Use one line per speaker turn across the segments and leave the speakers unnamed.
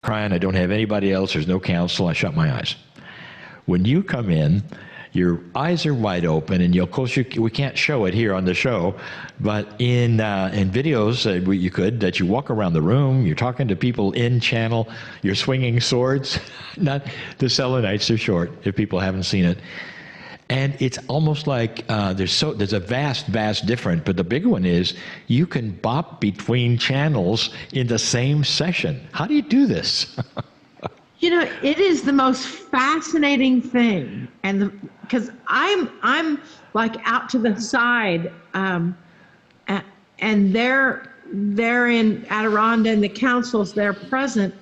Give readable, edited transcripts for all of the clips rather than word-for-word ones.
kryon. I don't have anybody else. There's no counsel. I shut my eyes. When you come in, your eyes are wide open, and of course we can't show it here on the show, but in videos you could, that you walk around the room, you're talking to people in channel, you're swinging swords. Not the Selenites are short, if people haven't seen it. And it's almost like there's a vast difference, but the big one is you can bop between channels in the same session. How do you do this?
You know, it is the most fascinating thing, and because I'm like out to the side, and they're in ADIRONDA, and the councils, they're present,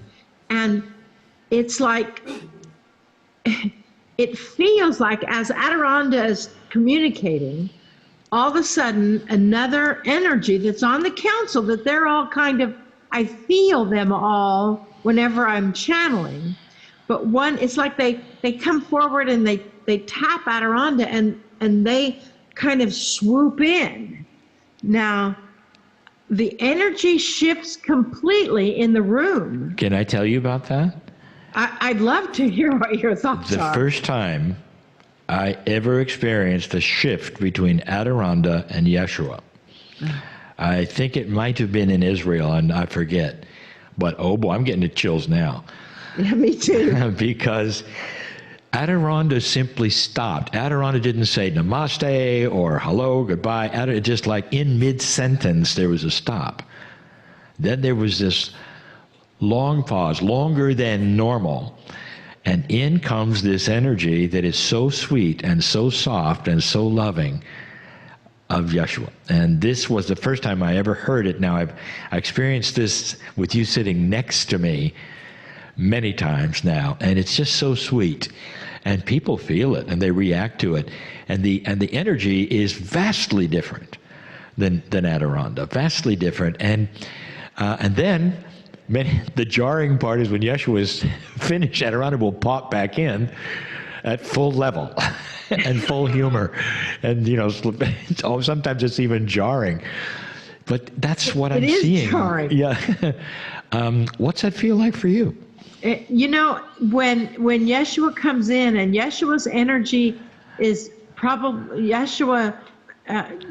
and it's like it feels like as ADIRONDA is communicating, all of a sudden another energy that's on the council, that they're all kind of, I feel them all whenever I'm channeling, but one, it's like they come forward and they tap ADIRONDA and they kind of swoop in. Now, the energy shifts completely in the room.
Can I tell you about that?
I'd love to hear what your thoughts are.
The first time I ever experienced a shift between ADIRONDA and Yeshua, I think it might have been in Israel, and I forget. But oh boy, I'm getting the chills now.
Yeah, me too.
Because ADIRONDA simply stopped. ADIRONDA didn't say namaste or hello, goodbye. It just like in mid-sentence, there was a stop. Then there was this long pause, longer than normal. And in comes this energy that is so sweet and so soft and so loving of Yeshua. And this was the first time I ever heard it. Now, I experienced this with you sitting next to me many times now, and it's just so sweet. And people feel it, and they react to it. And the energy is vastly different than ADIRONDA, vastly different. And then the jarring part is when Yeshua is finished, ADIRONDA will pop back in at full level. And full humor, and sometimes it's even jarring, but that's what I'm seeing.
It is jarring.
Yeah. What's that feel like for you?
You know, when Yeshua comes in, and Yeshua's energy is probably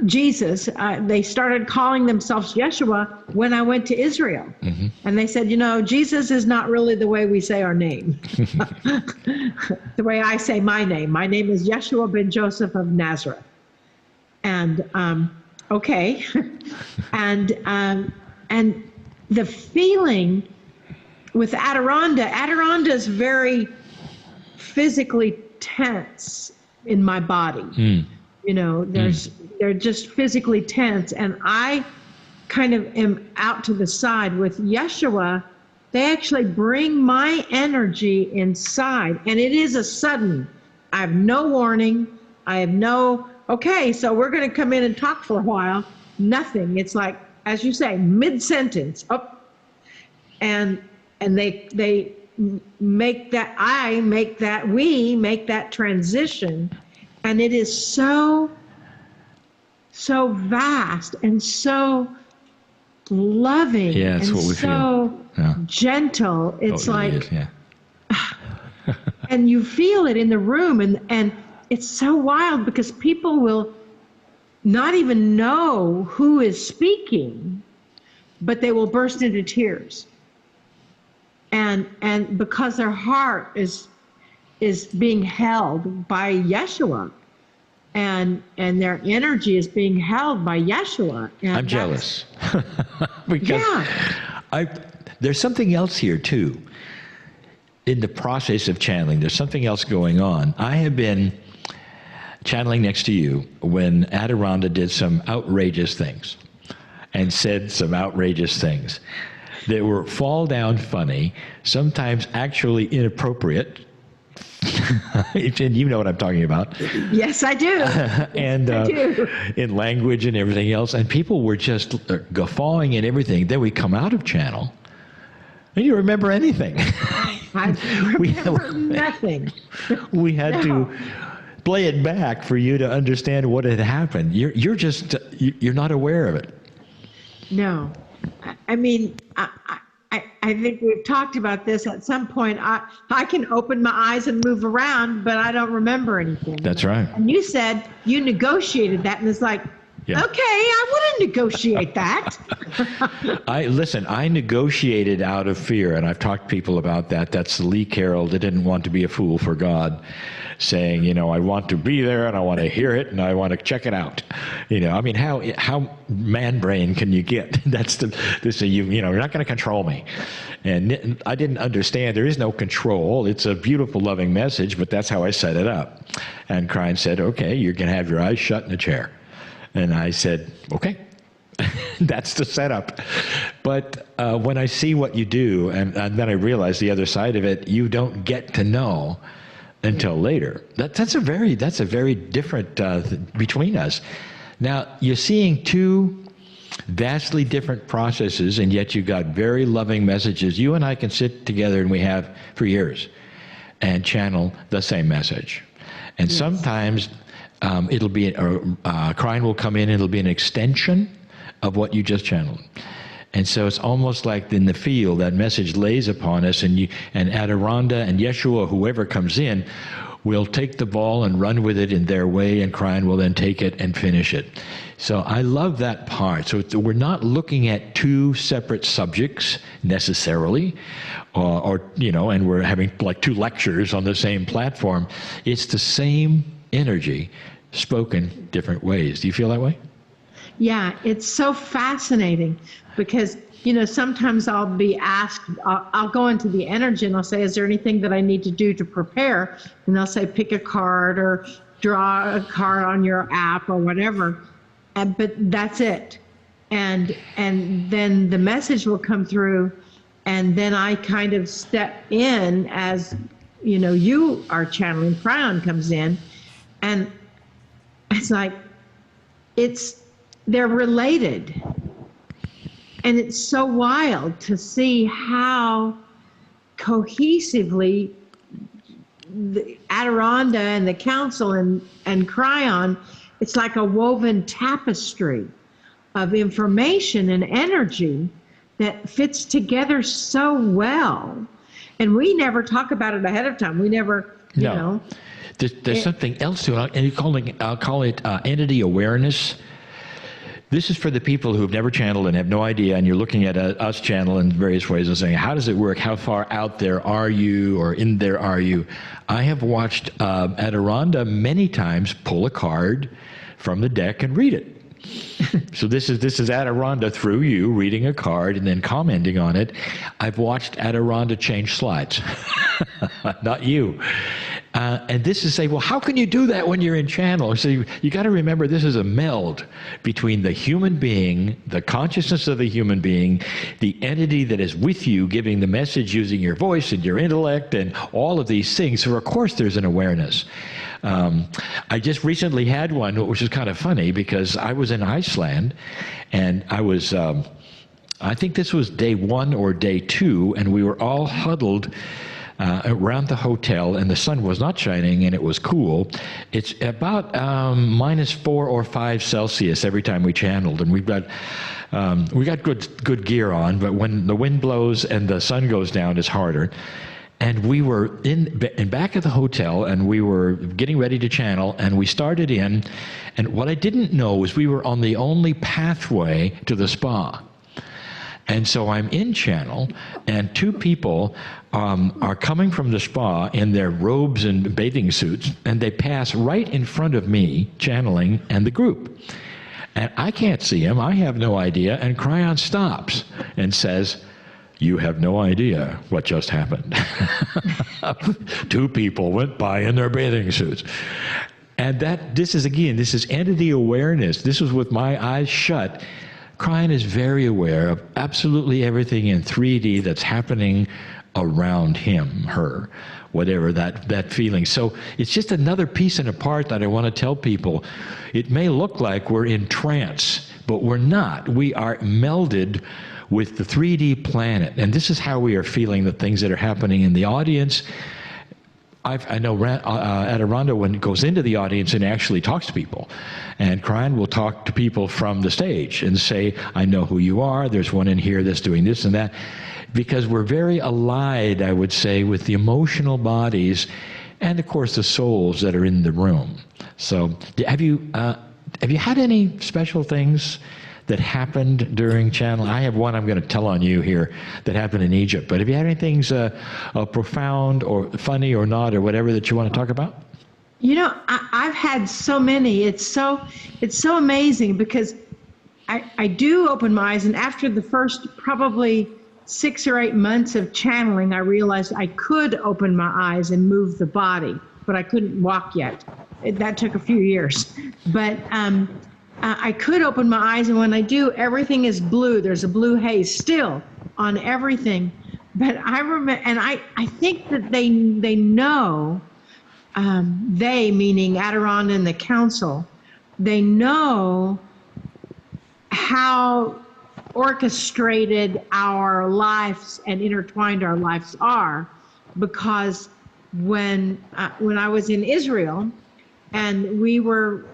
Jesus, they started calling themselves Yeshua when I went to Israel. Mm-hmm. And they said, Jesus is not really the way we say our name. The way I say my name. My name is Yeshua ben Joseph of Nazareth. And, okay. and the feeling with ADIRONDA is very physically tense in my body. Mm. They're just physically tense, and I kind of am out to the side. With Yeshua, they actually bring my energy inside, and it is a sudden. I have no warning. I have no, okay, so we're going to come in and talk for a while. Nothing. It's like, as you say, mid-sentence, up, and they make that, we make that transition. And it is so vast and so loving,
yeah, that's
and
what we
so gentle. It's like,
it is, yeah.
And you feel it in the room, and it's so wild because people will not even know who is speaking, but they will burst into tears. And because their heart is being held by Yeshua, and their energy is being held by Yeshua. And
I'm jealous. Because there's something else here too. In the process of channeling, there's something else going on. I have been channeling next to you when ADIRONDA did some outrageous things and said some outrageous things that were fall down funny, sometimes actually inappropriate. And you know what I'm talking about.
Yes, I do.
And
I do.
In language and everything else. And people were just guffawing and everything. Then we come out of channel, and you remember anything.
I remember nothing.
We had to play it back for you to understand what had happened. You're not aware of it.
No. I mean, I think we've talked about this at some point. I can open my eyes and move around, but I don't remember anything.
That's right.
And you said you negotiated that, and it's like,
Yeah.
okay, I want to negotiate that.
I negotiated out of fear, and I've talked to people about that. That's Lee Carroll that didn't want to be a fool for God, saying, you know, I want to be there and I want to hear it and I want to check it out. You know, I mean, how man brain can you get? That's you're not going to control me. And I didn't understand. There is no control. It's a beautiful, loving message, but that's how I set it up. And Kryon said, okay, you're going to have your eyes shut in a chair. And I said, okay. That's the setup. But when I see what you do, and then I realize the other side of it, you don't get to know until later. That's a very different between us. Now, you're seeing two vastly different processes, and yet you got very loving messages. You and I can sit together, and we have for years, and channel the same message. And yes. Sometimes it'll be, Kryon will come in, it'll be an extension of what you just channeled. And so it's almost like in the field, that message lays upon us, and ADIRONNDA and Yeshua, whoever comes in, will take the ball and run with it in their way, and Kryon will then take it and finish it. So I love that part. So we're not looking at two separate subjects necessarily, or and we're having like two lectures on the same platform. It's the same energy spoken different ways. Do you feel that way?
Yeah, it's so fascinating because, sometimes I'll be asked, I'll go into the energy and I'll say, is there anything that I need to do to prepare? And they'll say, pick a card or draw a card on your app or whatever. But that's it. And then the message will come through, and then I kind of step in as, you are channeling, Kryon comes in, and it's like, they're related. And it's so wild to see how cohesively the ADIRONNDA and the council and Kryon, it's like a woven tapestry of information and energy that fits together so well. And we never talk about it ahead of time. We never,
No. There's something else to it, and I'll call it entity awareness. This is for the people who've never channeled and have no idea, and you're looking at us channel in various ways and saying, how does it work? How far out there are you, or in there are you? I have watched ADIRONNDA many times pull a card from the deck and read it. So this is ADIRONNDA through you reading a card and then commenting on it. I've watched ADIRONNDA change slides, not you. And this is saying, well, how can you do that when you're in channel? So you got to remember, this is a meld between the human being, the consciousness of the human being, the entity that is with you, giving the message using your voice and your intellect and all of these things. So of course there's an awareness. I just recently had one, which is kind of funny, because I was in Iceland, and I was, I think this was day 1 or day 2, and we were all huddled around the hotel, and the sun was not shining, and it was cool. It's about -4 or 5 Celsius every time we channeled, and we got good gear on, but when the wind blows and the sun goes down, it's harder. And we were in back of the hotel, and we were getting ready to channel, and we started in, and what I didn't know was we were on the only pathway to the spa. And so I'm in channel, and 2 people are coming from the spa in their robes and bathing suits, and they pass right in front of me, channeling, and the group. And I can't see him, I have no idea, and Kryon stops and says, "You have no idea what just happened." 2 people went by in their bathing suits. And this is entity awareness. This was with my eyes shut. Kryon is very aware of absolutely everything in 3D that's happening around him, her, whatever that feeling. So it's just another piece and a part that I want to tell people. It may look like we're in trance, but we're not. We are melded with the 3D planet, and this is how we are feeling the things that are happening in the audience. I know ADIRONDA, when it goes into the audience and actually talks to people, and kryon will talk to people from the stage and say, I know who you are, there's one in here that's doing this and that, because we're very allied, I would say, with the emotional bodies and, of course, the souls that are in the room. So have you had any special things that happened during channeling? I have one I'm going to tell on you here that happened in Egypt, but have you had anything profound or funny or not or whatever that you want to talk about?
You know, I've had so many. It's so amazing because I do open my eyes, and after the first probably 6 or 8 months of channeling, I realized I could open my eyes and move the body, but I couldn't walk yet. That took a few years. But I could open my eyes, and when I do, everything is blue. There's a blue haze still on everything. But I remember, and I think that they know, they meaning ADIRONDA and the council, they know how orchestrated our lives and intertwined our lives are, because when I was in Israel, and we were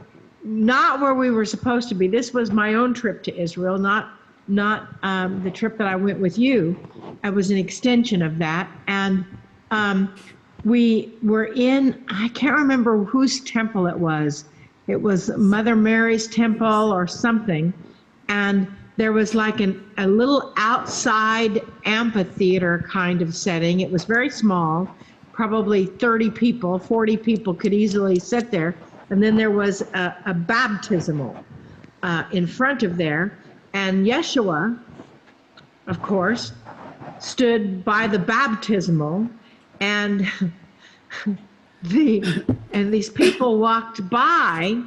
not where we were supposed to be. This was my own trip to Israel, not the trip that I went with you. It was an extension of that. And we were in, I can't remember whose temple it was. It was Mother Mary's temple or something. And there was like a little outside amphitheater kind of setting. It was very small, probably 30 people, 40 people could easily sit there. And then there was a baptismal in front of there. And Yeshua, of course, stood by the baptismal, and these people walked by,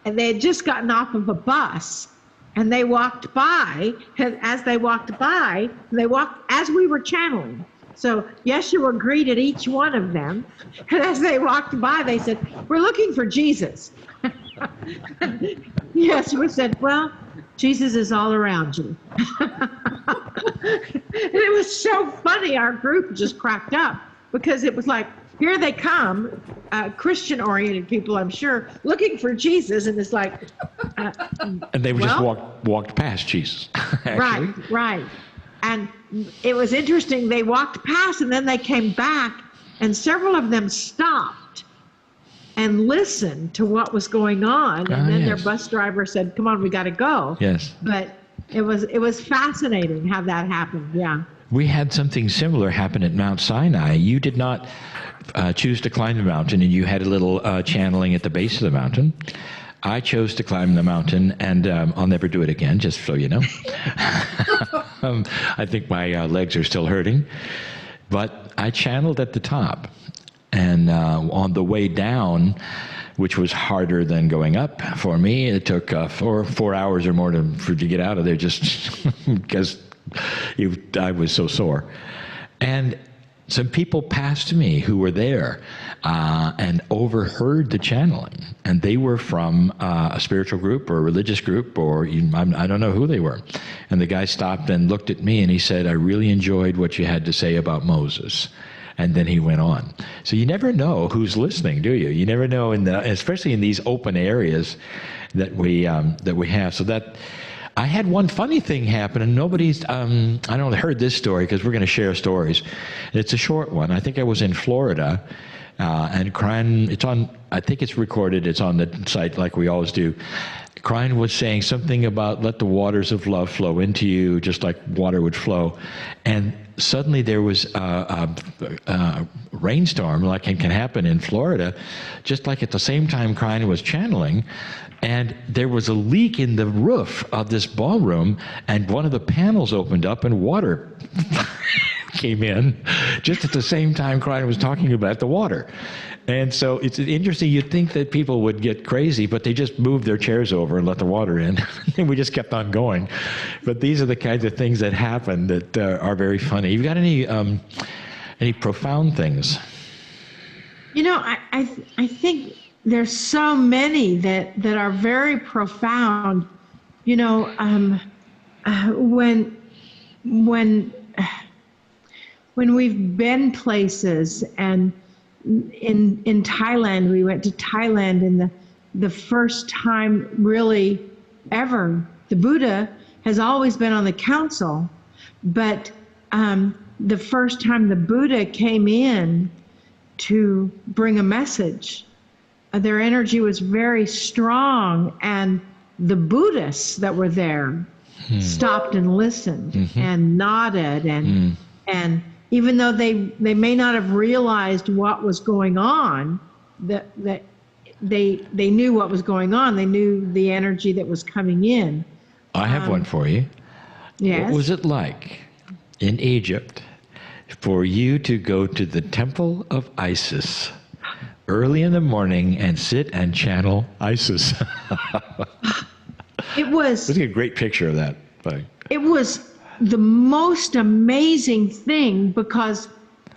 and they had just gotten off of a bus, and they walked by, and as they walked by, as we were channeling. So Yeshua greeted each one of them, and as they walked by, they said, "We're looking for Jesus." Yeshua said, "Well, Jesus is all around you." And it was so funny. Our group just cracked up because it was like, here they come, Christian-oriented people, I'm sure, looking for Jesus, and it's like,
and they just walked past Jesus.
Right. And it was interesting. They walked past, and then they came back, and several of them stopped and listened to what was going on. And then their bus driver said, "Come on, we got to go."
Yes.
But it was fascinating how that happened. Yeah.
We had something similar happen at Mount Sinai. You did not choose to climb the mountain, and you had a little channeling at the base of the mountain. I chose to climb the mountain, and I'll never do it again, just so you know. I think my legs are still hurting. But I channeled at the top, and on the way down, which was harder than going up for me, it took 4 hours or more to get out of there, just because I was so sore. And some people passed me who were there and overheard the channeling, and they were from a spiritual group or a religious group, or even, I don't know who they were. And the guy stopped and looked at me, and he said, "I really enjoyed what you had to say about Moses." And then he went on. So you never know who's listening, do you? You never know, especially in these open areas that we have. So that I had one funny thing happen, and nobody's, I don't know, heard this story, because we're going to share stories. It's a short one. I think I was in Florida, and kryon, I think it's recorded, it's on the site like we always do. Kryon was saying something about let the waters of love flow into you, just like water would flow. And suddenly there was a rainstorm, like it can happen in Florida, just like at the same time Kryon was channeling. And there was a leak in the roof of this ballroom, and one of the panels opened up and water came in just at the same time Kryon was talking about the water. And so it's interesting. You'd think that people would get crazy, but they just moved their chairs over and let the water in. And we just kept on going. But these are the kinds of things that happen that are very funny. You got any profound things?
You know, I think there's so many that are very profound. You know, when we've been places, and in Thailand, we went to Thailand, and the first time really ever, the Buddha has always been on the council, but the first time the Buddha came in to bring a message, their energy was very strong, and the Buddhists that were there stopped and listened and nodded, and even though they may not have realized what was going on, that they knew what was going on. They knew the energy that was coming in.
I have one for you.
Yes.
What was it like in Egypt for you to go to the temple of Isis early in the morning and sit and channel Isis?
It was.
Let's get a great picture of that.
It was the most amazing thing, because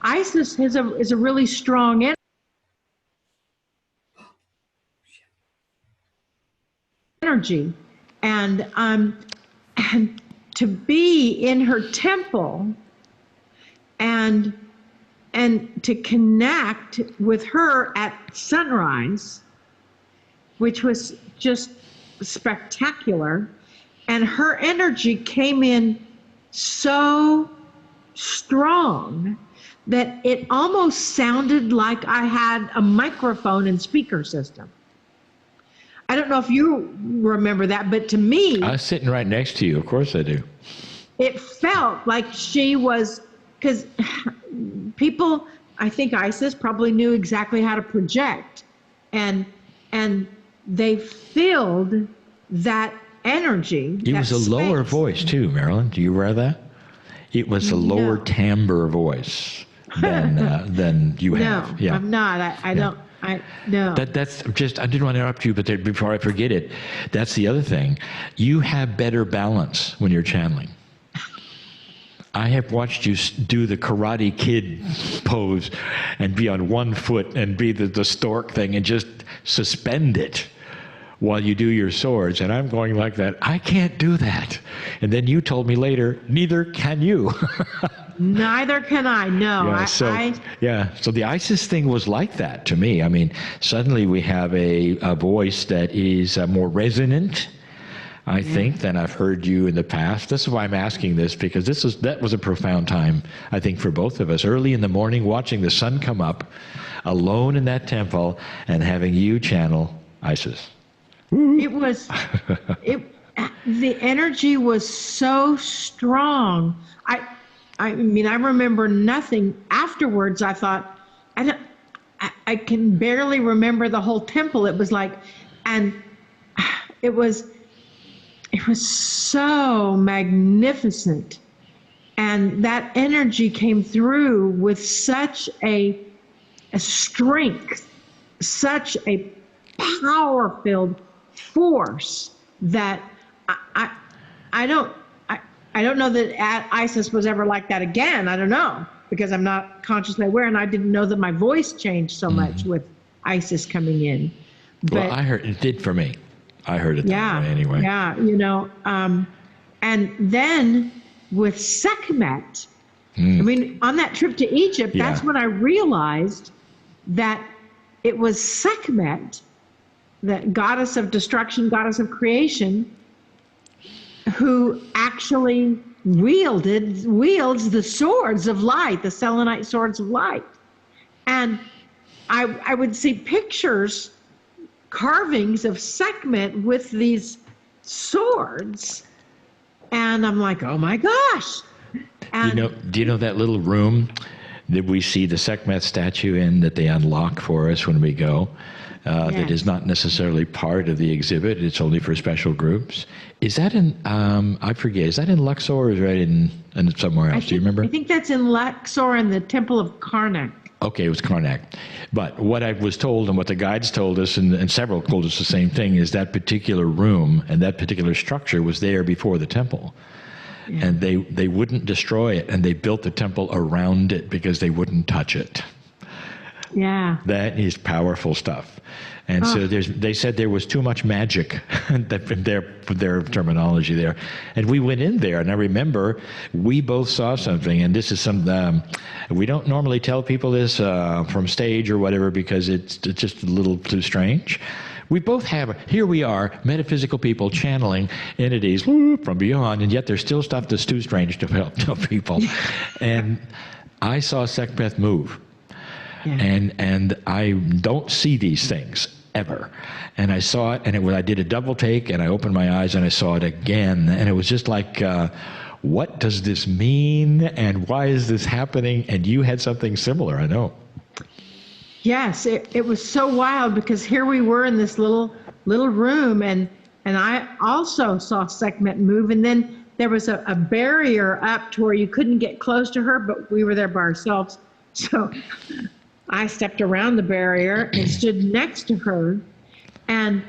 Isis is a really strong energy, and to be in her temple and to connect with her at sunrise, which was just spectacular, and her energy came in so strong that it almost sounded like I had a microphone and speaker system. I don't know if you remember that, but to me,
I was sitting right next to you. Of course I do.
It felt like she was, because people, I think Isis probably knew exactly how to project, and they filled that energy.
It was a lower voice too, Marilyn. Do you wear that? It was a lower timbre voice than you have.
No,
Yeah.
I'm not. I don't. No.
That's just, I didn't want to interrupt you, but before I forget it, that's the other thing. You have better balance when you're channeling. I have watched you do the Karate Kid pose and be on one foot and be the stork thing and just suspend it while you do your swords, and I'm going like that. I can't do that. And then you told me later, neither can you.
Neither can I. No.
Yeah, so the Isis thing was like that to me. I mean, suddenly we have a voice that is more resonant, I think, than I've heard you in the past. This is why I'm asking this, because that was a profound time, I think, for both of us. Early in the morning, watching the sun come up, alone in that temple, and having you channel Isis.
It was, the energy was so strong. I mean, I remember nothing afterwards. I thought, I can barely remember the whole temple. It was like, and it was so magnificent. And that energy came through with such a strength, such a power-filled force that I don't know that Isis was ever like that again. I don't know, because I'm not consciously aware, and I didn't know that my voice changed so much with Isis coming in. But,
well, I heard it did for me. I heard it that way anyway.
Yeah, and then with Sekhmet, I mean, on that trip to Egypt, that's when I realized that it was Sekhmet, the goddess of destruction, goddess of creation, who actually wields the swords of light, the selenite swords of light. And I would see pictures, carvings of Sekhmet with these swords, and I'm like, oh my gosh. And
do you know that little room that we see the Sekhmet statue in, that they unlock for us when we go? That is not necessarily part of the exhibit. It's only for special groups. Is that in, I forget, is that in Luxor or is that in somewhere else? Do you remember?
I think that's in Luxor in the Temple of Karnak.
Okay, it was Karnak. But what I was told and what the guides told us, and several told us the same thing, is that particular room and that particular structure was there before the temple. Yeah. And they wouldn't destroy it, and they built the temple around it because they wouldn't touch it.
Yeah.
That is powerful stuff. And so they said there was too much magic, their terminology there. And we went in there, and I remember we both saw something, and this is we don't normally tell people this from stage or whatever because it's just a little too strange. We both have, here we are, metaphysical people channeling entities from beyond, and yet there's still stuff that's too strange to tell people. And I saw Sekhmet move. Yeah. And I don't see these things ever. And I saw it, and I did a double take, and I opened my eyes, and I saw it again. And it was just like, what does this mean, and why is this happening? And you had something similar, I know.
Yes, it was so wild because here we were in this little room, and I also saw Sekhmet move, and then there was a barrier up to where you couldn't get close to her, but we were there by ourselves. So I stepped around the barrier and stood next to her, and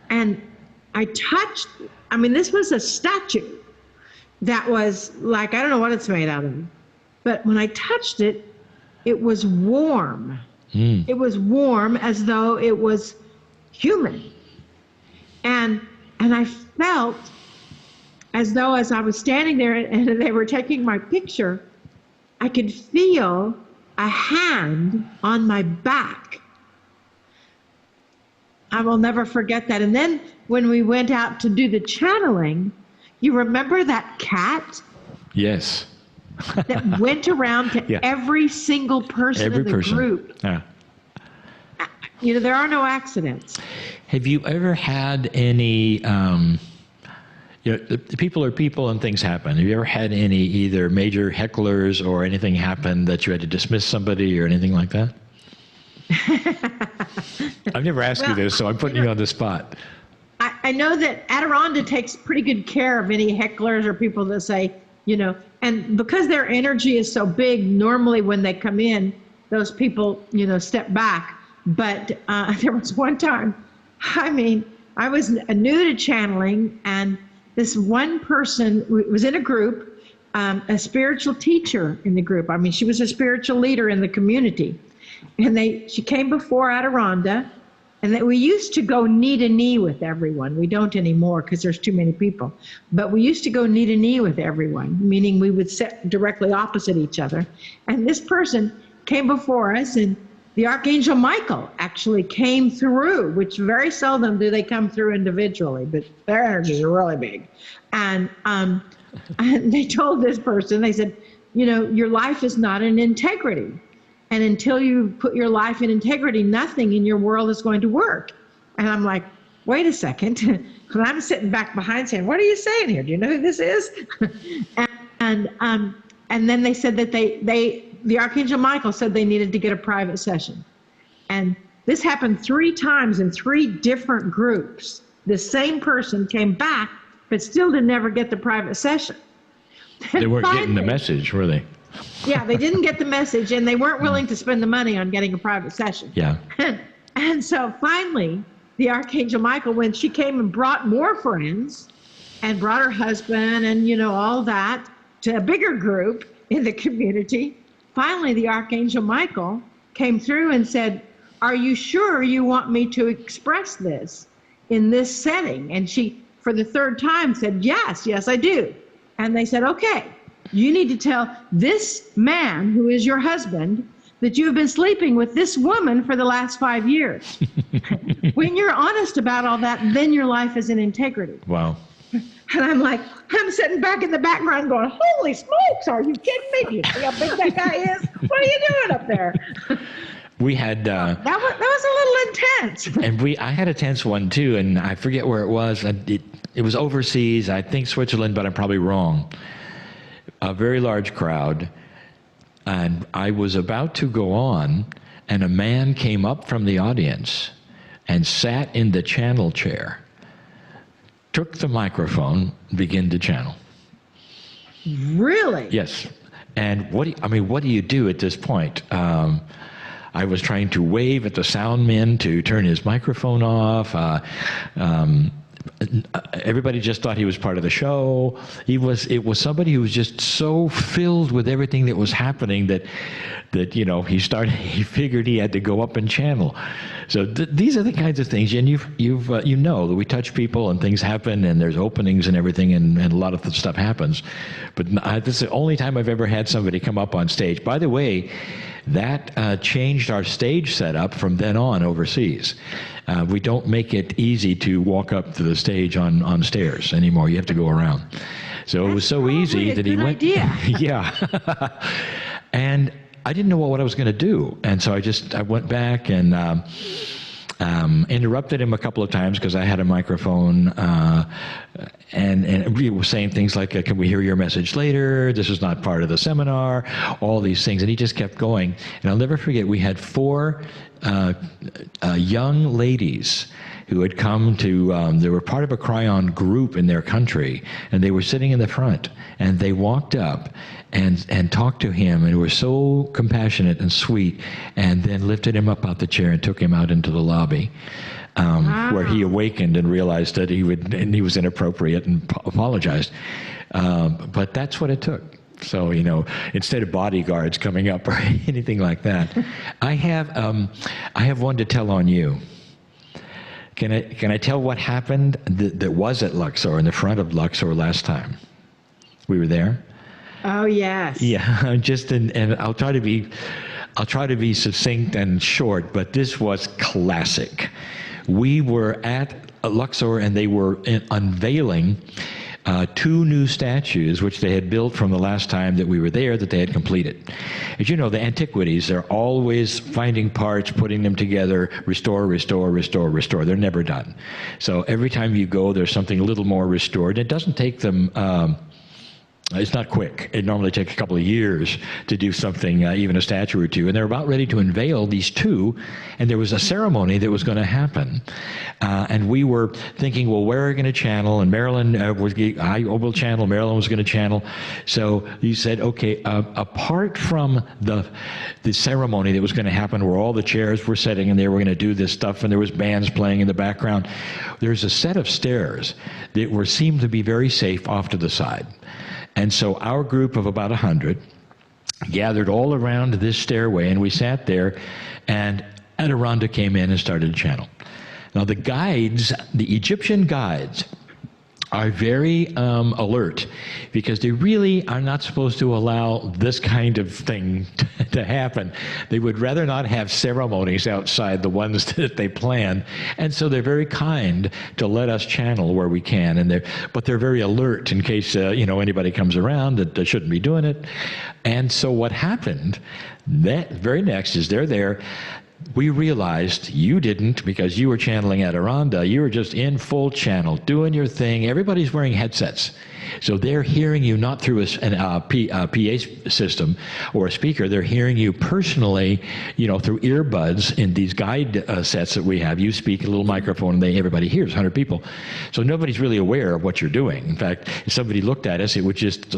I touched, I mean, this was a statue that was like, I don't know what it's made out of, but when I touched it, it was warm. It was warm as though it was human. And I felt as though as I was standing there and they were taking my picture, I could feel a hand on my back. I will never forget that. And then when we went out to do the channeling, you remember that cat?
Yes.
That went around to every single person in the group.
Yeah.
You know, there are no accidents.
Have you ever had any, people are people and things happen. Have you ever had any either major hecklers or anything happen that you had to dismiss somebody or anything like that? I've never asked you this, so I'm putting you on the spot.
I know that ADIRONDA takes pretty good care of any hecklers or people that say, and because their energy is so big, normally when they come in, those people, step back. But there was one time, I was new to channeling, and this one person was in a group, a spiritual teacher in the group. She was a spiritual leader in the community. And she came before ADIRONDA, and we used to go knee to knee with everyone. We don't anymore because there's too many people. But we used to go knee to knee with everyone, meaning we would sit directly opposite each other. And this person came before us, and the Archangel Michael actually came through, which very seldom do they come through individually, but their energies are really big. And they told this person, they said, your life is not in integrity. And until you put your life in integrity, nothing in your world is going to work. And I'm like, wait a second. And I'm sitting back behind saying, what are you saying here? Do you know who this is? and then they said that the Archangel Michael said they needed to get a private session. And this happened 3 times in 3 different groups. The same person came back, but still didn't ever get the private session.
They weren't getting the message, were they?
Yeah, they didn't get the message, and they weren't willing to spend the money on getting a private session.
Yeah.
And so finally, the Archangel Michael, when she came and brought more friends and brought her husband and, all that to a bigger group in the community, finally the Archangel Michael came through and said, are you sure you want me to express this in this setting? And she, for the 3rd time, said, yes, I do. And they said, okay. You need to tell this man who is your husband that you have been sleeping with this woman for the last 5 years. When you're honest about all that, then your life is in integrity.
Wow.
And I'm sitting back in the background going, holy smokes, are you kidding me? Do you see how big that guy is? What are you doing up there?
We had
that was a little intense.
And I had a tense one too, and I forget where it was. It was overseas, I think Switzerland, but I'm probably wrong. A very large crowd, and I was about to go on, and a man came up from the audience and sat in the channel chair, took the microphone, began to channel.
Really?
Yes. And what do you do at this point? I was trying to wave at the sound man to turn his microphone off. everybody just thought he was part of the show. It was somebody who was just so filled with everything that was happening that he figured he had to go up and channel. So these are the kinds of things, and you know that we touch people and things happen and there's openings and everything, and a lot of the stuff happens. But this is the only time I've ever had somebody come up on stage. By the way, that changed our stage setup from then on overseas. We don't make it easy to walk up to the stage on stairs anymore. You have to go around. So it was so easy that he went.
Idea.
Yeah. And I didn't know what I was going to do. And so I went back and interrupted him a couple of times because I had a microphone, and we were saying things like, can we hear your message later? This is not part of the seminar, all these things. And he just kept going. And I'll never forget, we had 4 young ladies who had come to, they were part of a kryon group in their country, and they were sitting in the front, and they walked up and talked to him, and were so compassionate and sweet, and then lifted him up out the chair and took him out into the lobby, where he awakened and realized that he was inappropriate and apologized. But that's what it took. So, instead of bodyguards coming up or anything like that, I have one to tell on you. Can I tell what happened that was at Luxor, in the front of Luxor last time? We were there.
Oh yes.
Yeah, and I'll try to be succinct and short, but this was classic. We were at Luxor, and they were unveiling 2 new statues which they had built from the last time that we were there, that they had completed. As you know, the antiquities, they're always finding parts, putting them together, restore. They're never done. So every time you go, there's something a little more restored. It doesn't take them it's not quick. It normally takes a couple of years to do something, even a statue or 2. And they're about ready to unveil these 2, and there was a ceremony that was going to happen. And we were thinking, well, where are we going to channel? And Marilyn I will channel. Marilyn was going to channel. So you said, okay, apart from the ceremony that was going to happen, where all the chairs were sitting and they were going to do this stuff, and there was bands playing in the background, there's a set of stairs that seemed to be very safe off to the side. And so our group of about 100 gathered all around this stairway, and we sat there, and ADIRONNDA came in and started to channel. Now the guides, the Egyptian guides, are very alert, because they really are not supposed to allow this kind of thing to happen. They would rather not have ceremonies outside the ones that they plan, and so they're very kind to let us channel where we can, but they're very alert in case anybody comes around that shouldn't be doing it. And so what happened, that very next is they're there. We realized you didn't, because you were channeling ADIRONNDA. You were just in full channel, doing your thing. Everybody's wearing headsets. So they're hearing you not through a PA system or a speaker. They're hearing you personally, through earbuds in these guide sets that we have. You speak a little microphone, and everybody hears, 100 people. So nobody's really aware of what you're doing. In fact, if somebody looked at us, it would just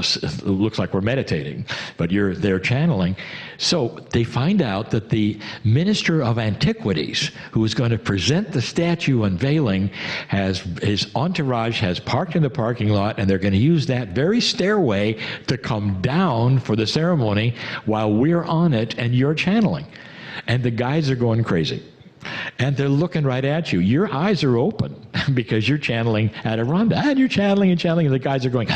looks like we're meditating, but they're channeling. So they find out that the Minister of Antiquities, who is going to present the statue unveiling, his entourage has parked in the parking lot, and they're going to use that very stairway to come down for the ceremony while we're on it and you're channeling. And the guides are going crazy. And they're looking right at you. Your eyes are open because you're channeling ADIRONNDA, and you're channeling, and the guys are going,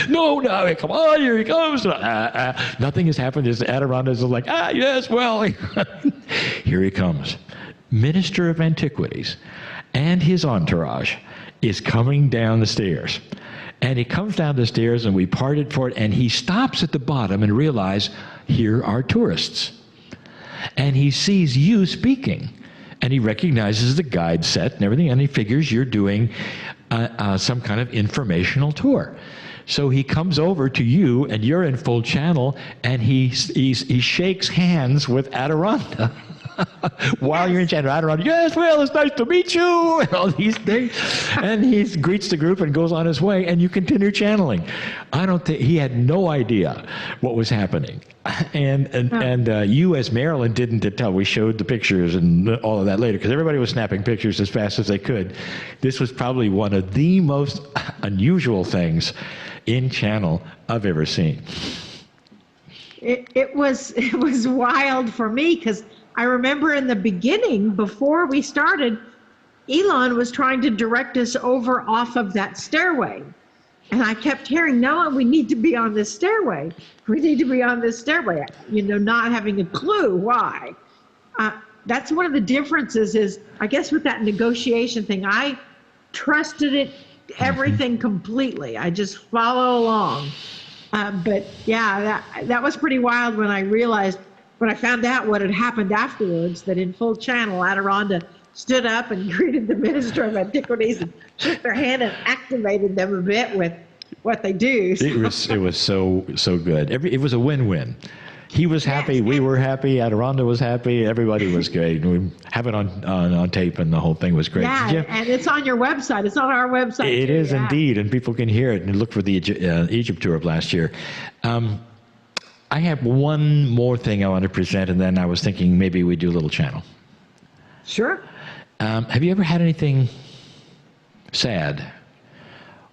no, come on, here he comes. Nothing has happened. ADIRONDA is like, yes, well, here he comes. Minister of Antiquities and his entourage is coming down the stairs. And he comes down the stairs, and we parted for it, and he stops at the bottom and realizes, here are tourists. And he sees you speaking, and he recognizes the guide set and everything, and he figures you're doing some kind of informational tour. So he comes over to you, and you're in full channel, and he shakes hands with ADIRONNDA. While you're in channel, Adironda, yes, well, it's nice to meet you, and all these things. And he greets the group and goes on his way, and you continue channeling. I don't think, he had no idea what was happening. And you, as Marilyn, didn't tell. We showed the pictures and all of that later, because everybody was snapping pictures as fast as they could. This was probably one of the most unusual things in channel I've ever seen.
It was wild for me, because I remember in the beginning, before we started, Elon was trying to direct us over off of that stairway. And I kept hearing, no, we need to be on this stairway. We need to be on this stairway, not having a clue why. That's one of the differences is, I guess with that negotiation thing, I trusted it, everything completely. I just follow along. But yeah, that was pretty wild when I realized, when I found out what had happened afterwards, that in full channel, Adironda stood up and greeted the minister of antiquities and shook their hand and activated them a bit with what they do. So.
It was so good. It was a win-win. He was happy, we were happy, Adironda was happy, everybody was great. We have it on tape, and the whole thing was great.
Yeah, and it's on your website. It's on our website.
It
too,
is indeed, and people can hear it and look for the Egypt tour of last year. I have one more thing I want to present, and then I was thinking maybe we do a little channel.
Sure.
Have you ever had anything sad,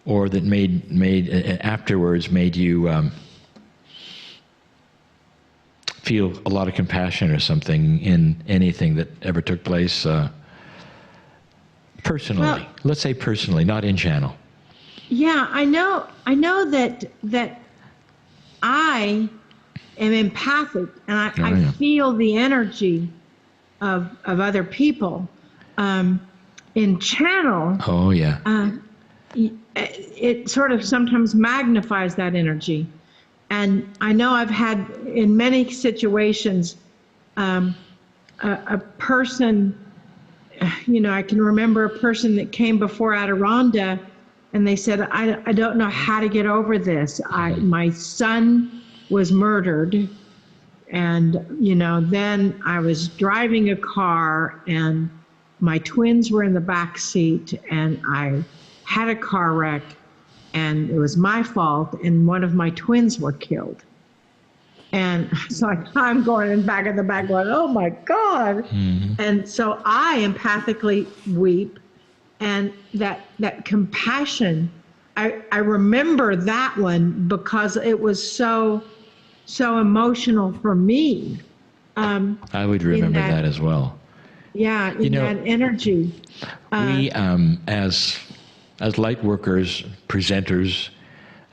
or that afterwards made you feel a lot of compassion or something in anything that ever took place personally? Well, let's say personally, not in channel.
Yeah, I know that I am empathic, and I feel the energy of other people. In channel,
oh yeah,
it sort of sometimes magnifies that energy. And I know I've had in many situations a person, I can remember a person that came before Adironda, and they said, I don't know how to get over this. My son was murdered, and then I was driving a car, and my twins were in the back seat, and I had a car wreck, and it was my fault, and one of my twins were killed. And so I'm going in back in the back going, oh my God. Mm-hmm. And so I empathically weep, and that compassion, I remember that one because it was so emotional for me.
I would remember that as well.
Yeah, that energy.
We, as light workers, presenters,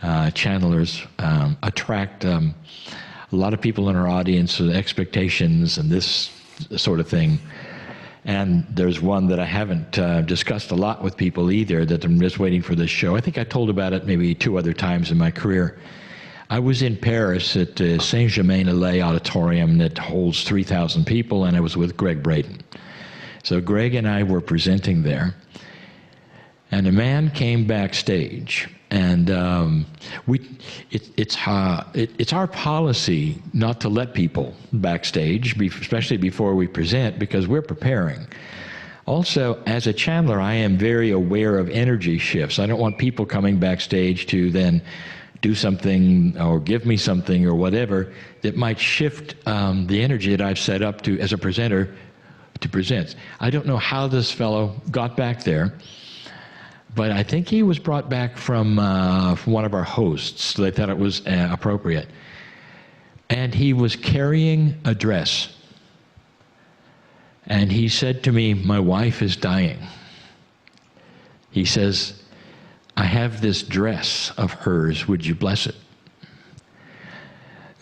channelers, attract a lot of people in our audience with expectations and this sort of thing. And there's one that I haven't discussed a lot with people either, that I'm just waiting for this show. I think I told about it maybe 2 other times in my career. I was in Paris at the Saint-Germain-en-Laye auditorium that holds 3,000 people, and I was with Greg Braden. So Greg and I were presenting there, and a man came backstage, and it's our policy not to let people backstage, especially before we present, because we're preparing. Also, as a channeler, I am very aware of energy shifts. I don't want people coming backstage to then do something or give me something or whatever that might shift the energy that I've set up to as a presenter to present. I don't know how this fellow got back there, but I think he was brought back from one of our hosts, so they thought it was appropriate. And he was carrying a dress. And he said to me, my wife is dying. He says, I have this dress of hers, would you bless it?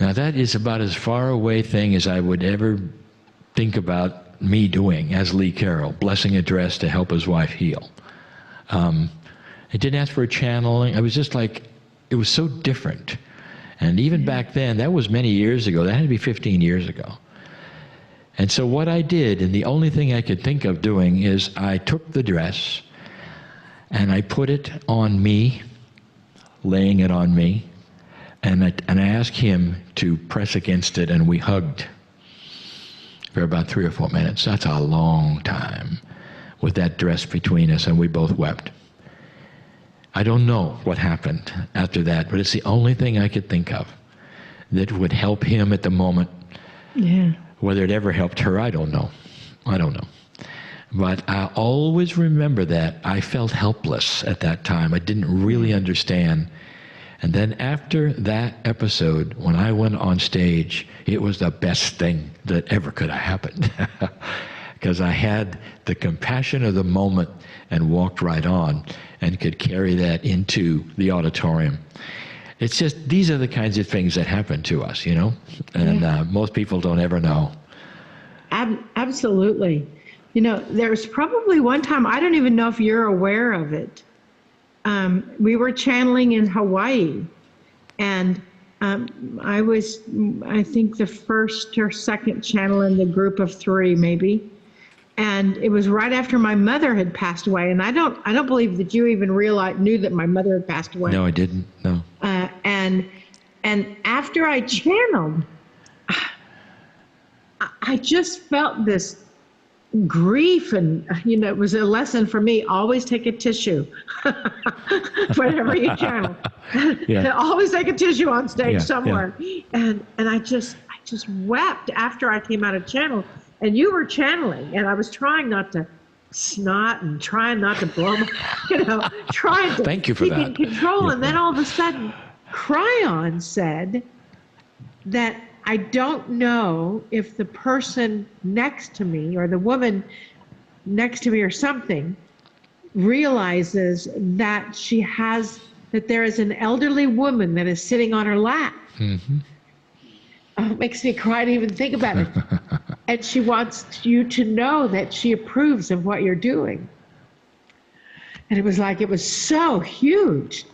Now that is about as far away thing as I would ever think about me doing as Lee Carroll, blessing a dress to help his wife heal. I didn't ask for a channeling. I was just like, it was so different. And even back then, that was many years ago. That had to be 15 years ago. And so what I did, and the only thing I could think of doing, is I took the dress and I put it on me, laying it on me, and I asked him to press against it, and we hugged. for about 3 or 4 minutes. That's a long time with that dress between us, and we both wept. I don't know what happened after that, but it's the only thing I could think of that would help him at the moment.
Yeah.
Whether it ever helped her, I don't know. I don't know. But I always remember that I felt helpless at that time. I didn't really understand. And then after that episode, when I went on stage, it was the best thing that ever could have happened. Because I had the compassion of the moment and walked right on and could carry that into the auditorium. It's just, these are the kinds of things that happen to us, you know? And most people don't ever know.
Absolutely. You know, there's probably one time, I don't even know if you're aware of it. We were channeling in Hawaii, and I was, I think, the first or second channel in the group of 3, maybe. And it was right after my mother had passed away, and I don't believe that you even knew that my mother had passed away.
No, I didn't. No.
And after I channeled, I just felt this grief, and you know, it was a lesson for me. Always take a tissue whenever you channel. Yeah. Always take a tissue on stage somewhere. Yeah. And I just wept after I came out of channel. And you were channeling, and I was trying not to snot and trying not to blow my, you know, trying to
Thank you for
keep
that.
in control. And then all of a sudden, Kryon said that I don't know if the person next to me or the woman next to me or something realizes that that there is an elderly woman that is sitting on her lap. Mm-hmm. It makes me cry to even think about it. And she wants you to know that she approves of what you're doing. And it was so huge.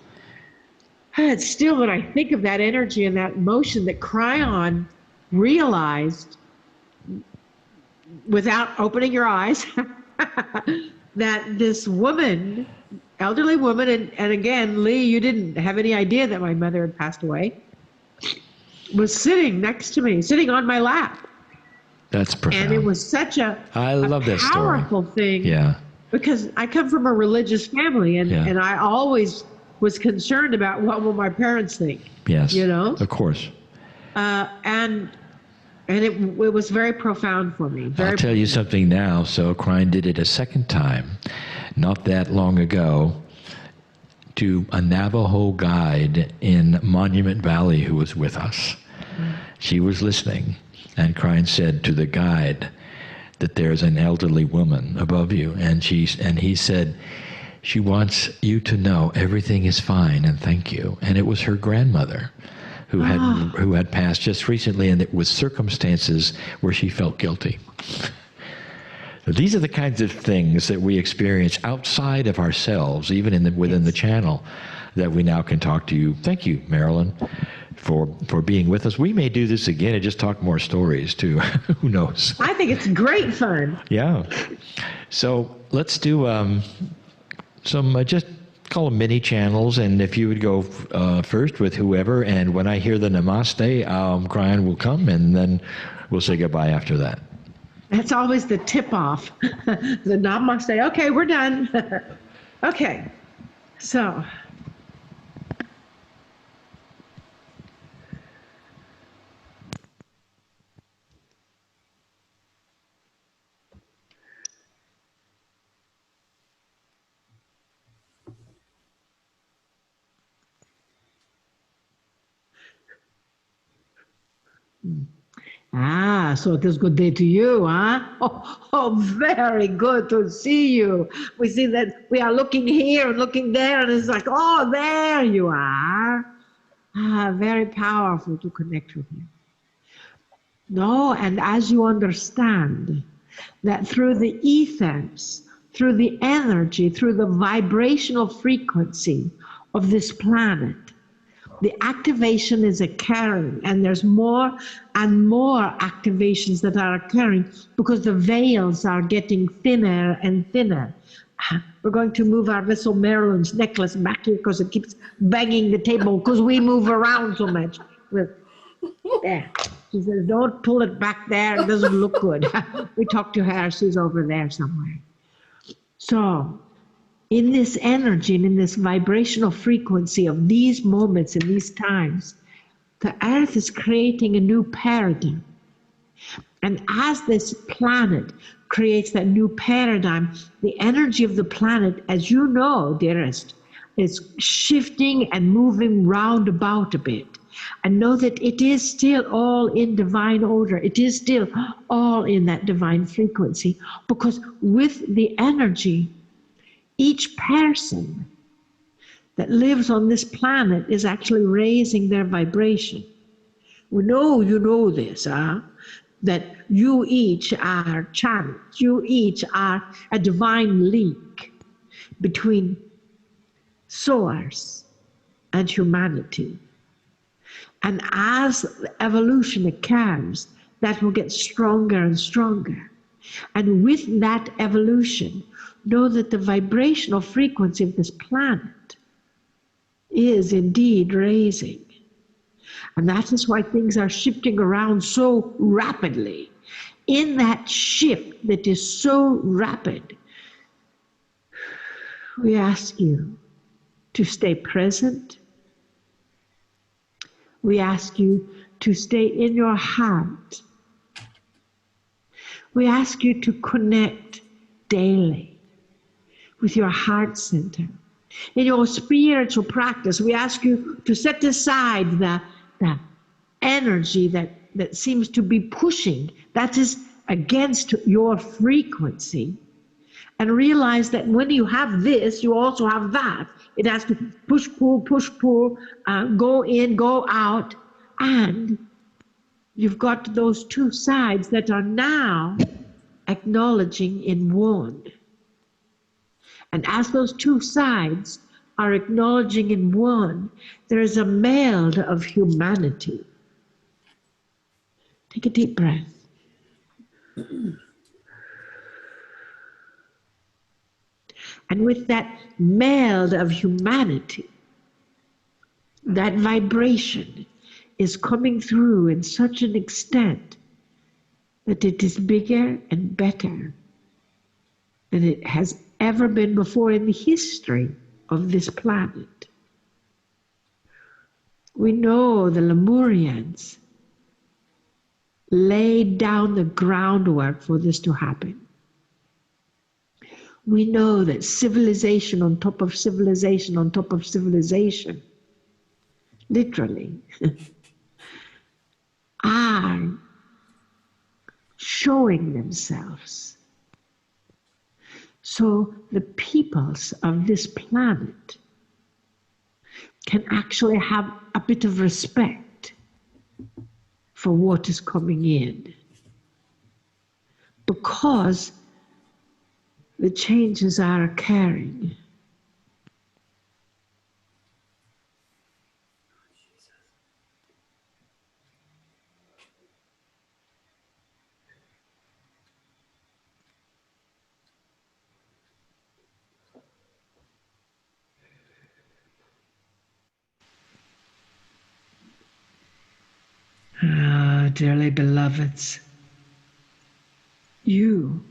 And still, when I think of that energy and that motion that Kryon realized without opening your eyes, that this woman, elderly woman, and again, Lee, you didn't have any idea that my mother had passed away, was sitting next to me, sitting on my lap.
That's profound.
And it was such a powerful thing.
Yeah.
Because I come from a religious family, and I always was concerned about what will my parents think.
Yes.
You know?
Of course.
And it was very profound for me.
I'll tell you something now. So Kryon did it a second time, not that long ago, to a Navajo guide in Monument Valley who was with us. Mm-hmm. She was listening, and Kryon said to the guide that there's an elderly woman above you, and he said, she wants you to know everything is fine and thank you. And it was her grandmother who had passed just recently, and it was circumstances where she felt guilty. So these are the kinds of things that we experience outside of ourselves, even within the channel, that we now can talk to you. Thank you, Marilyn, for being with us. We may do this again and just talk more stories too. Who knows?
I think it's great fun.
Yeah. So let's do some just call them mini channels, and if you would go first with whoever, and when I hear the namaste, Kryon will come, and then we'll say goodbye after that.
That's always the tip-off, the namaste. Okay, we're done. Okay, so. So it is good day to you, huh? Oh, very good to see you. We see that we are looking here and looking there, and it's like, oh, there you are. Very powerful to connect with you. No, and as you understand that through the ethers, through the energy, through the vibrational frequency of this planet, the activation is occurring, and there's more and more activations that are occurring because the veils are getting thinner and thinner. We're going to move our little Marilyn's necklace back here because it keeps banging the table because we move around so much. There. She says, don't pull it back there. It doesn't look good. We talked to her. She's over there somewhere. So in this energy and in this vibrational frequency of these moments and these times, the earth is creating a new paradigm. And as this planet creates that new paradigm, the energy of the planet, as you know, dearest, is shifting and moving round about a bit. And know that it is still all in divine order. It is still all in that divine frequency. Because with the energy, each person that lives on this planet is actually raising their vibration. We know you know this, that you each are channels. You each are a divine link between source and humanity. And as evolution occurs, that will get stronger and stronger. And with that evolution, know that the vibrational frequency of this planet is indeed raising. And that is why things are shifting around so rapidly. In that shift that is so rapid, we ask you to stay present. We ask you to stay in your heart. We ask you to connect daily with your heart center. In your spiritual practice, we ask you to set aside the energy that seems to be pushing, that is against your frequency, and realize that when you have this, you also have that. It has to push, pull, go in, go out, and you've got those two sides that are now acknowledging in one. And as those two sides are acknowledging in one, there is a meld of humanity. Take a deep breath. And with that meld of humanity, that vibration is coming through in such an extent that it is bigger and better than it has ever been before in the history of this planet. We know the Lemurians laid down the groundwork for this to happen. We know that civilization on top of civilization on top of civilization, literally, are showing themselves. So the peoples of this planet can actually have a bit of respect for what is coming in, because the changes are occurring. Ah, dearly beloveds, you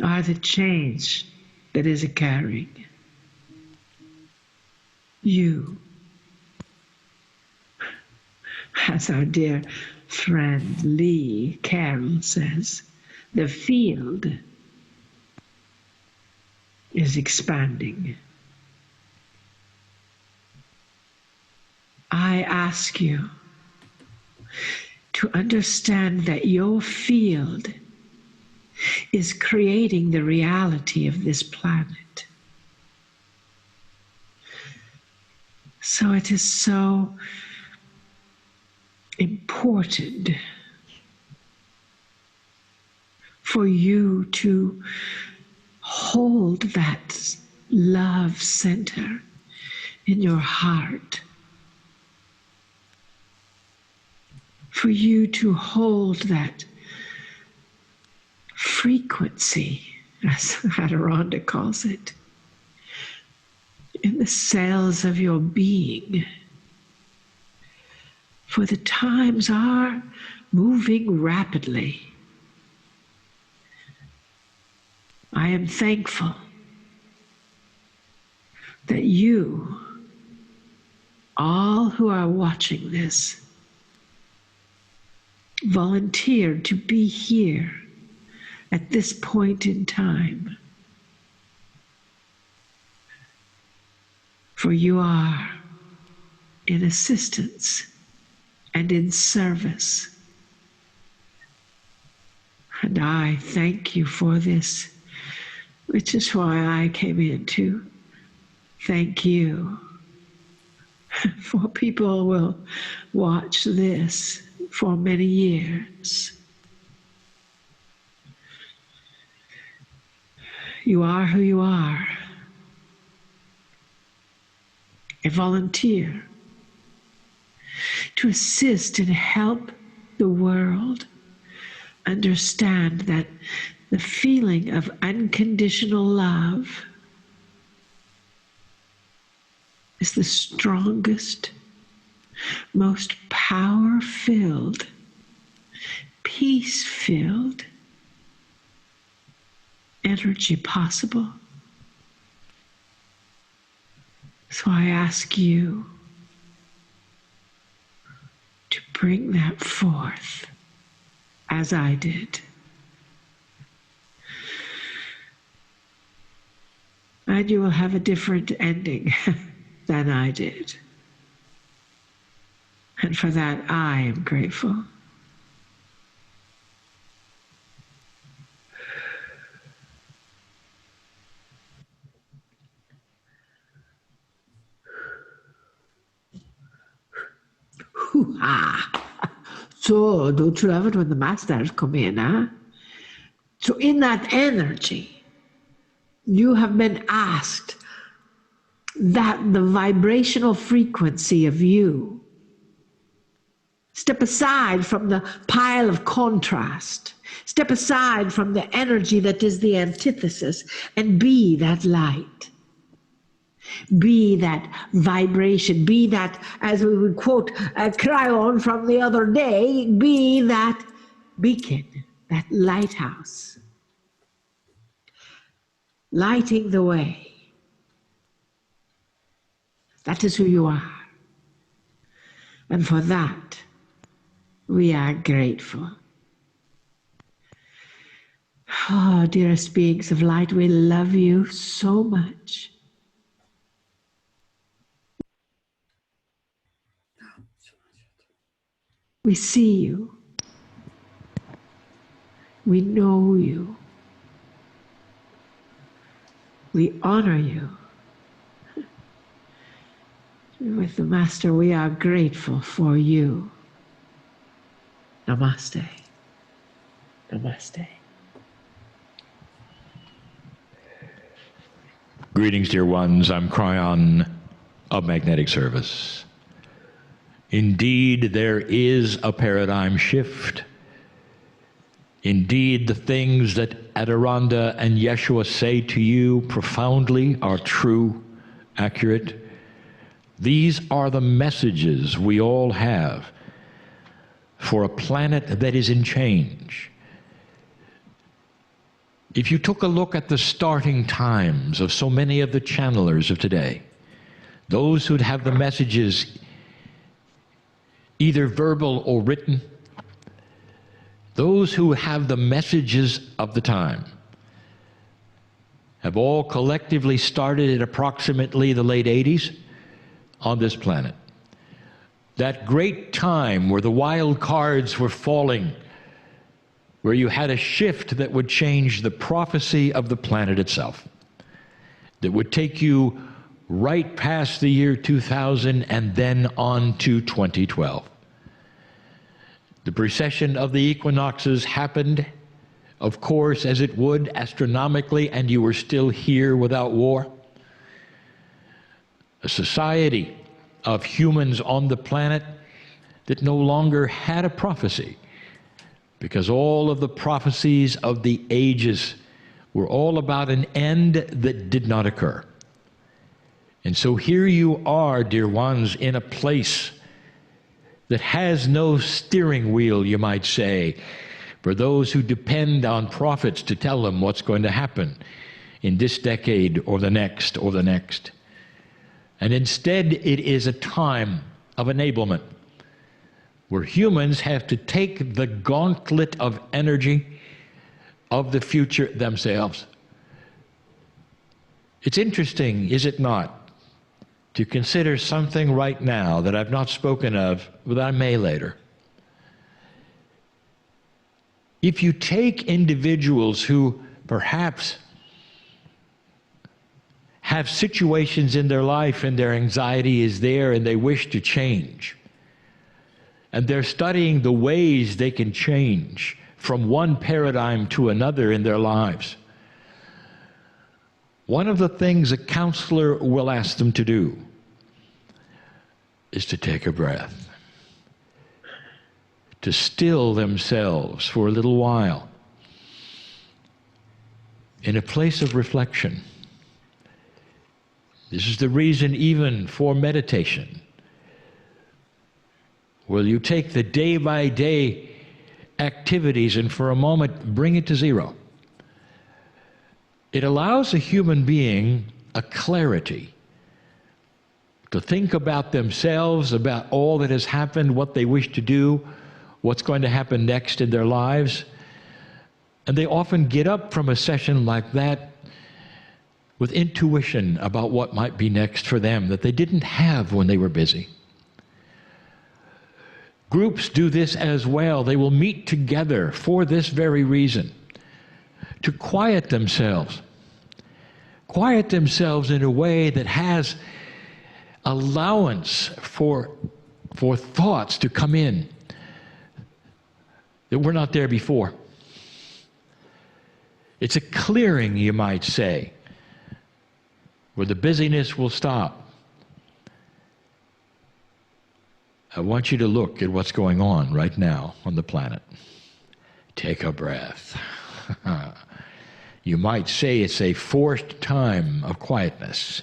are the change that is occurring. You, as our dear friend Lee Carroll says, the field is expanding. I ask you to understand that your field is creating the reality of this planet. So it is so important for you to hold that love center in your heart, for you to hold that frequency, as ADIRONNDA calls it, in the cells of your being, For the times are moving rapidly. I am thankful that you, all who are watching this, volunteered to be here at this point in time. For you are in assistance and in service. And I thank you for this, which is why I came in to thank you. For people will watch this for many years. You are who you are. A volunteer to assist and help the world understand that the feeling of unconditional love is the strongest, most power-filled, peace-filled energy possible. So I ask you to bring that forth as I did. And you will have a different ending than I did. And for that, I am grateful. So, don't you love it when the masters come in, huh? So in that energy, you have been asked that the vibrational frequency of you step aside from the pile of contrast, step aside from the energy that is the antithesis, and be that light. Be that vibration, be that, as we would quote a kryon from the other day, be that beacon, that lighthouse, lighting the way. That is who you are. And for that, we are grateful. Oh, dearest beings of light, we love you so much. We see you. We know you. We honor you. With the Master, we are grateful for you. Namaste. Namaste.
Greetings, dear ones. I'm Kryon of Magnetic Service. Indeed, there is a paradigm shift. Indeed, the things that ADIRONNDA and Yeshua say to you profoundly are true, accurate. These are the messages we all have for a planet that is in change. If you took a look at the starting times of so many of the channelers of today, those who'd have the messages either verbal or written, those who have the messages of the time have all collectively started at approximately the late 80s on this planet. That great time where the wild cards were falling, where you had a shift that would change the prophecy of the planet itself, that would take you right past the year 2000 and then on to 2012. The precession of the equinoxes happened, of course, as it would astronomically, and you were still here without war. A society of humans on the planet that no longer had a prophecy, because all of the prophecies of the ages were all about an end that did not occur. And so here you are, dear ones, in a place that has no steering wheel, you might say, for those who depend on prophets to tell them what's going to happen in this decade or the next or the next. And instead, it is a time of enablement where humans have to take the gauntlet of energy of the future themselves. It's interesting, is it not, to consider something right now that I've not spoken of, but I may later. If you take individuals who perhaps have situations in their life and their anxiety is there and they wish to change, and they're studying the ways they can change from one paradigm to another in their lives, one of the things a counselor will ask them to do is to take a breath, to still themselves for a little while in a place of reflection. This is the reason even for meditation, where you take the day-by-day activities and for a moment bring it to zero. It allows a human being a clarity to think about themselves, about all that has happened, what they wish to do, what's going to happen next in their lives. And they often get up from a session like that with intuition about what might be next for them that they didn't have when they were busy. Groups do this as well. They will meet together for this very reason, to quiet themselves in a way that has allowance for thoughts to come in that were not there before. It's a clearing, you might say, where the busyness will stop. I want you to look at what's going on right now on the planet. Take a breath. You might say it's a forced time of quietness.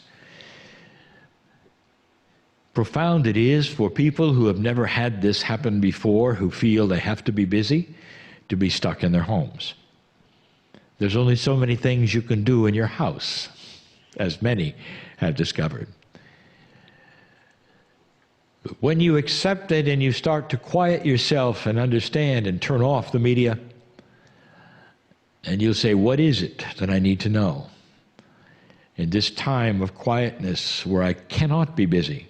Profound it is for people who have never had this happen before, who feel they have to be busy, to be stuck in their homes. There's only so many things you can do in your house, as many have discovered. But when you accept it and you start to quiet yourself and understand and turn off the media, and you'll say, what is it that I need to know in this time of quietness where I cannot be busy?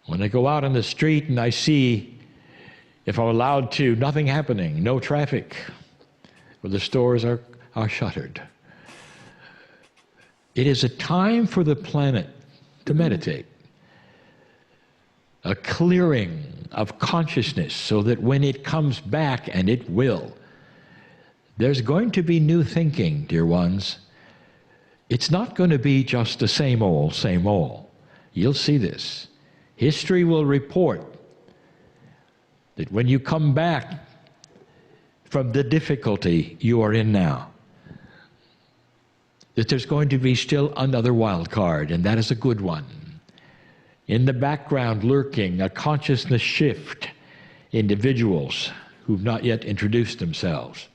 When I go out on the street and I see, if I'm allowed to, nothing happening, no traffic, where the stores are shuttered. It is a time for the planet to meditate. A clearing of consciousness so that when it comes back, and it will, there's going to be new thinking, dear ones. It's not going to be just the same old, same old. You'll see this. History will report that when you come back from the difficulty you are in now, that there's going to be still another wild card, and that is a good one. In the background lurking, a consciousness shift, individuals who've not yet introduced themselves.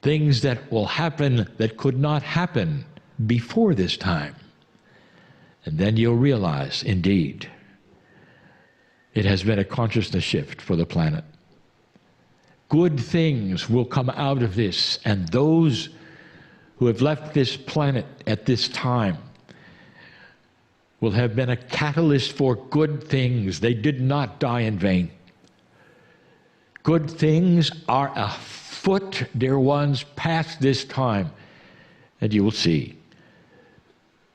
Things that will happen that could not happen before this time. And then you'll realize, indeed, it has been a consciousness shift for the planet. Good things will come out of this, and those who have left this planet at this time will have been a catalyst for good things. They did not die in vain. Good things are afoot, dear ones, past this time, and you will see.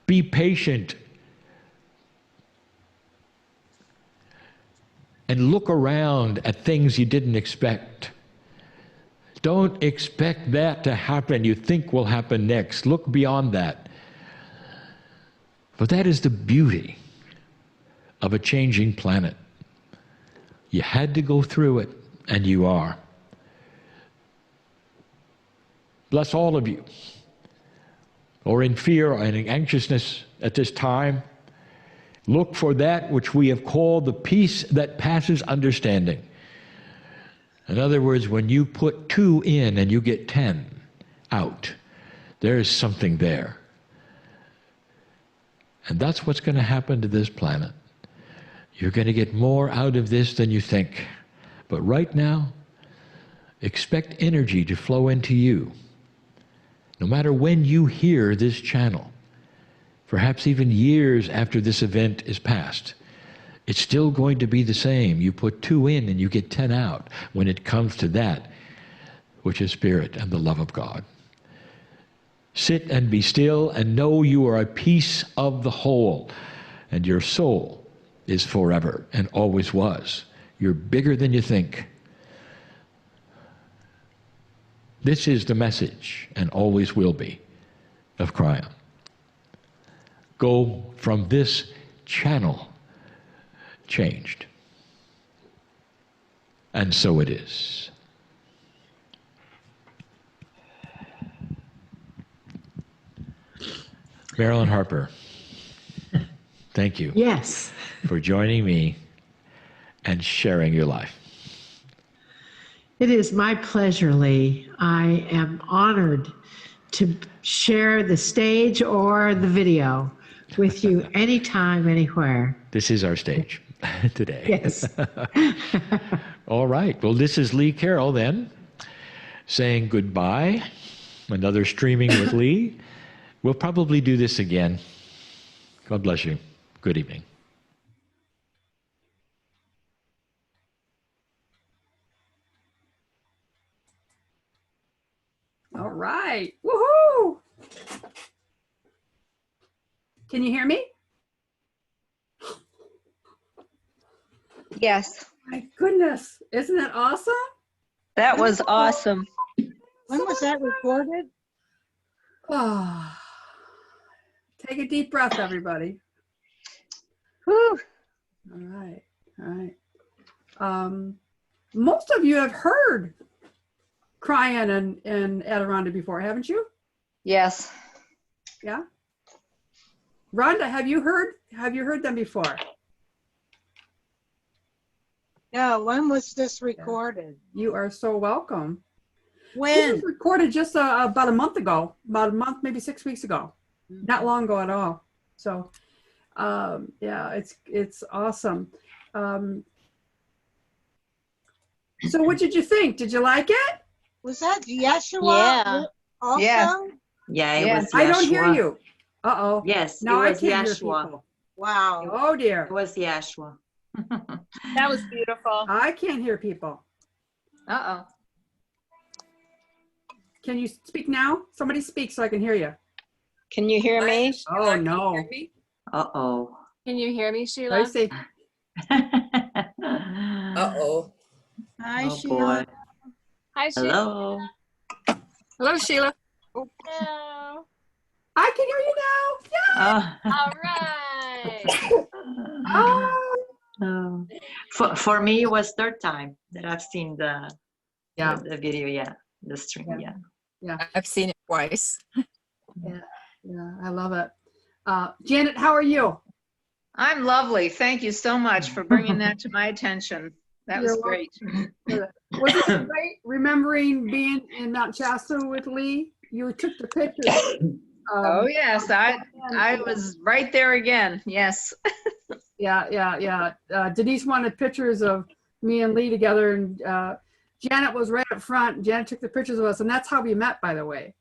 Be patient and look around at things you didn't expect. Don't expect that to happen you think will happen next. Look beyond that. But that is the beauty of a changing planet. You had to go through it, and you are. Bless all of you who are in fear and in anxiousness at this time. Look for that which we have called the peace that passes understanding. In other words, when you put 2 in and you get 10 out, there is something there. And that's what's going to happen to this planet. You're going to get more out of this than you think. But right now, expect energy to flow into you. No matter when you hear this channel, perhaps even years after this event is past, it's still going to be the same. You put 2 in and you get 10 out when it comes to that which is spirit and the love of God. Sit and be still and know you are a piece of the whole, and your soul is forever and always was. You're bigger than you think. This is the message, and always will be, of kryon. Go from this channel changed. And so it is. Marilyn Harper, thank you.
Yes.
For joining me and sharing your life.
It is my pleasure, Lee. I am honored to share the stage or the video with you anytime, anywhere.
This is our stage today.
Yes.
All right. Well, this is Lee Carroll then, saying goodbye. Another Streaming with Lee. We'll probably do this again. God bless you. Good evening.
All right. Woohoo! Can you hear me?
Yes,
My goodness. Isn't that awesome?
that was awesome.
When was that recorded?
Oh. Take a deep breath, everybody.
Whew.
All right. All right. Most of you have heard kryon and ADIRONNDA before, haven't you?
Yes,
Yeah. Rhonda, have you heard them before?
No, when was this recorded?
You are so welcome. This
When?
was recorded just about a month ago, maybe 6 weeks ago. Not long ago at all. So, yeah, it's awesome. So what did you think? Did you like it?
Was that Yeshua?
Yeah.
Also?
Yeah.
Yeah, it
Yes.
was
I don't hear
Yeshua.
you. Uh-oh.
Yes,
Now
it
I
was
can't hear
Yeshua.
people.
Wow.
Oh dear.
It was Yeshua.
That was beautiful.
I can't hear people.
Uh-oh.
Can you speak now? Somebody speak so I can hear you.
Can you hear me?
Oh no.
Uh-oh.
Can you hear me,
I
Sheila?
say,
Uh-oh.
Hi,
Oh,
Sheila.
boy.
Hi, Sheila.
Hello.
Hello, Sheila.
Hello.
I can hear you now. Yeah.
All right.
Oh.
Oh. For me, it was third time that I've seen the video, yeah. The stream, yeah.
I've seen it twice.
Yeah, I love it. Janet, how are you?
I'm lovely. Thank you so much for bringing that to my attention. That was
You're
great.
Was it great remembering being in Mount Shasta with Lee? You took the pictures.
Oh, yes. I was right there again. Yes.
Yeah. Denise wanted pictures of me and Lee together, and Janet was right up front. Janet took the pictures of us, and that's how we met, by the way.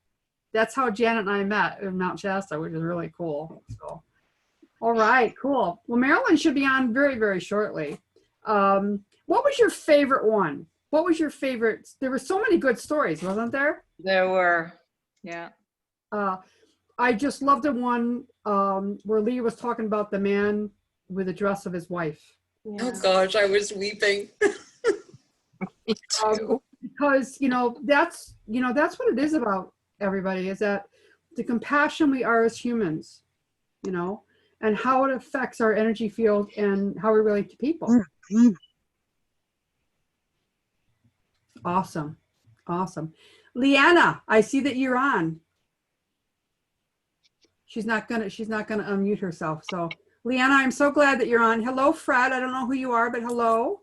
That's how Janet and I met in Mount Shasta, which is really cool. So, all right, cool. Well, Marilyn should be on very, very shortly. What was your favorite one? What was your favorite? There were so many good stories, wasn't there?
There were. Yeah.
I just loved the one where Lee was talking about the man with the dress of his wife.
Oh gosh, I was weeping.
Me too.
Because that's what it is about, everybody, is that the compassion we are as humans, and how it affects our energy field and how we relate to people. Awesome. Leanna, I see that you're on. She's not gonna unmute herself. So Leanna, I'm so glad that you're on. Hello, Fred. I don't know who you are, but hello.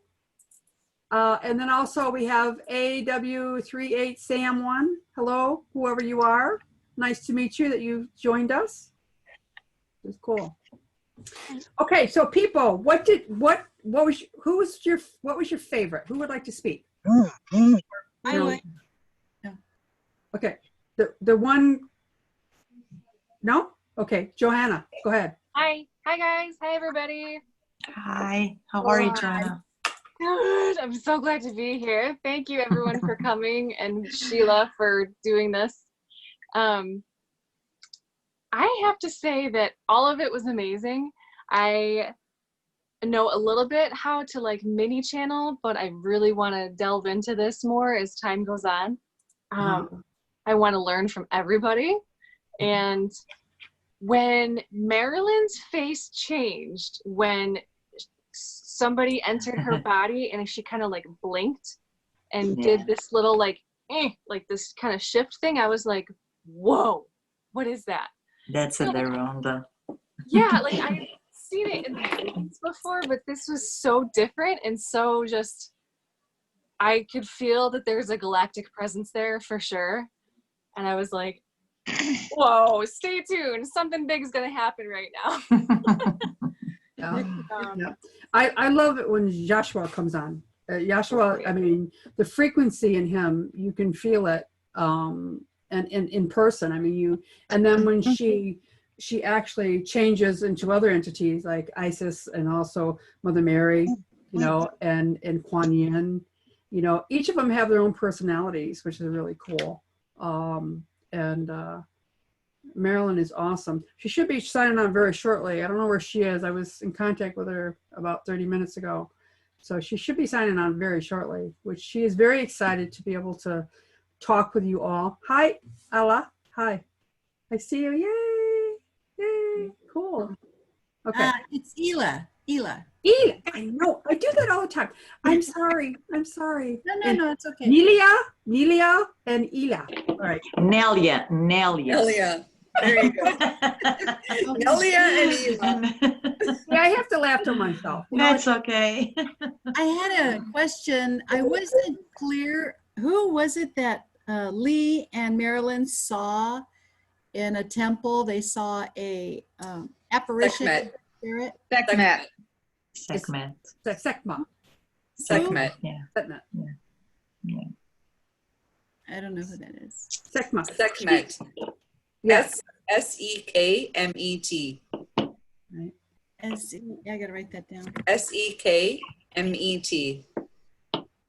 And then also we have AW38 Sam1. Hello, whoever you are. Nice to meet you that you joined us. It's cool. Okay, so people, what was your favorite? Who would like to speak?
I would.
Okay, the one. No? Okay, Johanna, go ahead.
Hi guys. Hi everybody.
Hi, how are you, Joanna?
Good. I'm so glad to be here. Thank you everyone for coming and Sheila for doing this. I have to say that all of it was amazing. I know a little bit how to like mini channel, but I really want to delve into this more as time goes on. I want to learn from everybody. And when Marilyn's face changed, when somebody entered her body and she kind of like blinked and did this little like this kind of shift thing, I was like, whoa, what is that?
That's ADIRONNDA.
Yeah, like I've seen it in the movies before, but this was so different and so just, I could feel that there's a galactic presence there for sure. And I was like, whoa, stay tuned. Something big is going to happen right now.
I love it when Joshua comes on. Joshua, I mean, the frequency in him, you can feel it and in person. I mean, and then when she actually changes into other entities like Isis and also Mother Mary, you know, and Kuan Yin, you know, each of them have their own personalities, which is really cool. Marilyn is awesome. She should be signing on very shortly. I don't know where she is. I was in contact with her about 30 minutes ago. So she should be signing on very shortly, which she is very excited to be able to talk with you all. Hi, Ella. Hi. I see you. Yay. Yay. Cool. Okay.
It's Ela.
Ela. I know. I do that all the time. I'm sorry.
No, it's okay.
Nelia and Ela. All right.
Nelia.
Nelia. There you go. Nelia and Eva.
Yeah, I have to laugh to myself. You know,
That's okay.
I had a question. I wasn't clear. Who was it that Lee and Marilyn saw in a temple? They saw a apparition of the spirit.
Sekhmet.
Sekhmet.
Sekma.
Sekhmet.
Yeah.
Sekma.
Yeah.
I don't know who that is.
Sekma.
Sekhmet.
Yes.
S-E-K-M-E-T.
Right. I gotta write that down.
S-E-K-M-E-T.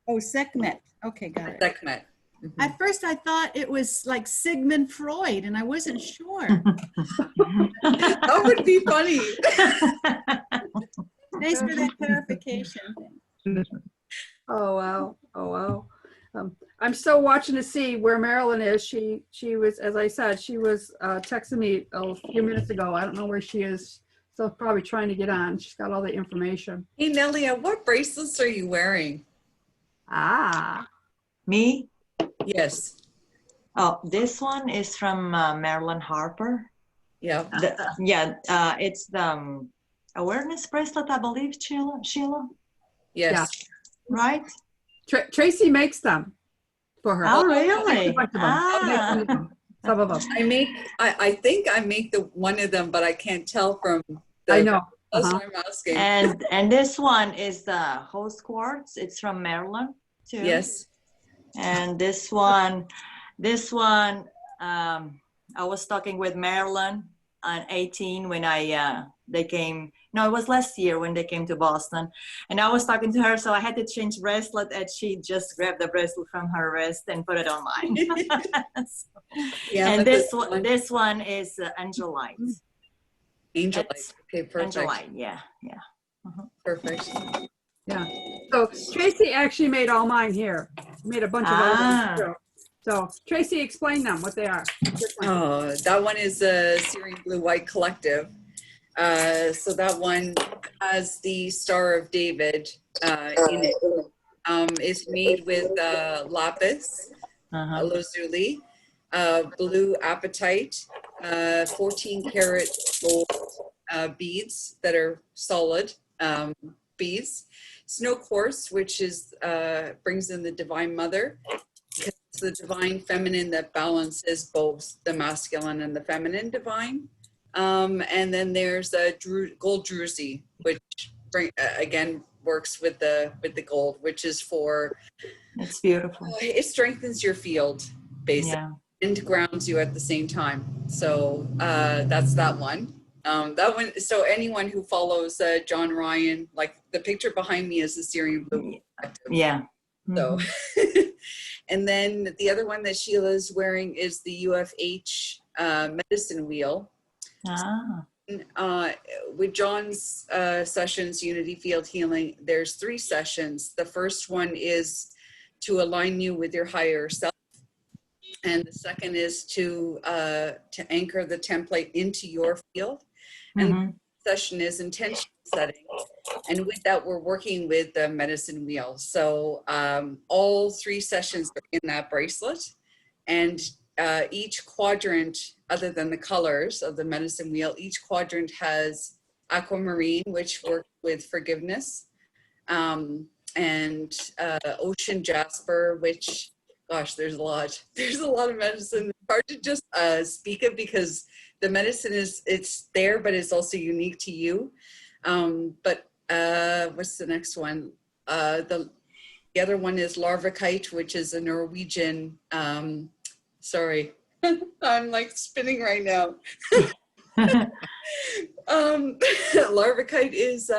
Oh, Sekhmet. Okay, got it.
Sekhmet.
At first, I thought it was like Sigmund Freud, and I wasn't sure.
That would be funny.
Thanks for that clarification.
Oh wow. Oh wow. I'm still watching to see where Marilyn is. She was, as I said, she was texting me a few minutes ago. I don't know where she is. Still probably trying to get on. She's got all the information.
Hey, Nelia, what bracelets are you wearing?
Ah.
Me?
Yes.
Oh, this one is from Marilyn Harper.
Yeah.
It's the awareness bracelet, I believe, Sheila?
Yes.
Yeah.
Right?
Tracy makes them for her.
Oh, really?
Some of them.
I think I make the one of them, but I can't tell from the,
I know.
That's what I'm asking.
And this one is the host quartz. It's from Maryland too.
Yes.
And this one, I was talking with Marilyn on 18 when they came. No, it was last year when they came to Boston, and I was talking to her, so I had to change bracelet, and she just grabbed the bracelet from her wrist and put it on mine.
Yeah.
And this one is Angel Light.
Angel Light. Okay, perfect.
Angel Light, yeah.
Perfect.
Yeah. So Tracy actually made all mine here. Made a bunch of other ones too. So Tracy, explain them, what they are.
Oh, that one is a Syrian Blue White Collective. So that one has the Star of David in it. It's made with lapis, lazuli, blue apatite, 14 karat gold, beads that are solid beads. Snow quartz, which is brings in the Divine Mother. It's the divine feminine that balances both the masculine and the feminine divine. And then there's a gold druzy, which again works with the gold, which is for.
It's beautiful.
It strengthens your field, basically, and grounds you at the same time. So that's that one. That one. So anyone who follows John Ryan, like the picture behind me is the Syrian Blue.
Yeah.
So, and then the other one that Sheila is wearing is the UFH medicine wheel. With John's sessions, Unity Field Healing, there's 3 sessions. The first one is to align you with your higher self, and the second is to anchor the template into your field. And the session is intention setting, and with that we're working with the medicine wheel. So all 3 sessions are in that bracelet, and each quadrant, other than the colors of the medicine wheel, each quadrant has aquamarine, which works with forgiveness, and ocean jasper, which, gosh, there's a lot of medicine. It's hard to just speak of, because the medicine it's there, but it's also unique to you. But what's the next one? The other one is larvikite, which is a Norwegian, sorry, I'm like spinning right now. Larvikite is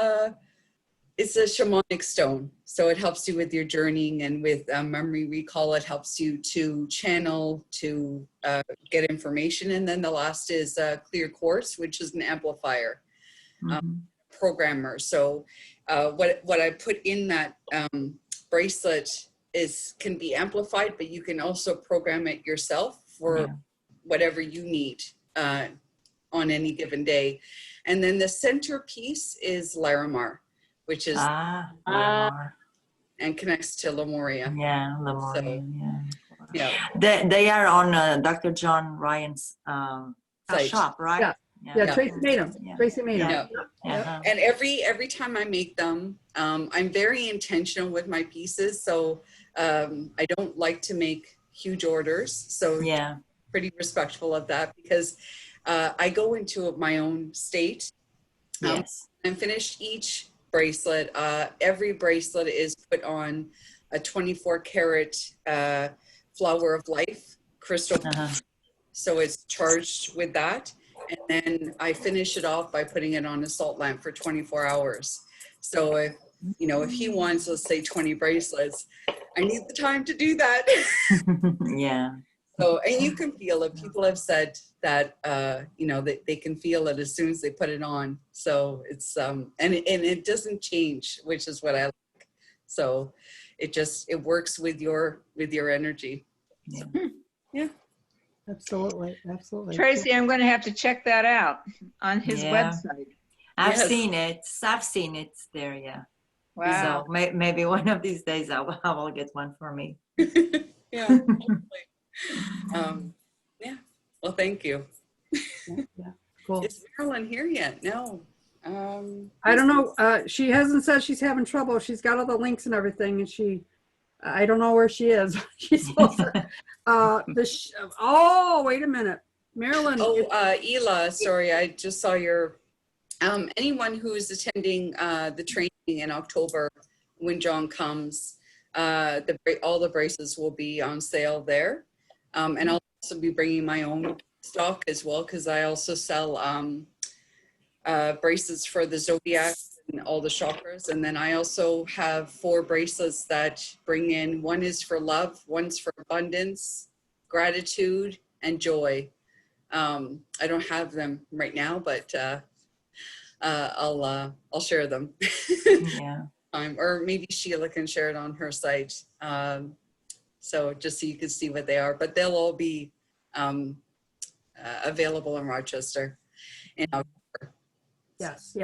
it's a shamanic stone, so it helps you with your journeying and with memory recall. It helps you to channel, to get information. And then the last is clear quartz, which is an amplifier, programmer. So what I put in that bracelet can be amplified, but you can also program it yourself for whatever you need on any given day. And then the centerpiece is Larimar, which is and connects to Lemuria.
Yeah, Lemuria.
So, yeah.
They are on Dr. John Ryan's shop, right?
Yeah, Tracy made them. Tracy made them.
And every time I make them, I'm very intentional with my pieces. So I don't like to make huge orders. So pretty respectful of that, because I go into my own state and finish each bracelet. Every bracelet is put on a 24 karat flower of life crystal. So it's charged with that. And then I finish it off by putting it on a salt lamp for 24 hours. So if he wants, let's say 20 bracelets, I need the time to do that. So, and you can feel it. People have said that, they can feel it as soon as they put it on. So it's, and it doesn't change, which is what I like. So it works with your energy. Yeah.
Absolutely.
Tracy, I'm going to have to check that out on his website.
I've seen it there. Yeah.
Wow.
So maybe one of these days I will get one for me.
Yeah. Well, thank you.
Cool.
Is Marilyn here yet? No.
I don't know. She hasn't said she's having trouble. She's got all the links and everything, and I don't know where she is. She's supposed to. Oh, wait a minute, Marilyn.
Oh, Ela, sorry, I just saw your. Anyone who is attending the training in October when John comes, all the braces will be on sale there, and I'll also be bringing my own stock as well, because I also sell bracelets for the zodiac and all the chakras. And then I also have 4 bracelets that bring in, one is for love, one's for abundance, gratitude, and joy. I don't have them right now, but I'll share them. Or maybe Sheila can share it on her site. So just so you can see what they are, but they'll all be available in Rochester in October.
Yes.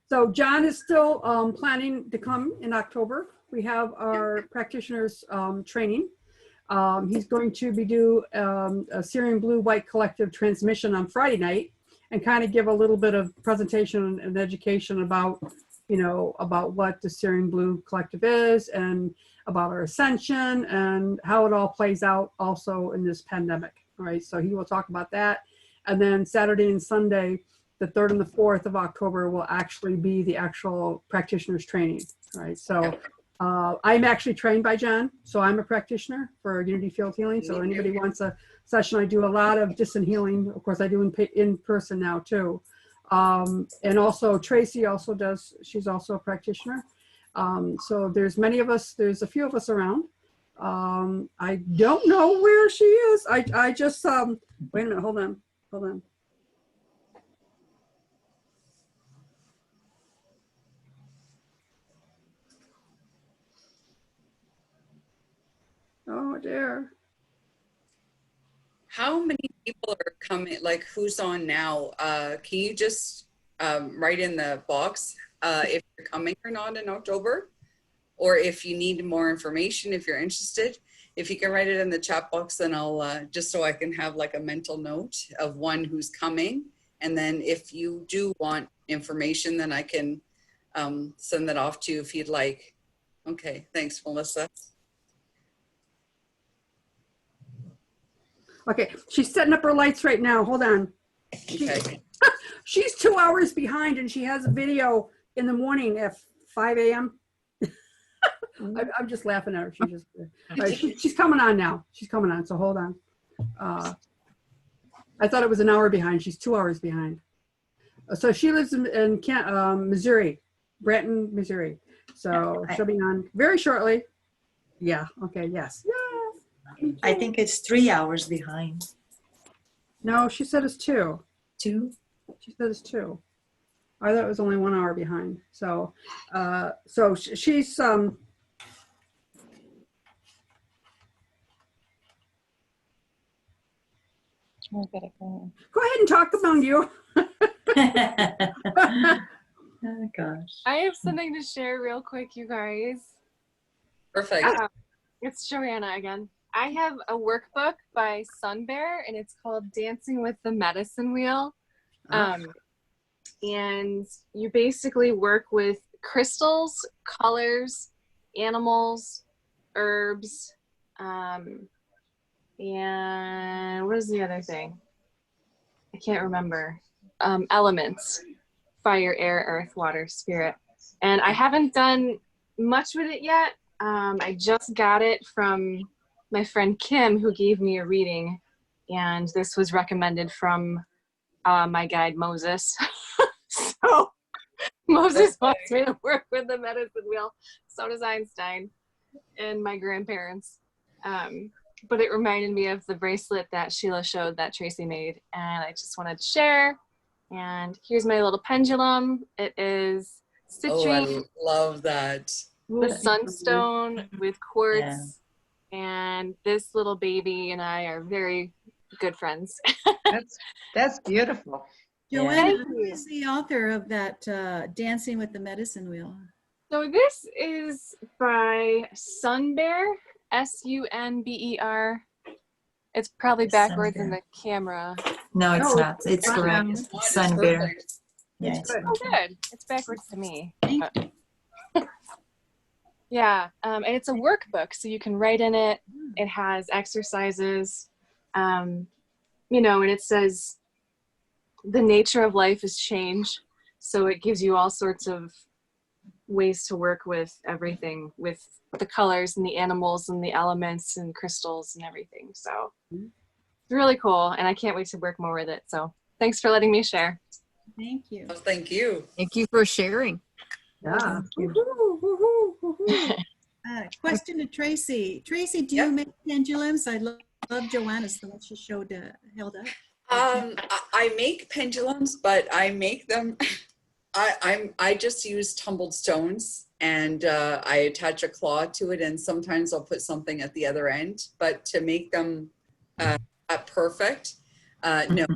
So John is still planning to come in October. We have our practitioners training. He's going to do a Syrian Blue White Collective transmission on Friday night. and kind of give a little bit of presentation and education about, about what the Syrian Blue Collective is and about our ascension and how it all plays out also in this pandemic. All right, so he will talk about that. And then Saturday and Sunday, the 3rd and the 4th of October will actually be the actual practitioners training. All right, so I'm actually trained by John, so I'm a practitioner for Unity Field Healing. So anybody wants a session, I do a lot of distant healing. Of course, I do in person now too. And also Tracy also does, she's also a practitioner. So there's many of us, there's a few of us around. I don't know where she is. I just, wait a minute, hold on. Oh dear.
How many people are coming, like who's on now? Can you just write in the box if you're coming or not in October? Or if you need more information, if you're interested, if you can write it in the chat box, then I'll, just so I can have like a mental note of one who's coming. And then if you do want information, then I can send that off to you if you'd like. Okay, thanks, Melissa.
Okay, she's setting up her lights right now. Hold on.
Okay.
She's 2 hours behind and she has a video in the morning at 5 a.m. I'm just laughing at her. She's coming on now. She's coming on, so hold on. I thought it was an hour behind. She's 2 hours behind. So she lives in Missouri, Branton, Missouri. So she'll be on very shortly. Yeah, okay, yes.
I think it's 3 hours behind.
No, she said it's 2.
2?
She said it's 2. I thought it was only 1 hour behind. So, she's
Go
Go ahead and talk among you.
Oh gosh.
I have something to share real quick, you guys.
Perfect.
It's Joanna again. I have a workbook by Sun Bear, and it's called Dancing with the Medicine Wheel. And you basically work with crystals, colors, animals, herbs, and what is the other thing? I can't remember. Elements: fire, air, earth, water, spirit. And I haven't done much with it yet. I just got it from my friend Kim, who gave me a reading, and this was recommended from my guide Moses. So Moses wants me to work with the medicine wheel. So does Einstein and my grandparents. But it reminded me of the bracelet that Sheila showed that Tracy made, and I just wanted to share. And here's my little pendulum. It is citrine.
Oh, I love that.
The sunstone with quartz. Yeah. And this little baby and I are very good friends.
That's beautiful.
Joanna, who is the author of that Dancing with the Medicine Wheel?
So this is by Sun Bear, S-U-N-B-E-R. It's probably backwards in the camera.
No, it's not. It's correct. Sun Bear.
Yeah, it's good. Oh, good. It's backwards to me. Yeah, and it's a workbook, so you can write in it. It has exercises, and it says the nature of life is change. So it gives you all sorts of ways to work with everything, with the colors and the animals and the elements and crystals and everything. So it's really cool, and I can't wait to work more with it. So thanks for letting me share.
Thank you.
Oh, thank you.
Thank you for sharing.
Yeah.
Question to Tracy. Tracy, do you make pendulums? I love Joanna's, the one she showed held up.
I make pendulums, but I make them. I just use tumbled stones, and I attach a claw to it, and sometimes I'll put something at the other end. But to make them perfect, no.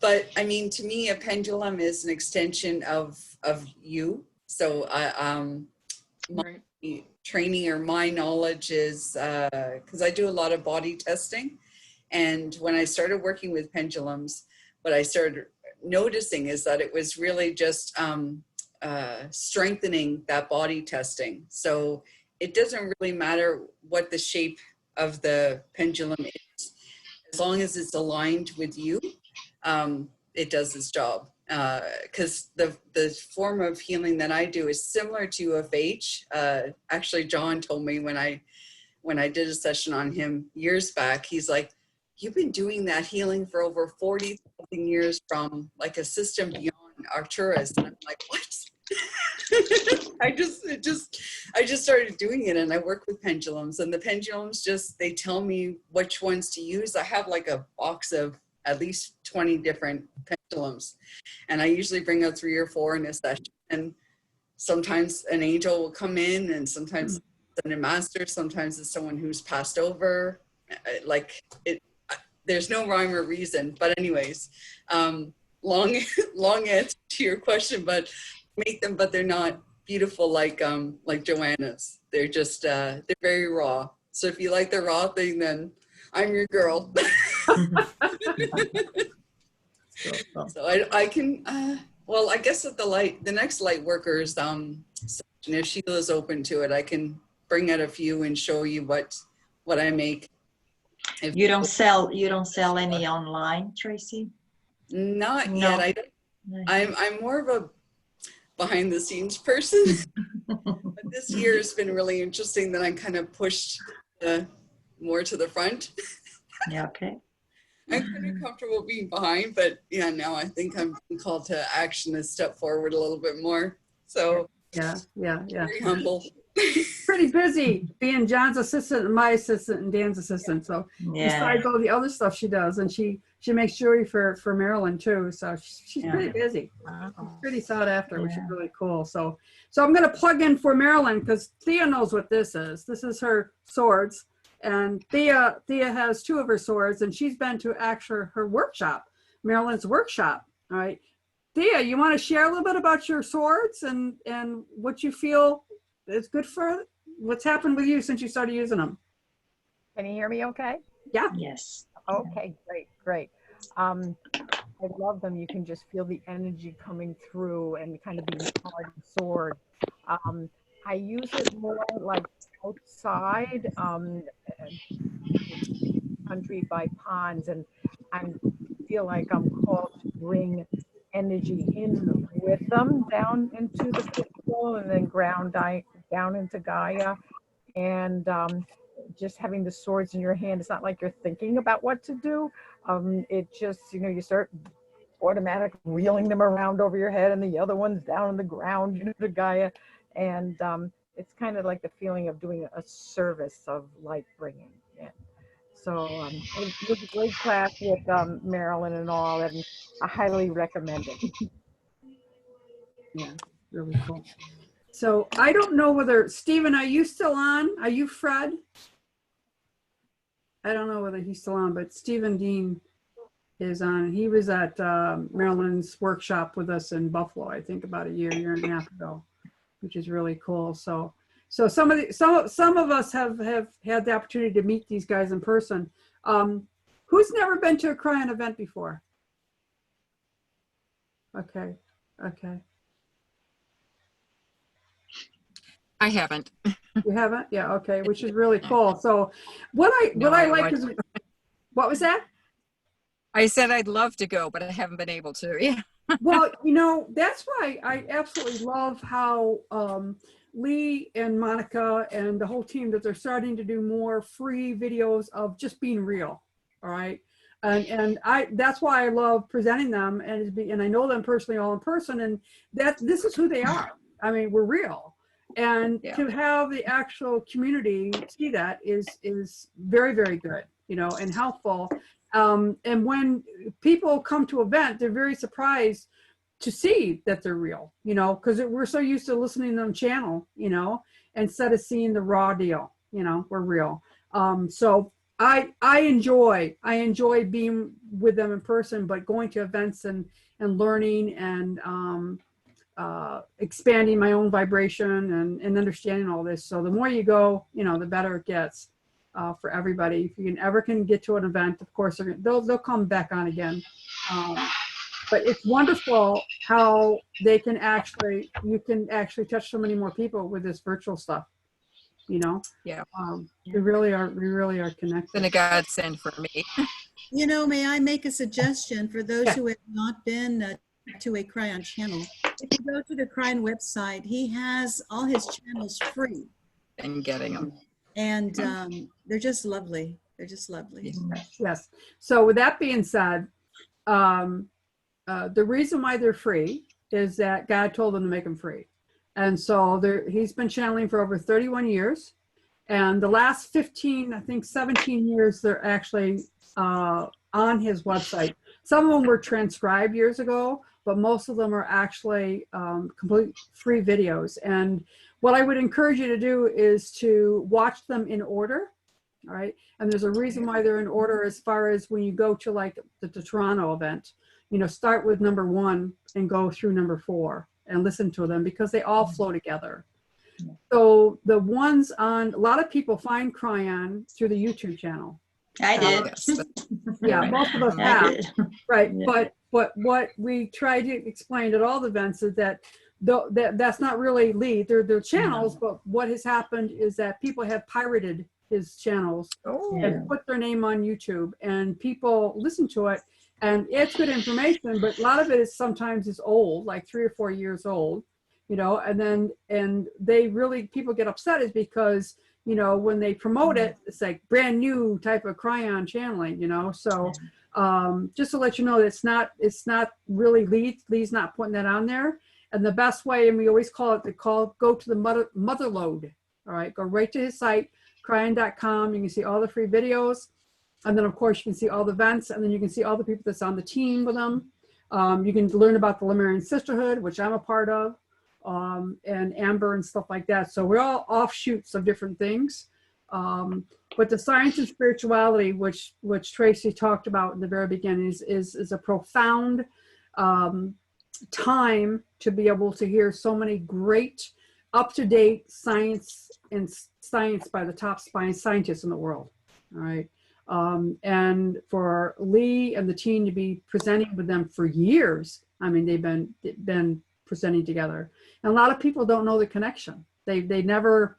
But I mean, to me, a pendulum is an extension of you. So my training or my knowledge is because I do a lot of body testing. And when I started working with pendulums, what I started noticing is that it was really just strengthening that body testing. So it doesn't really matter what the shape of the pendulum is, as long as it's aligned with you, it does its job. Because the form of healing that I do is similar to UFH. Actually, John told me when I did a session on him years back, he's like, "You've been doing that healing for over 40 something years from like a system beyond Arcturus." And I'm like, "What?" I just started doing it, and I work with pendulums, and the pendulums they tell me which ones to use. I have like a box of at least 20 different pendulums, and I usually bring out 3 or 4 in a session. And sometimes an angel will come in, and sometimes it's a master, sometimes it's someone who's passed over. Like there's no rhyme or reason. But anyways, long answer to your question, but make them, but they're not beautiful like Joanna's. They're just they're very raw. So if you like the raw thing, then I'm your girl. So I can well, I guess at the next light workers session, if Sheila's open to it, I can bring out a few and show you what I make. If
You don't sell any online, Tracy?
Not yet. I don't. I'm more of a behind the scenes person. But this year has been really interesting that I'm kind of pushed more to the front.
Yeah, okay.
I'm kind of comfortable being behind, but yeah, now I think I'm being called to action and step forward a little bit more. So
Yeah.
very humble.
Pretty busy being John's assistant and my assistant and Dan's assistant. So besides all the other stuff she does, and she makes jewelry for Marilyn too. So she's pretty busy.
Wow.
She's pretty sought after, which is really cool. So I'm going to plug in for Marilyn because Thea knows what this is. This is her swords. And Thea has 2 of her swords, and she's been to her workshop, Marilyn's workshop. All right. Thea, you want to share a little bit about your swords and what you feel is good for what's happened with you since you started using them?
Can you hear me okay?
Yeah.
Yes.
Okay, great. I love them. You can just feel the energy coming through and kind of being part of the sword. I use it more like outside, country by ponds, and I feel like I'm called to bring energy in with them down into the crystal and then ground down into Gaia. And just having the swords in your hand, it's not like you're thinking about what to do. It just, you start automatic reeling them around over your head and the other one's down on the ground, to Gaia. And it's kind of like the feeling of doing a service of light bringing in. So it was a great class with Marilyn and all, and I highly recommend it.
Yeah, really cool. So I don't know whether, Stephen, are you still on? Are you Fred? I don't know whether he's still on, but Stephen Dean is on. He was at Marilyn's workshop with us in Buffalo, I think about a year and a half ago, which is really cool. So some of us have had the opportunity to meet these guys in person. Who's never been to a kryon event before? Okay.
I haven't.
You haven't? Yeah, okay, which is really cool. So what I like is, what was that?
I said I'd love to go, but I haven't been able to. Yeah.
Well, that's why I absolutely love how Lee and Monica and the whole team, that they're starting to do more free videos of just being real. All right. And that's why I love presenting them, and I know them personally, all in person, and this is who they are. I mean, we're real. And to have the actual community see that is very, very good, and helpful. And when people come to an event, they're very surprised to see that they're real, because we're so used to listening to them channel, instead of seeing the raw deal, we're real. So I enjoy being with them in person, but going to events and learning and expanding my own vibration and understanding all this. So the more you go, the better it gets. for everybody. If you can get to an event, of course, they'll come back on again. But it's wonderful how you can actually touch so many more people with this virtual stuff.
Yeah.
We really are connected.
Been a godsend for me.
May I make a suggestion for those who have not been to a Kryon channel? If you go to the Kryon website, he has all his channels free.
And getting them.
And they're just lovely. They're just lovely.
Yes. So with that being said, the reason why they're free is that God told them to make them free. And so he's been channeling for over 31 years. And the last 15, I think 17 years, they're actually on his website. Some of them were transcribed years ago, but most of them are actually complete free videos. And what I would encourage you to do is to watch them in order. All right. And there's a reason why they're in order as far as when you go to like the Toronto event, start with number 1 and go through number 4 and listen to them because they all flow together. So the ones on, a lot of people find Kryon through the YouTube channel.
I did.
Yeah, most of us
I
have.
did.
Right.
Yeah.
But what we try to explain at all the events is that that's not really lead. They're channels, but what has happened is that people have pirated his channels and put their name on YouTube, and people listen to it, and it's good information, but a lot of it is sometimes is old, like 3 or 4 years old, and they really, people get upset is because, when they promote it, it's like brand new type of Kryon channeling, so just to let you know, it's not really Lee's not putting that on there. And the best way, and we always call it, go to the mother load. All right, go right to his site, kryon.com. You can see all the free videos. And then, of course, you can see all the events, and then you can see all the people that's on the team with them. You can learn about the Lemurian Sisterhood, which I'm a part of, and Amber and stuff like that. So we're all offshoots of different things. But the science and spirituality, which Tracy talked about in the very beginning, is a profound time to be able to hear so many great, up-to-date science by the top scientists in the world. All right. And for Lee and the team to be presenting with them for years, I mean, they've been presenting together. And a lot of people don't know the connection. They never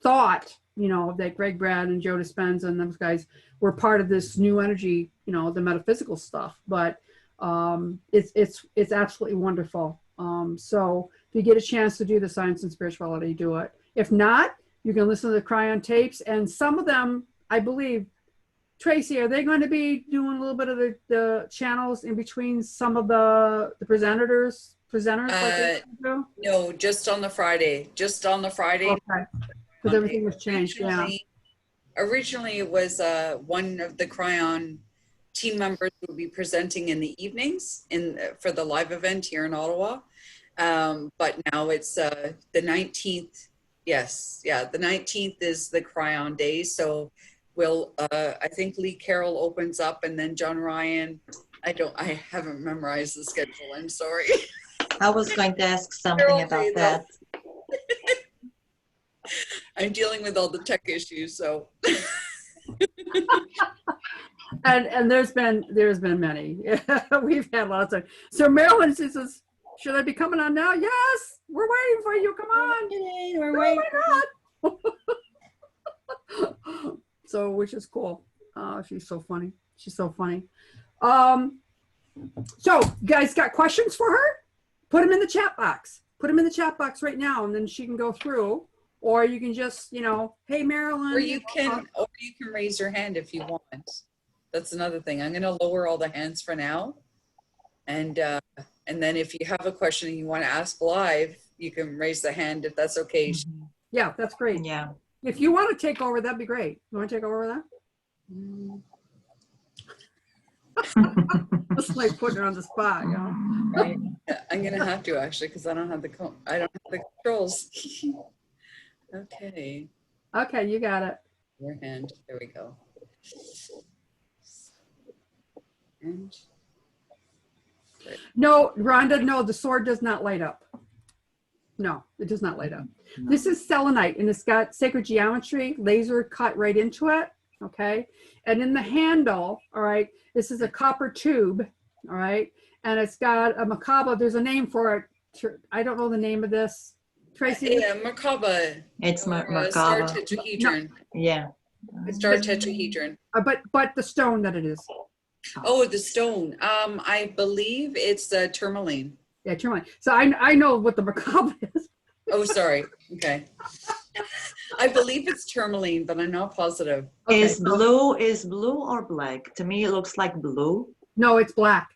thought, that Greg Brad and Joe Dispenza and those guys were part of this new energy, the metaphysical stuff. But it's absolutely wonderful. So if you get a chance to do the science and spirituality, do it. If not, you can listen to the Kryon tapes, and some of them, I believe, Tracy, are they going to be doing a little bit of the channels in between some of the presenters? Like
No, just on the Friday.
Okay. Because everything was changed.
Originally, it was one of the Kryon team members who will be presenting in the evenings for the live event here in Ottawa. But now it's the 19th. Yes, the 19th is the Kryon day. So I think Lee Carroll opens up, and then John Ryan. I haven't memorized the schedule. I'm sorry.
I was going to ask something about that.
I'm dealing with all the tech issues, so.
and there's been many. We've had lots of. So Marilyn says, "Should I be coming on now?" Yes, we're waiting for you. Come on.
We're waiting.
Oh my God. So, which is cool. She's so funny. So, you guys got questions for her? Put them in the chat box. Put them in the chat box right now, and then she can go through. Or you can just, hey, Marilyn.
Or you can raise your hand if you want. That's another thing. I'm going to lower all the hands for now. And then if you have a question and you want to ask live, you can raise the hand if that's okay.
Mm-hmm. Yeah, that's great.
Yeah.
If you want to take over, that'd be great. You want to take over with that? Just like putting her on the spot,
Right. I'm going to have to actually, because I don't have the controls. Okay.
Okay, you got it.
Your hand. There we go. And
no, Rhonda, no, the sword does not light up. No, it does not light up. This is selenite, and it's got sacred geometry, laser cut right into it, okay? And in the handle, all right, this is a copper tube, all right? And it's got a macabre, there's a name for it. I don't know the name of this. Tracy?
Yeah, Merkaba.
It's
Star
Merkaba.
tetrahedron.
Yeah.
Star tetrahedron.
But the stone that it is.
Oh, the stone. I believe it's tourmaline.
Yeah, tourmaline. So I know what the macabre is.
Oh, sorry. Okay. I believe it's tourmaline, but I'm not positive.
Okay,
Is blue or black? To me, it looks like blue.
No, it's black.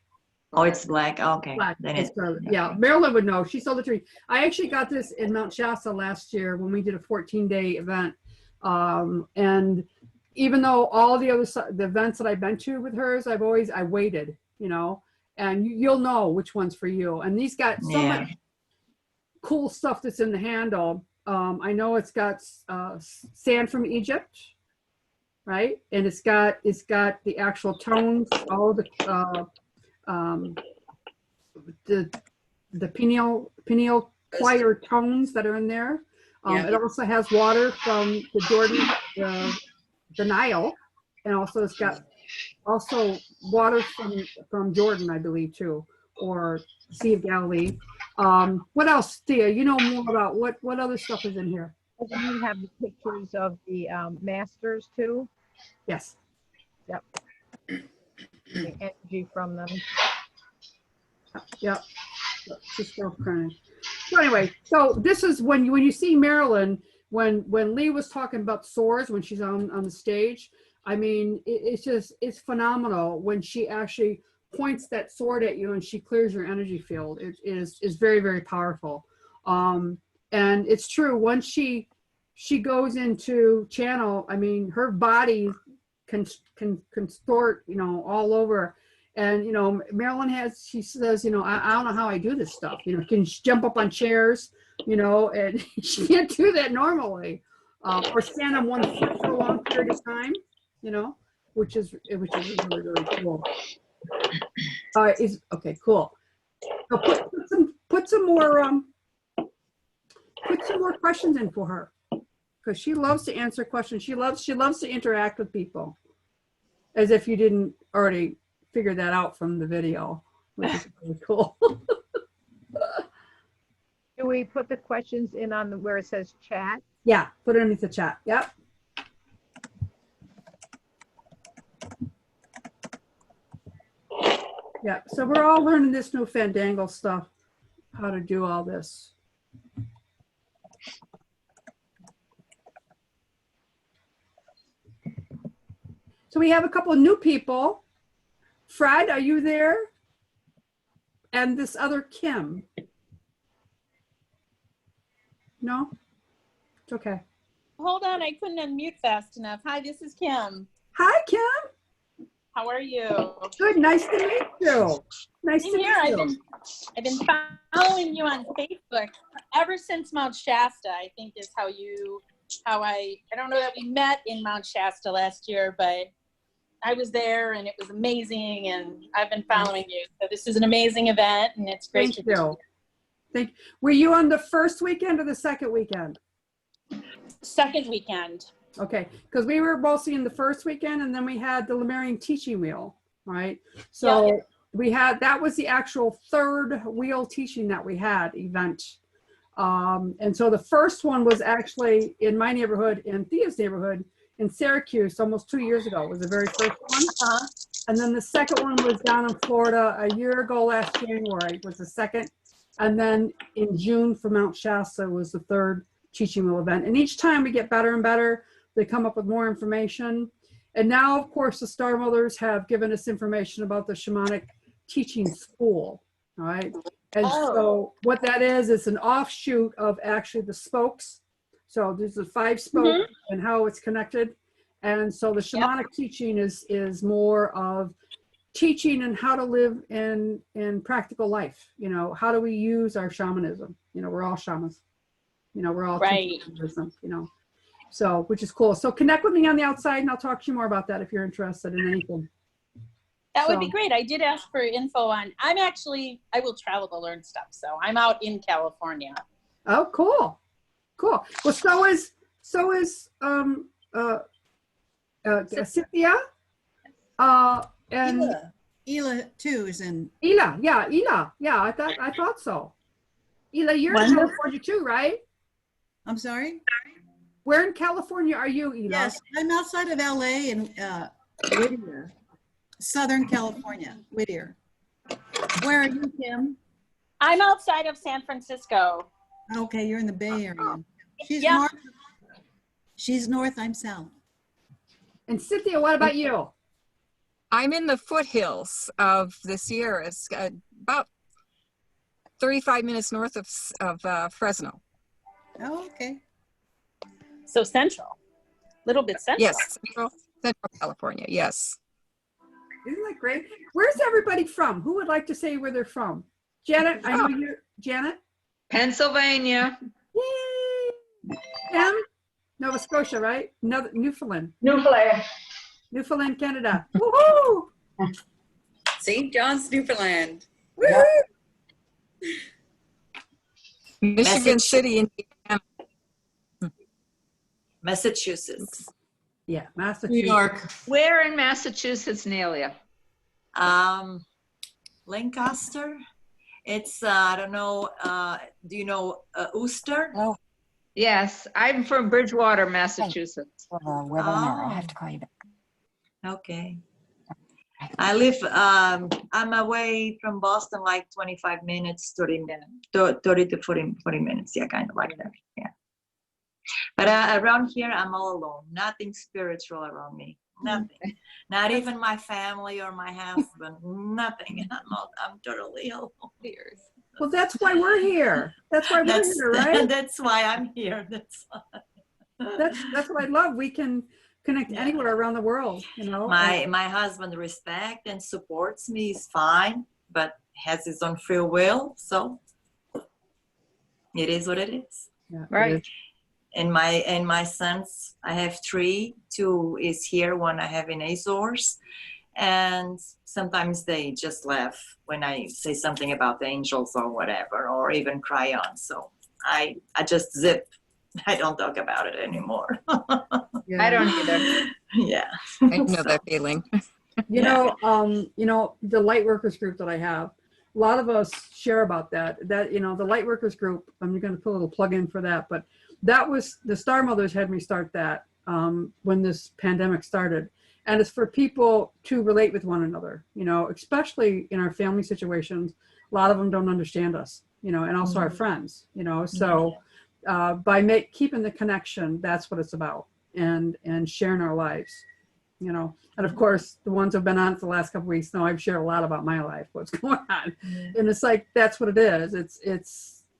Oh, it's black. Okay.
Black.
Then
It's,
it's
yeah, Marilyn would know. She sold it to me. I actually got this in Mount Shasta last year when we did a 14-day event. And even though all the events that I've been to with hers, I waited, you know, and you'll know which one's for you. And these got so much cool stuff that's in the handle. I know it's got sand from Egypt, right? And it's got the actual tones, all the pineal choir tones that are in there. It also has water from the Jordan, the Nile, and also it's got water from Jordan, I believe, too, or Sea of Galilee. What else, Thea? You know more about what other stuff is in here?
Doesn't he have the pictures of the masters too?
Yes.
Yep. The energy from them.
Yep. Just go crying. So anyway, so this is when you see Marilyn, when Lee was talking about swords when she's on the stage. I mean, it's phenomenal when she actually points that sword at you and she clears your energy field. It is very, very powerful. And it's true, once she goes into channel, I mean, her body can contort, you know, all over. And, you know, Marilyn she says, you know, I don't know how I do this stuff. You know, can jump up on chairs, you know, and she can't do that normally. Or stand on one foot for a long period of time, you know, which is really, really cool. Okay, cool. So put some more questions in for her, because she loves to answer questions. She loves to interact with people, as if you didn't already figure that out from the video, which is really cool.
Do we put the questions in on where it says chat?
Yeah, put it underneath the chat. Yep. Yeah, so we're all learning this new Fandangle stuff, how to do all this. So we have a couple of new people. Fred, are you there? And this other Kim. No? It's okay.
Hold on, I couldn't unmute fast enough. Hi, this is Kim.
Hi, Kim.
How are you?
Good, nice to meet you. Nice to meet you.
I've been following you on Facebook ever since Mount Shasta. I think is I don't know that we met in Mount Shasta last year, but I was there and it was amazing, and I've been following you. So this is an amazing event, and it's great to
Thank you. Were you on the first weekend or the second weekend?
Second weekend.
Okay, because we were mostly in the first weekend, and then we had the Lemurian teaching wheel, right? So we had, that was the actual third wheel teaching that we had event. And so the first one was actually in my neighborhood, in Thea's neighborhood, in Syracuse, almost 2 years ago. It was the very first one. And then the second one was down in Florida a year ago, last January was the second. And then in June for Mount Shasta was the third teaching wheel event. And each time we get better and better. They come up with more information. And now, of course, the Star Mothers have given us information about the Shamanic Teaching School, all right? And so what that is an offshoot of actually the spokes. So there's the 5 spokes and how it's connected. And so the Shamanic teaching is more of teaching and how to live in practical life. You know, how do we use our shamanism? You know, we're all shamans. You know, we're all teaching shamanism, you know. So, which is cool. So connect with me on the outside and I'll talk to you more about that if you're interested in anything.
That would be great. I did ask for info on, I will travel to learn stuff. So I'm out in California.
Oh, cool. Cool. Well, so is Cynthia. And
Ela too is in.
Ela. Yeah, I thought so. Ela, you're in California too, right?
I'm sorry?
Where in California are you, Ela?
Yes, I'm outside of LA in Whittier, Southern California, Whittier. Where are you, Kim?
I'm outside of San Francisco.
Okay, you're in the Bay Area. She's
Yeah.
north. She's north, I'm south.
And Cynthia, what about you?
I'm in the foothills of the Sierras, about 35 minutes north of Fresno.
Oh, okay.
So central, a little bit central.
Yes, Central California, yes.
Isn't that great? Where's everybody from? Who would like to say where they're from? Janet, I know you're, Janet?
Pennsylvania.
Yay! Kim? Nova Scotia, right? No, Newfoundland. Newfoundland, Canada. Woohoo!
St. John's, Newfoundland.
Woohoo!
Michigan City, Indiana.
Massachusetts.
Yeah, Massachusetts.
New York. Where in Massachusetts, Nelia?
Lancaster. It's, I don't know, do you know Worcester?
Oh. Yes, I'm from Bridgewater, Massachusetts.
I have to call you back. Okay. I live, I'm away from Boston like 25 minutes, 30 to 40 minutes. Yeah, kind of like that. Yeah. But around here, I'm all alone. Nothing spiritual around me. Nothing. Not even my family or my husband. Nothing. I'm totally alone here.
Well, that's why we're here. That's why we're here, right?
That's why I'm here. That's
what I love. We can connect anywhere around the world, you know.
My husband respects and supports me. He's fine, but has his own free will. So it is what it is.
Yeah,
right.
And my sons, I have 3. 2 is here, 1 I have in Azores. And sometimes they just laugh when I say something about the angels or whatever, or even kryon. So I just zip. I don't talk about it anymore.
Yeah.
I don't either.
Yeah.
I know that feeling.
You know, the light workers group that I have, a lot of us share about that, you know, the light workers group, I'm going to put a little plug in for that, but that was, the Star Mothers had me start that when this pandemic started. And it's for people to relate with one another, you know, especially in our family situations. A lot of them don't understand us, you know, and also our friends, you know. So by keeping the connection, that's what it's about, and sharing our lives, you know. And of course, the ones who've been on for the last couple of weeks know I've shared a lot about my life, what's going on, and it's like that's what it is.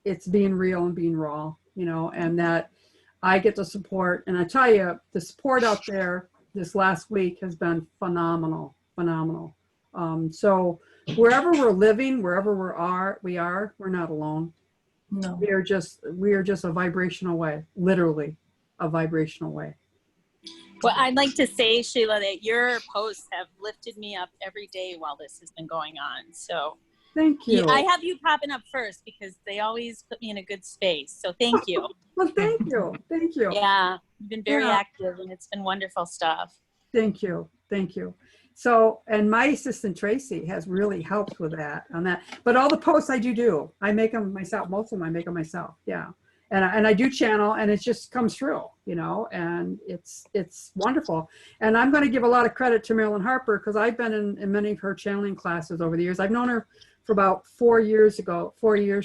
It's being real and being raw, you know, and that I get the support. And I tell you, the support out there this last week has been phenomenal. So wherever we're living, wherever we're not alone.
No.
We are just a vibrational way, literally a vibrational way.
Well, I'd like to say, Sheila, that your posts have lifted me up every day while this has been going on. So
thank you.
I have you popping up first because they always put me in a good space. So thank you.
Well, thank you.
Yeah, you've been very active and it's been wonderful stuff.
Thank you. So, and my assistant Tracy has really helped with that on that. But all the posts I do, I make them myself. Most of them I make them myself. Yeah. And I do channel, and it just comes through, you know, and it's wonderful. And I'm going to give a lot of credit to Marilyn Harper, because I've been in many of her channeling classes over the years. I've known her for about 4 years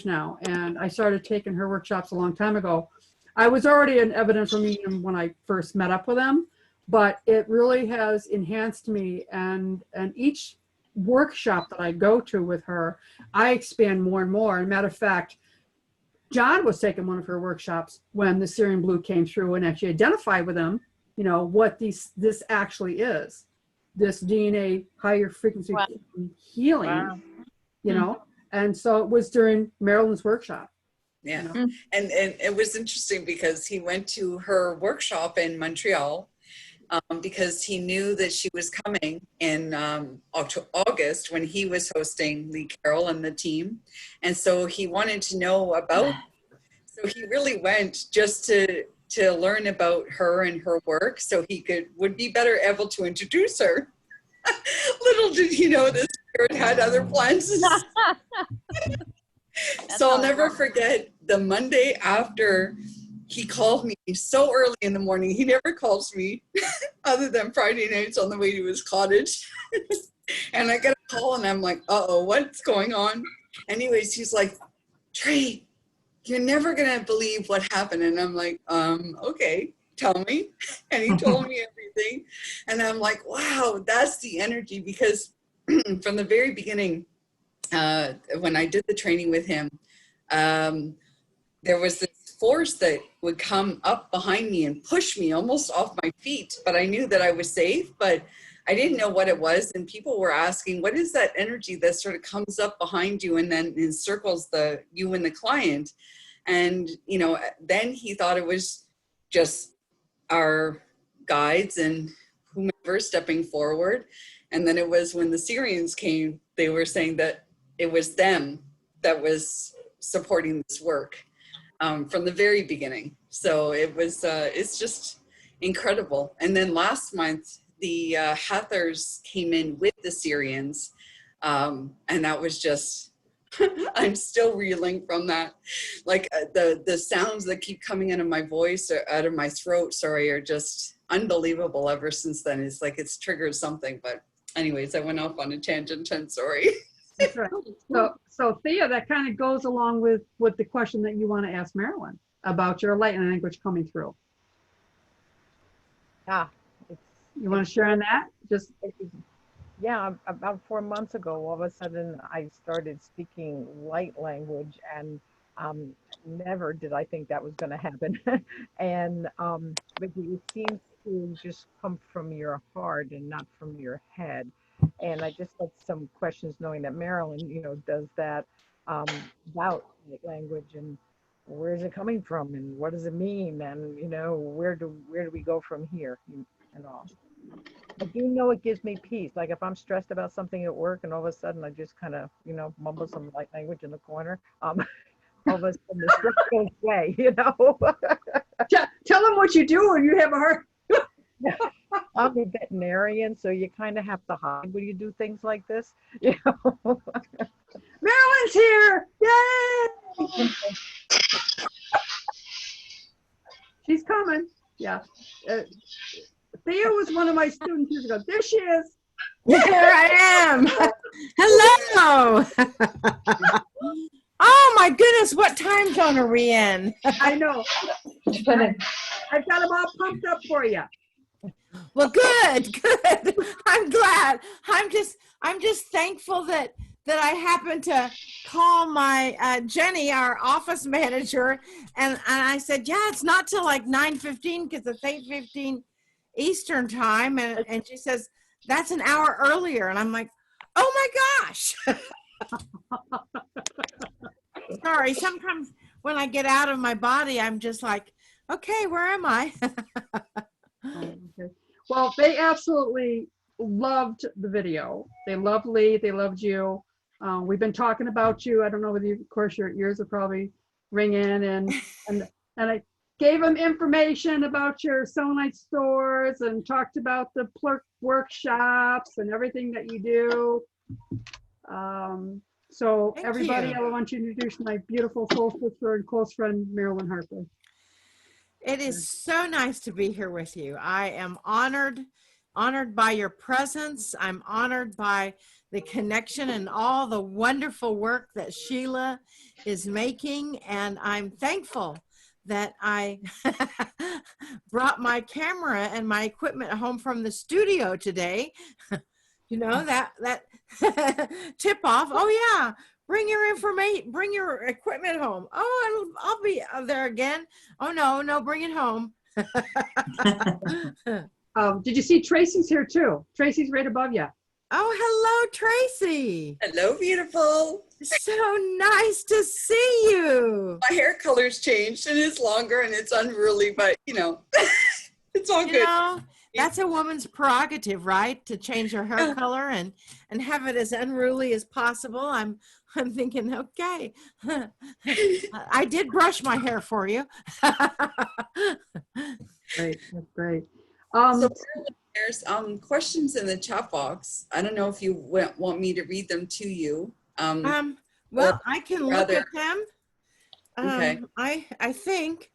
now. And I started taking her workshops a long time ago. I was already an evidential medium when I first met up with them, but it really has enhanced me. And each workshop that I go to with her, I expand more and more. And matter of fact, John was taking one of her workshops when the Syrian Blue came through and actually identified with him, you know, what this actually is, this DNA higher frequency healing, you know. And so it was during Marilyn's workshop.
Yeah.
You know?
And it was interesting because he went to her workshop in Montreal because he knew that she was coming in August when he was hosting Lee Carroll and the team. And so he wanted to know about her. So he really went just to learn about her and her work, so he would be better able to introduce her. Little did he know the spirit had other plans. So I'll never forget the Monday after he called me so early in the morning. He never calls me other than Friday nights on the way to his cottage. And I get a call and I'm like, uh-oh, what's going on? Anyways, he's like, Trey, you're never going to believe what happened. And I'm like, okay, tell me. And he told me everything. And I'm like, wow, that's the energy. Because from the very beginning, when I did the training with him, there was this force that would come up behind me and push me almost off my feet. But I knew that I was safe, but I didn't know what it was. And people were asking, what is that energy that sort of comes up behind you and then encircles you and the client? And, you know, then he thought it was just our guides and whomever stepping forward. And then it was when the Syrians came, they were saying that it was them that was supporting this work from the very beginning. So it was, it's just incredible. And then last month, the Hathors came in with the Syrians. And that was just, I'm still reeling from that. Like the sounds that keep coming out of my voice or out of my throat, sorry, are just unbelievable ever since then. It's like it's triggered something. But anyways, I went off on a tangent and sorry.
That's right. So Thea, that kind of goes along with the question that you want to ask Marilyn about your light language coming through.
Yeah.
You want to share on that? Just
yeah, about 4 months ago, all of a sudden I started speaking light language, and never did I think that was going to happen. And but it seems to just come from your heart and not from your head. And I just had some questions, knowing that Marilyn, you know, does that about light language, and where is it coming from, and what does it mean, and you know, where do we go from here, and all. I do know it gives me peace. Like if I'm stressed about something at work and all of a sudden I just kind of, you know, mumble some light language in the corner, all of a sudden the stress goes away, you know.
Tell them what you do when you have a heart.
I'm a veterinarian, so you kind of have to hide when you do things like this. You know?
Marilyn's here! Yay! She's coming. Yeah. Thea was one of my students years ago. There she is.
Here I am. Hello. Oh my goodness, what time zone are we in?
I know. I've got them all pumped up for you.
Well, good. I'm glad. I'm just thankful that I happened to call my Jenny, our office manager, and I said, yeah, it's not till like 9:15 because it's 8:15 Eastern time, and she says that's an hour earlier, and I'm like, oh my gosh. Sorry, sometimes when I get out of my body, I'm just like, okay, where am I?
Okay. Well, they absolutely loved the video. They loved Lee. They loved you. We've been talking about you. I don't know whether you, of course, your ears are probably ringing, and I gave them information about your selenite stores and talked about the plurk workshops and everything that you do. So
Thank
everybody,
you.
I want to introduce my beautiful soul sister and close friend, Marilyn Harper.
It is so nice to be here with you. I am honored by your presence. I'm honored by the connection and all the wonderful work that Sheila is making. And I'm thankful that I brought my camera and my equipment home from the studio today. You know, that tip off. Oh yeah, bring your information, bring your equipment home. Oh, I'll be there again. Oh no, bring it home.
Did you see Tracy's here too? Tracy's right above you.
Oh, hello, Tracy.
Hello, beautiful.
So nice to see you.
My hair color's changed and it's longer and it's unruly, but you know, it's all good.
You know, that's a woman's prerogative, right? To change her hair color and have it as unruly as possible. I'm thinking, okay, I did brush my hair for you.
Great, that's great.
So there's questions in the chat box. I don't know if you want me to read them to you.
Well, I can look
rather-
at them.
Okay.
I think,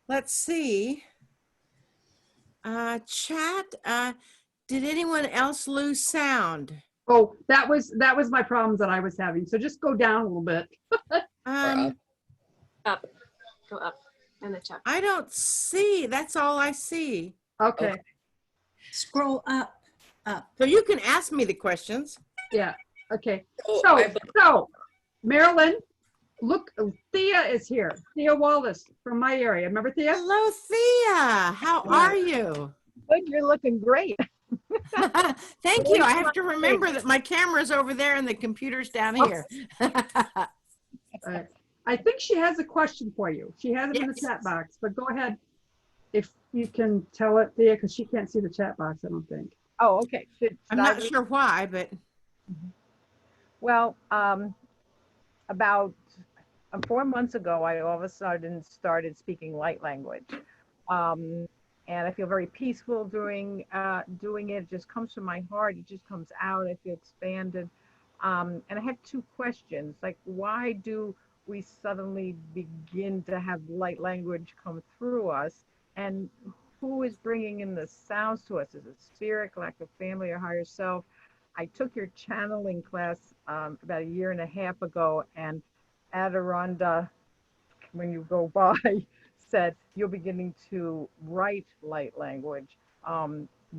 let's see. Chat, did anyone else lose sound?
Oh, that was my problems that I was having. So just go down a little bit.
Up, go up in the chat.
I don't see, that's all I see.
Okay.
Scroll up.
So you can ask me the questions.
Yeah. Okay.
Oh,
So Marilyn, look, Thea is here. Thea Wallace from my area. Remember Thea?
Hello, Thea. How are you?
Good, you're looking great.
Thank you. I have to remember that my camera's over there and the computer's down here.
I think she has a question for you. She has it in the chat box, but go ahead if you can tell it, Thea, because she can't see the chat box, I don't think.
Oh, okay.
I'm not sure why, but.
Well, about 4 months ago, I all of a sudden started speaking light language. And I feel very peaceful doing it. It just comes from my heart. It just comes out. I feel expanded. And I had two questions, like why do we suddenly begin to have light language come through us? And who is bringing in the sounds to us? Is it spirit, galactic family, or higher self? I took your channeling class about 1.5 years ago, and ADIRONNDA, when you go by, said you're beginning to write light language.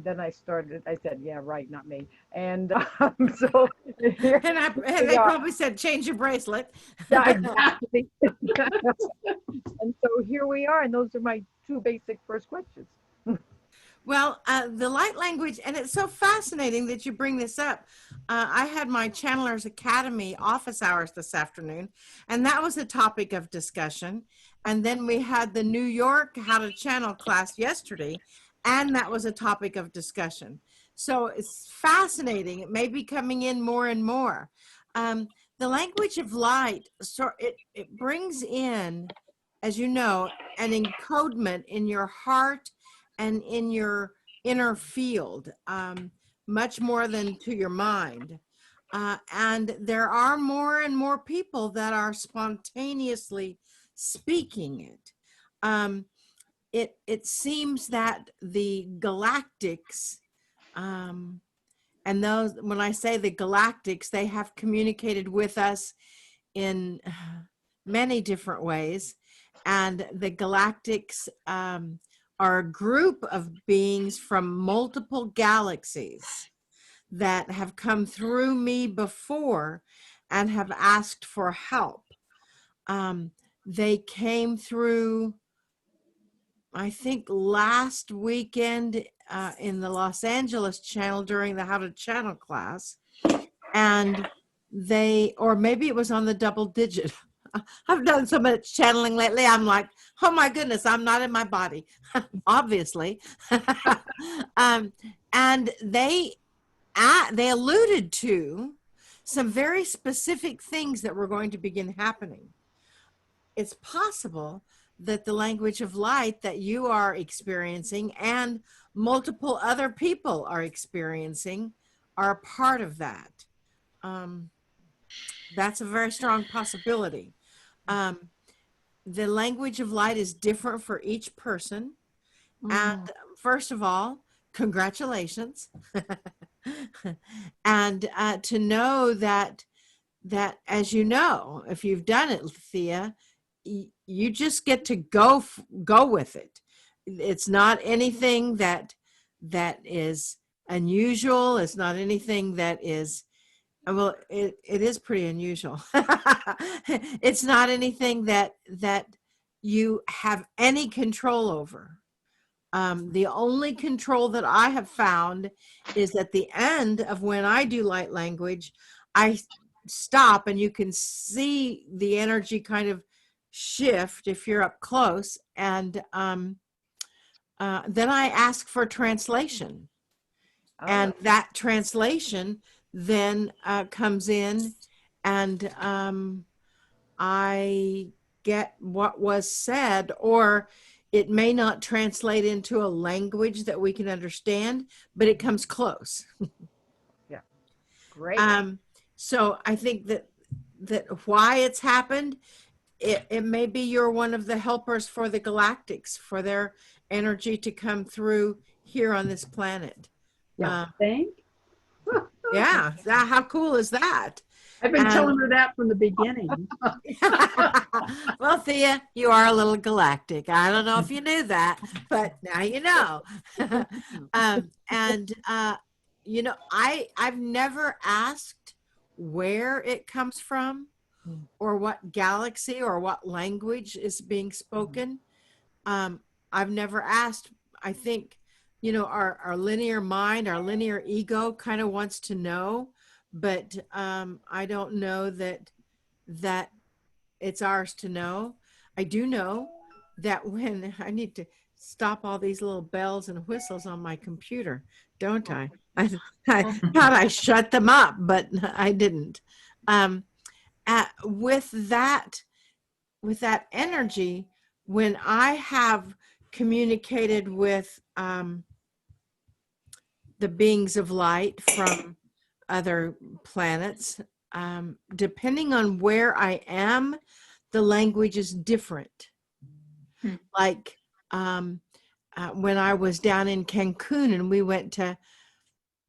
Then I said, yeah, right, not me. And so here,
and they probably said, change your bracelet.
Yeah, exactly. And so here we are, and those are my two basic first questions.
Well, the light language, and it's so fascinating that you bring this up. I had my Channelers Academy office hours this afternoon, and that was a topic of discussion. And then we had the New York How to Channel class yesterday, and that was a topic of discussion. So it's fascinating. It may be coming in more and more. The language of light, so it brings in, as you know, an encodement in your heart and in your inner field, much more than to your mind. And there are more and more people that are spontaneously speaking it. It seems that the galactics, and those, when I say the galactics, they have communicated with us in many different ways. And the galactics are a group of beings from multiple galaxies that have come through me before and have asked for help. They came through, I think, last weekend in the Los Angeles channel during the How to Channel class. And they, or maybe it was on the double digit. I've done so much channeling lately. I'm like, oh my goodness, I'm not in my body, obviously. And they alluded to some very specific things that were going to begin happening. It's possible that the language of light that you are experiencing and multiple other people are experiencing are a part of that. That's a very strong possibility. The language of light is different for each person. And first of all, congratulations. And to know that as you know, if you've done it, Thea, you just get to go with it. It's not anything that is unusual. It's not anything that is, well, it is pretty unusual. It's not anything that you have any control over. The only control that I have found is at the end of when I do light language, I stop and you can see the energy kind of shift if you're up close. And then I ask for translation. And that translation then comes in, and I get what was said, or it may not translate into a language that we can understand, but it comes close.
Yeah. Great.
So I think that why it's happened, it may be you're one of the helpers for the galactics, for their energy to come through here on this planet.
Yeah. Thank.
Yeah. How cool is that?
I've been telling her that from the beginning.
Well, Thea, you are a little galactic. I don't know if you knew that, but now you know. You know, I've never asked where it comes from or what galaxy or what language is being spoken. I've never asked. I think, you know, our linear mind, our linear ego kind of wants to know, but I don't know that it's ours to know. I do know that when I need to stop all these little bells and whistles on my computer, don't I? I thought I shut them up, but I didn't. With that energy, when I have communicated with the beings of light from other planets, depending on where I am, the language is different. Like when I was down in Cancun and we went to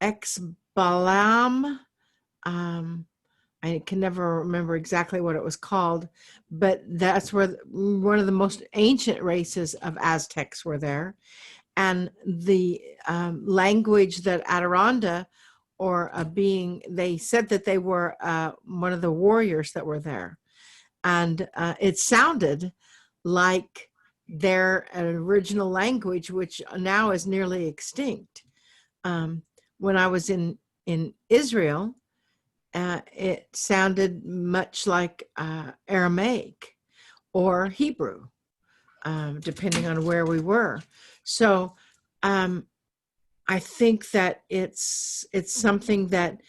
Exbalam, I can never remember exactly what it was called, but that's where one of the most ancient races of Aztecs were there. And the language that ADIRONDA, or a being, they said that they were one of the warriors that were there. And it sounded like their original language, which now is nearly extinct. When I was in Israel, it sounded much like Aramaic or Hebrew, depending on where we were. So I think that it's something that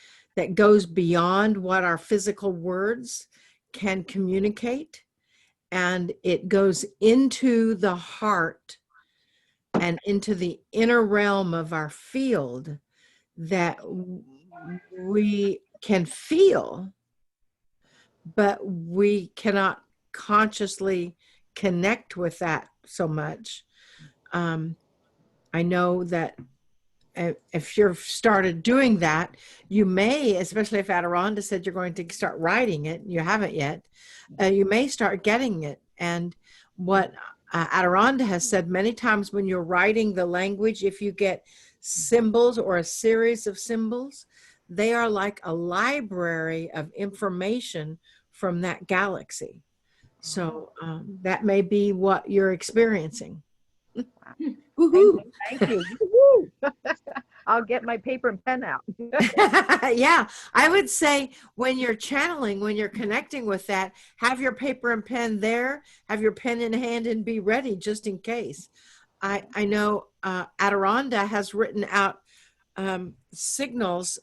goes beyond what our physical words can communicate, and it goes into the heart and into the inner realm of our field that we can feel, but we cannot consciously connect with that so much. I know that if you've started doing that, you may, especially if ADIRONDA said you're going to start writing it, you haven't yet, you may start getting it. And what ADIRONDA has said many times, when you're writing the language, if you get symbols or a series of symbols, they are like a library of information from that galaxy. So that may be what you're experiencing.
Woohoo! Thank you. Woo-hoo. I'll get my paper and pen out.
Yeah, I would say when you're channeling, when you're connecting with that, have your paper and pen there, have your pen in hand and be ready just in case. I know ADIRONDA has written out signals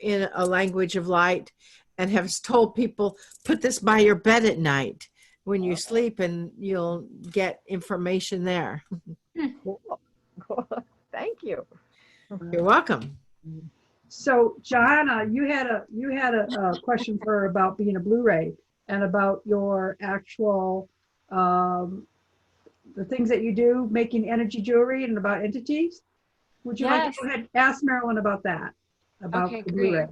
in a language of light and has told people, put this by your bed at night when you sleep and you'll get information there.
Cool. Thank you.
You're welcome.
So, Johanna, you had a question for her about being a Blu-ray and about your actual the things that you do, making energy jewelry, and about entities. Would you like to go ahead and ask Marilyn about that? About
Okay,
the Blu-ray.
great.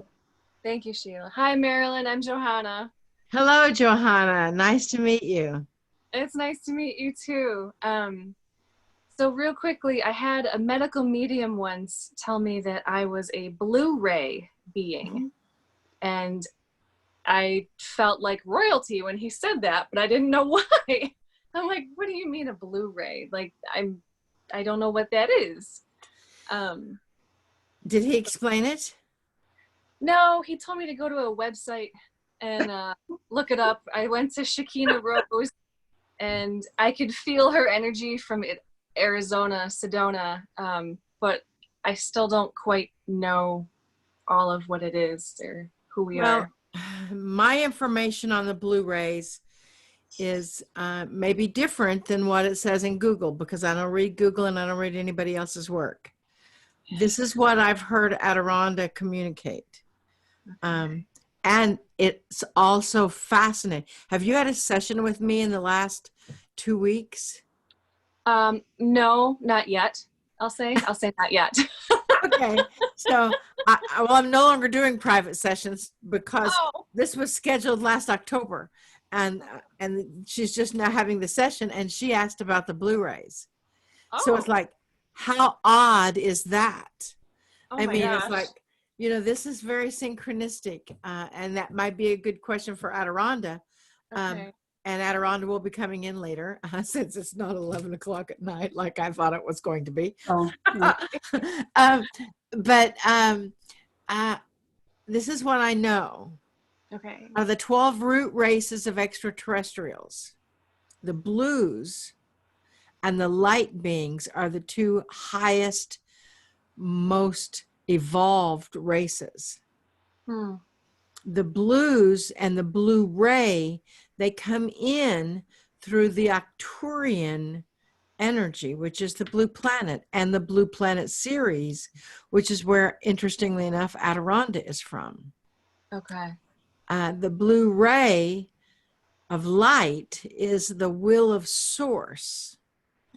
Thank you, Sheila. Hi, Marilyn. I'm Johanna.
Hello, Johanna. Nice to meet you.
It's nice to meet you too. So real quickly, I had a medical medium once tell me that I was a Blu-ray being. And I felt like royalty when he said that, but I didn't know why. I'm like, what do you mean a Blu-ray? Like, I don't know what that is.
Did he explain it?
No, he told me to go to a website and look it up. I went to Shekinah Rose, and I could feel her energy from it Arizona, Sedona, but I still don't quite know all of what it is or who we
Well,
are.
my information on the Blu-rays is maybe different than what it says in Google, because I don't read Google and I don't read anybody else's work. This is what I've heard ADIRONDA communicate. And it's also fascinating. Have you had a session with me in the last 2 weeks?
No, not yet. I'll say not yet.
Okay, so I'm no longer doing private sessions because this was scheduled last October, and she's just now having the session, and she asked about the Blu-rays. So it's like, how odd is that? I mean, it's like, you know, this is very synchronistic, and that might be a good question for ADIRONDA. And ADIRONDA will be coming in later since it's not 11 o'clock at night like I thought it was going to be. But this is what I know.
Okay.
Of the 12 root races of extraterrestrials, the blues and the light beings are the two highest, most evolved races. The blues and the blue ray, they come in through the Arcturian energy, which is the blue planet, and the blue planet series, which is where, interestingly enough, ADIRONDA is from.
Okay.
The blue ray of light is the will of source.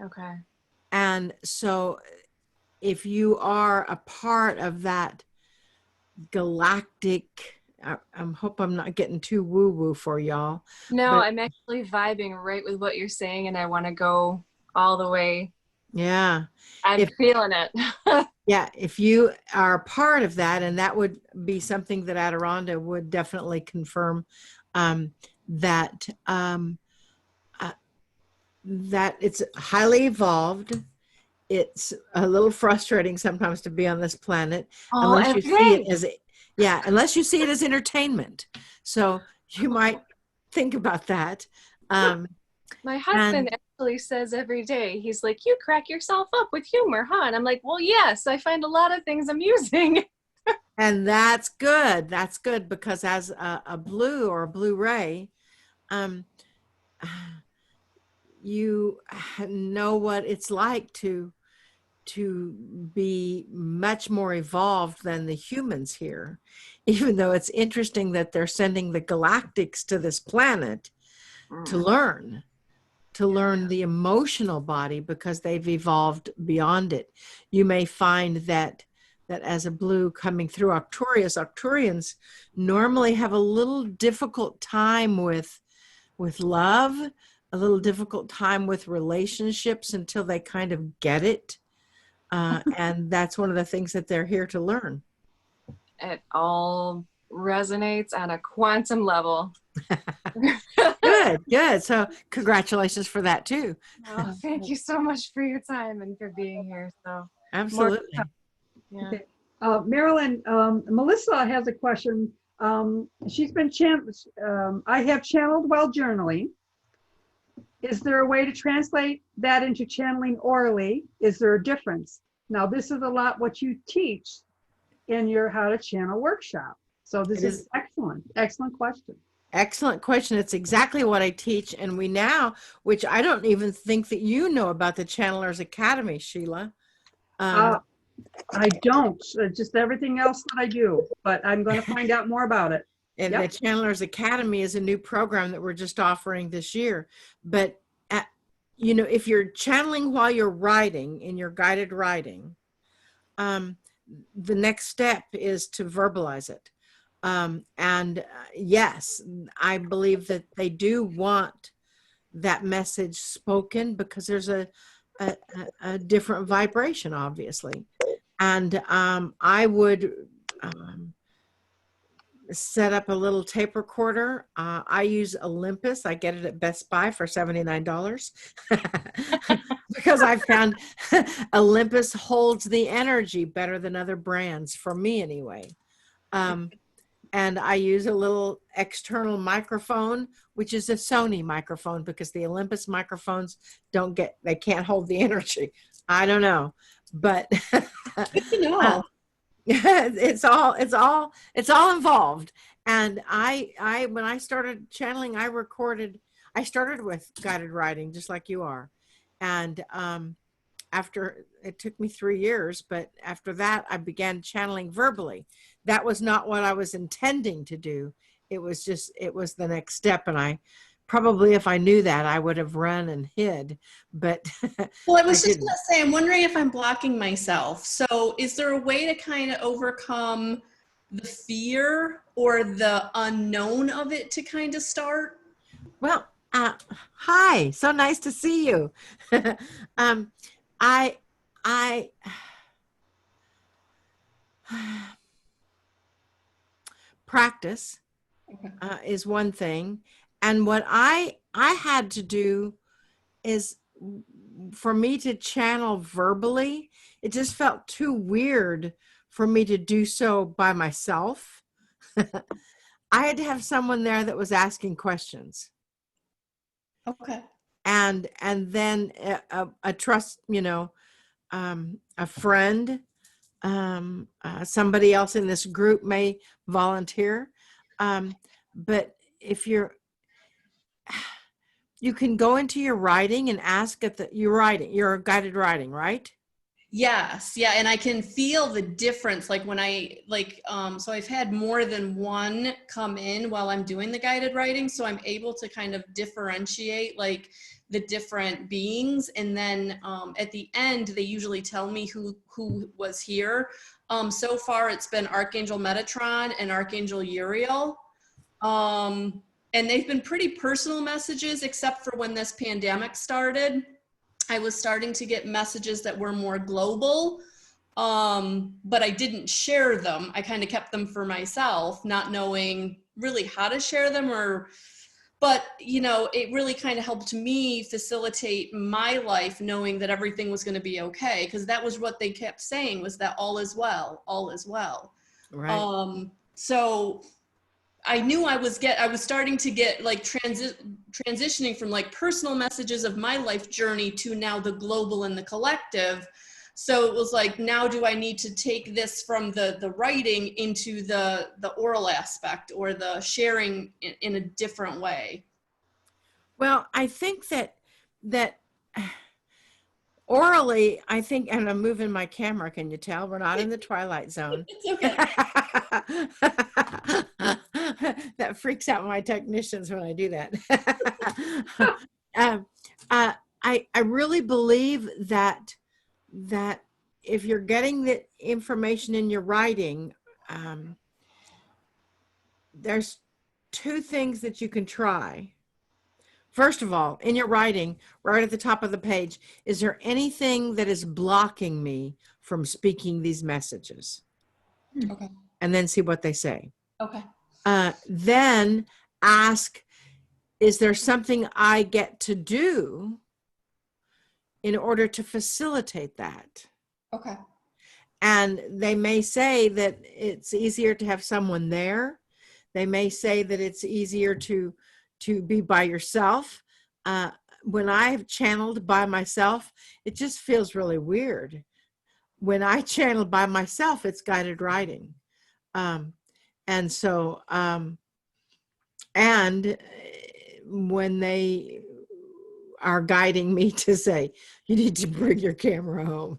Okay.
And so if you are a part of that galactic, I hope I'm not getting too woo-woo for y'all.
No,
but
I'm actually vibing right with what you're saying, and I want to go all the way.
yeah.
I'm feeling it.
Yeah, if you are a part of that, and that would be something that ADIRONDA would definitely confirm, that that it's highly evolved. It's a little frustrating sometimes to be on this planet unless you see it as unless you see it as entertainment. So you might think about that.
My husband actually says every day, he's like, you crack yourself up with humor, huh? And I'm like, well, yes, I find a lot of things amusing.
And that's good. That's good, because as a blue or a blue ray, you know what it's like to be much more evolved than the humans here, even though it's interesting that they're sending the galactics to this planet to learn the emotional body, because they've evolved beyond it. You may find that as a blue coming through Arcturians normally have a little difficult time with love, a little difficult time with relationships until they kind of get it. And that's one of the things that they're here to learn.
It all resonates on a quantum level.
Good. So congratulations for that too.
Oh, thank you so much for your time and for being here. So
absolutely.
Yeah.
Okay. Marilyn, Melissa has a question. She's been I have channeled while journaling. Is there a way to translate that into channeling orally? Is there a difference? Now, this is a lot what you teach in your How to Channel workshop. So this is excellent question.
Excellent question. It's exactly what I teach. And we now, which I don't even think that you know about the Channelers Academy, Sheila.
I don't, just everything else that I do, but I'm going to find out more about it.
And the Channelers Academy is a new program that we're just offering this year. But, you know, if you're channeling while you're writing, in your guided writing, the next step is to verbalize it. Yes, I believe that they do want that message spoken, because there's a different vibration, obviously. And I would set up a little tape recorder. I use Olympus. I get it at Best Buy for $79 because I found Olympus holds the energy better than other brands, for me anyway. and I use a little external microphone, which is a Sony microphone, because the Olympus microphones they can't hold the energy. I don't know, but
Good to know.
it's all involved. And I when I started channeling, I started with guided writing, just like you are. And after, it took me 3 years, but after that, I began channeling verbally. That was not what I was intending to do. It was the next step. And I probably, if I knew that, I would have run and hid, but
Well, I was just going to say, I'm wondering if I'm blocking myself. So is there a way to kind of overcome the fear or the unknown of it to kind of start?
Well, hi, so nice to see you. I practice is one thing. And what I had to do is, for me to channel verbally, it just felt too weird for me to do so by myself. I had to have someone there that was asking questions.
Okay.
And then a trust, a friend, somebody else in this group may volunteer. But if you can go into your writing and ask you're guided writing, right?
Yes. Yeah. And I can feel the difference. Like when so I've had more than one come in while I'm doing the guided writing. So I'm able to kind of differentiate like the different beings. And then at the end, they usually tell me who was here. So far it's been Archangel Metatron and Archangel Uriel. And they've been pretty personal messages, except for when this pandemic started. I was starting to get messages that were more global, but I didn't share them. I kind of kept them for myself, not knowing really how to share them but it really kind of helped me facilitate my life, knowing that everything was going to be okay. Because that was what they kept saying, was that all is well, all is well.
Right.
So I knew I was starting to get like transitioning from like personal messages of my life journey to now the global and the collective. So it was like, now do I need to take this from the writing into the oral aspect or the sharing in a different way?
Well, I think that orally, I think, and I'm moving my camera, can you tell? We're not in the twilight zone.
It's okay.
That freaks out my technicians when I do that. I really believe that if you're getting the information in your writing, there's two things that you can try. First of all, in your writing, right at the top of the page, is there anything that is blocking me from speaking these messages?
Okay.
And then see what they say.
Okay.
Then ask, is there something I get to do in order to facilitate that?
Okay.
And they may say that it's easier to have someone there. They may say that it's easier to be by yourself. When I've channeled by myself, it just feels really weird. When I channel by myself, it's guided writing. And so, and when they are guiding me to say, you need to bring your camera home.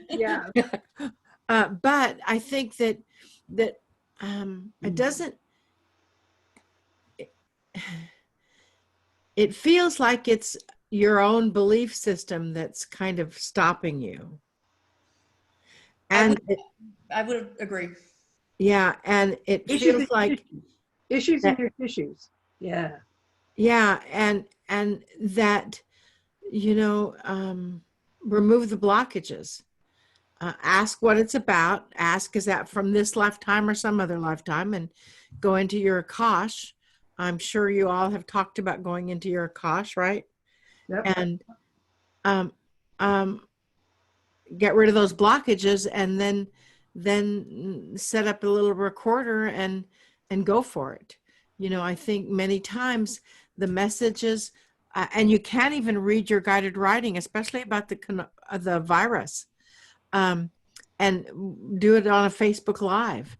Yeah.
But I think that it doesn't, it feels like it's your own belief system that's kind of stopping you. And
I would agree.
Yeah, and it feels like
issues in your tissues. Yeah.
Yeah, and that, remove the blockages. Ask what it's about. Ask, is that from this lifetime or some other lifetime? And go into your Akash. I'm sure you all have talked about going into your Akash, right?
Yep.
And get rid of those blockages, and then then set up a little recorder and go for it. You know, I think many times the messages, and you can't even read your guided writing, especially about the virus, and do it on a Facebook Live.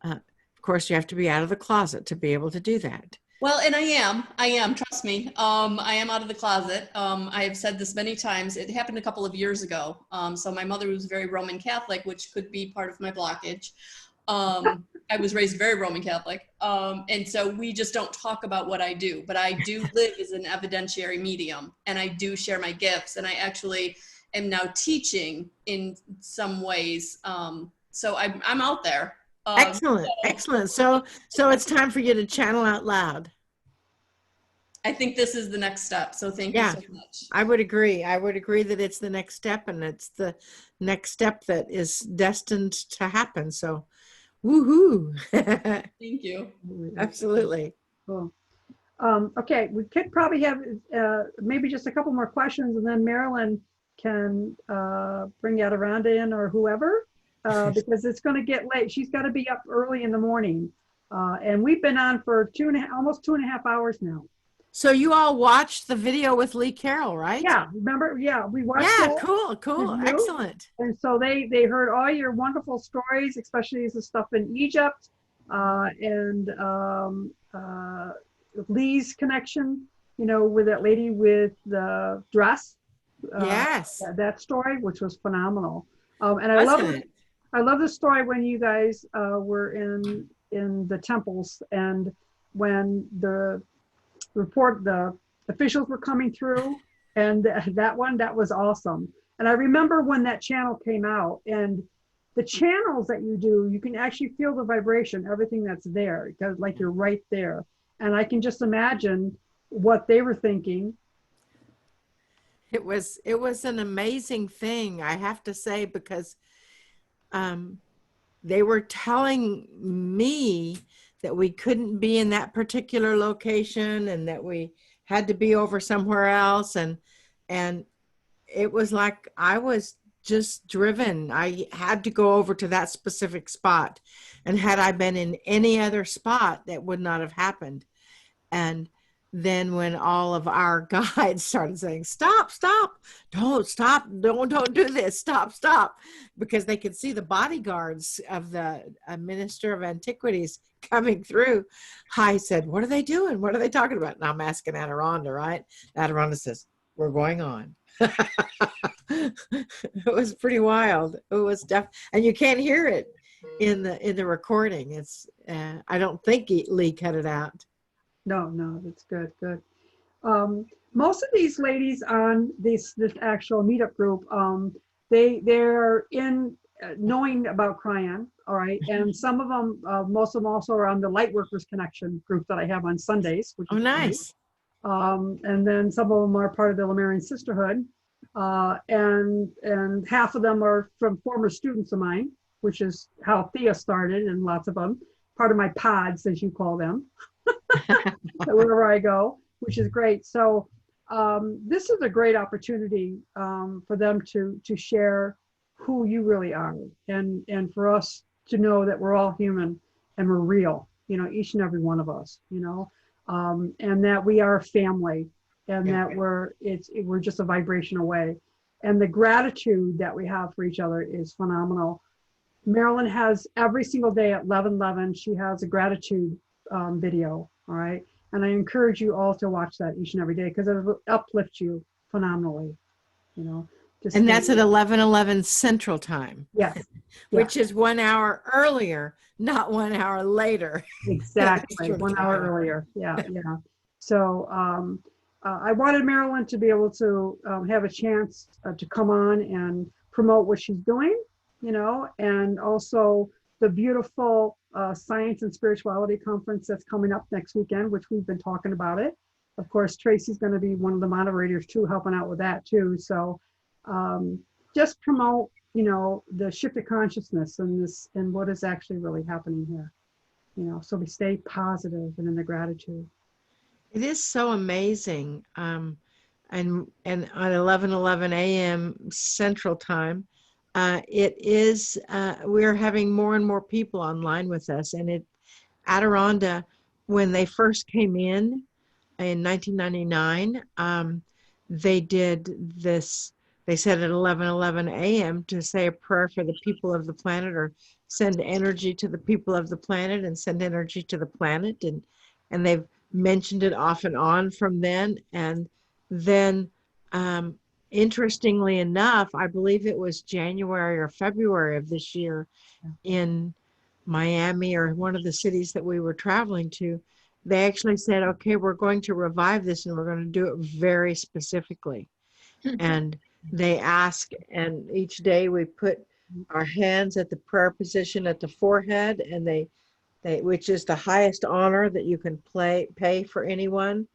Of course, you have to be out of the closet to be able to do that.
Well, and I am, trust me. I am out of the closet. I have said this many times. It happened a couple of years ago. So my mother was very Roman Catholic, which could be part of my blockage. I was raised very Roman Catholic. And so we just don't talk about what I do, but I do live as an evidentiary medium, and I do share my gifts, and I actually am now teaching in some ways. So I'm out there.
Excellent, excellent. So it's time for you to channel out loud.
I think this is the next step. So thank you so much.
I would agree. I would agree that it's the next step, and it's the next step that is destined to happen. So, woohoo!
Thank you.
Absolutely.
Cool. Okay, we could probably have maybe just a couple more questions, and then Marilyn can bring ADIRONDA in or whoever. Because it's going to get late. She's got to be up early in the morning. And we've been on for almost 2.5 hours now.
So you all watched the video with Lee Carroll, right?
Yeah, remember? Yeah, we watched
it.
Yeah,
cool. Excellent.
And so they heard all your wonderful stories, especially the stuff in Egypt and Lee's connection, you know, with that lady with the dress.
Yes.
That story, which was phenomenal. And I love the story when you guys were in the temples, and when the officials were coming through, and that was awesome. And I remember when that channel came out, and the channels that you do, you can actually feel the vibration, everything that's there, because like you're right there. And I can just imagine what they were thinking.
It was an amazing thing, I have to say, because they were telling me that we couldn't be in that particular location, and that we had to be over somewhere else. And it was like I was just driven. I had to go over to that specific spot. And had I been in any other spot, that would not have happened. And then when all of our guides started saying, stop, don't do this, stop, because they could see the bodyguards of the Minister of Antiquities coming through, I said, what are they doing? What are they talking about? And I'm asking ADIRONDA, right? ADIRONDA says, we're going on. It was pretty wild. It was and you can't hear it in the recording. It's I don't think Lee cut it out.
No, that's good. Most of these ladies on this actual meetup group, they're in knowing about kryon, all right, and some of them, most of them also are on the Lightworkers Connection group that I have on Sundays. Which is
nice.
Great. And then some of them are part of the Lemurian Sisterhood, and half of them are from former students of mine, which is how Thea started, and lots of them, part of my pods, as you call them. Wherever I go, which is great. So this is a great opportunity for them to share who you really are, and for us to know that we're all human and we're real, you know, each and every one of us, you know, and that we are a family, and that we're just a vibration away. And the gratitude that we have for each other is phenomenal. Marilyn has every single day at 11:11, she has a gratitude video, all right, and I encourage you all to watch that each and every day, because it will uplift you phenomenally, you know.
And that's at 11:11 Central Time.
Yes.
Which is 1 hour earlier, not 1 hour later.
Exactly, 1 hour earlier. Yeah. So I wanted Marilyn to be able to have a chance to come on and promote what she's doing, you know, and also the beautiful Science and Spirituality Conference that's coming up next weekend, which we've been talking about it. Of course, Tracy's going to be one of the moderators too, helping out with that too. So just promote, you know, the shift of consciousness and what is actually really happening here, you know, so we stay positive and in the gratitude.
It is so amazing. And on 11:11 a.m. Central Time, we're having more and more people online with us. And ADIRONDA, when they first came in 1999, they did this. They said at 11:11 a.m. to say a prayer for the people of the planet, or send energy to the people of the planet and send energy to the planet. And they've mentioned it off and on from then. And then, interestingly enough, I believe it was January or February of this year in Miami, or one of the cities that we were traveling to, they actually said, okay, we're going to revive this and we're going to do it very specifically. And they ask, and each day we put our hands at the prayer position at the forehead, and they which is the highest honor that you can pay for anyone.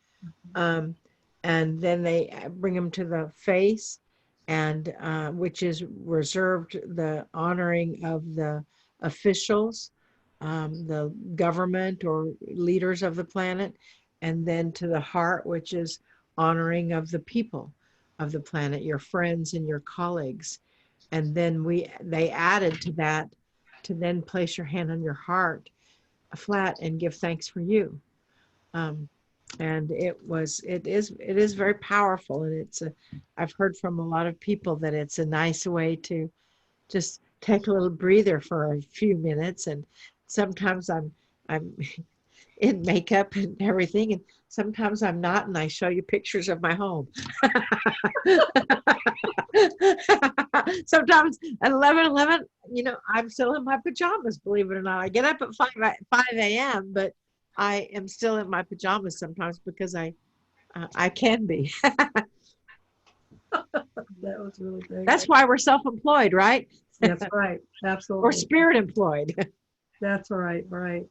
And then they bring them to the face, and which is reserved the honoring of the officials, the government or leaders of the planet, and then to the heart, which is honoring of the people of the planet, your friends and your colleagues. And then they added to that to then place your hand on your heart flat and give thanks for you. And it is very powerful, and I've heard from a lot of people that it's a nice way to just take a little breather for a few minutes. And sometimes I'm in makeup and everything, and sometimes I'm not, and I show you pictures of my home. Sometimes at 11:11, I'm still in my pajamas, believe it or not. I get up at 5 a.m., but I am still in my pajamas sometimes because I can be.
That was really great.
That's why we're self-employed, right?
That's right. Absolutely.
Or spirit employed.
That's right. Right.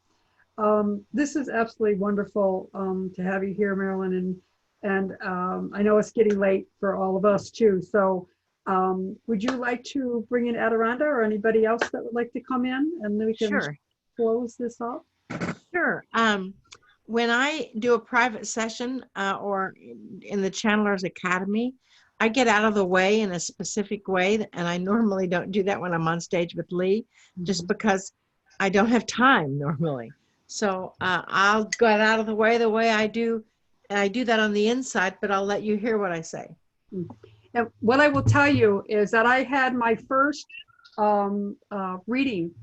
This is absolutely wonderful to have you here, Marilyn, and I know it's getting late for all of us too. So would you like to bring in ADIRONDA or anybody else that would like to come in, and then we can close this up?
Sure. When I do a private session or in the Channelers Academy, I get out of the way in a specific way, and I normally don't do that when I'm on stage with Lee, just because I don't have time normally. So I'll get out of the way I do, and I do that on the inside, but I'll let you hear what I say.
And what I will tell you is that I had my first reading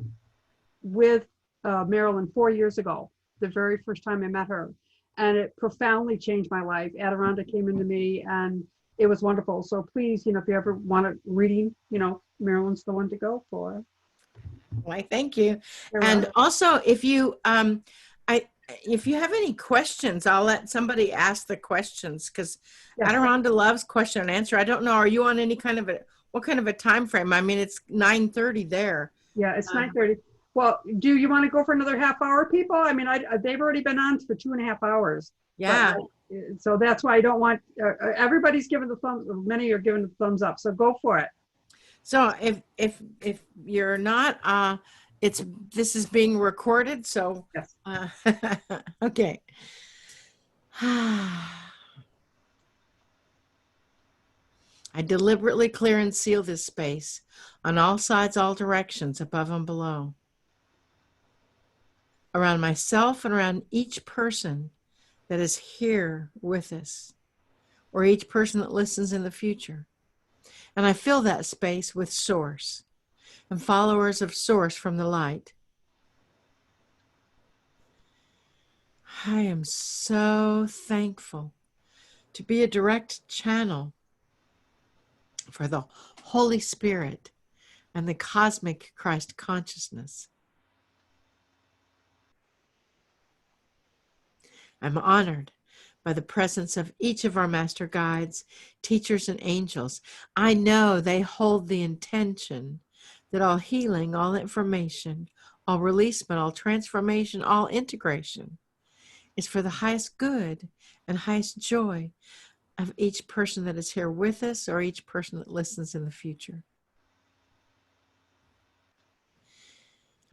with Marilyn 4 years ago, the very first time I met her, and it profoundly changed my life. ADIRONDA came into me, and it was wonderful. So please, if you ever want a reading, Marilyn's the one to go for.
Why, thank you. And also, if you have any questions, I'll let somebody ask the questions, because ADIRONDA loves question and answer. I don't know, are you on any kind of what kind of a time frame? I mean, it's 9:30 there.
Yeah, it's 9:30. Well, do you want to go for another half hour, people? I mean, they've already been on for 2.5 hours.
Yeah.
So that's why I don't want, everybody's giving the thumbs, many are giving the thumbs up. So go for it.
So if you're not, this is being recorded. So,
yes.
Okay. I deliberately clear and seal this space on all sides, all directions, above and below, around myself and around each person that is here with us, or each person that listens in the future. And I fill that space with Source and followers of Source from the light. I am so thankful to be a direct channel for the Holy Spirit and the cosmic Christ consciousness. I'm honored by the presence of each of our master guides, teachers, and angels. I know they hold the intention that all healing, all information, all releasement, all transformation, all integration is for the highest good and highest joy of each person that is here with us, or each person that listens in the future.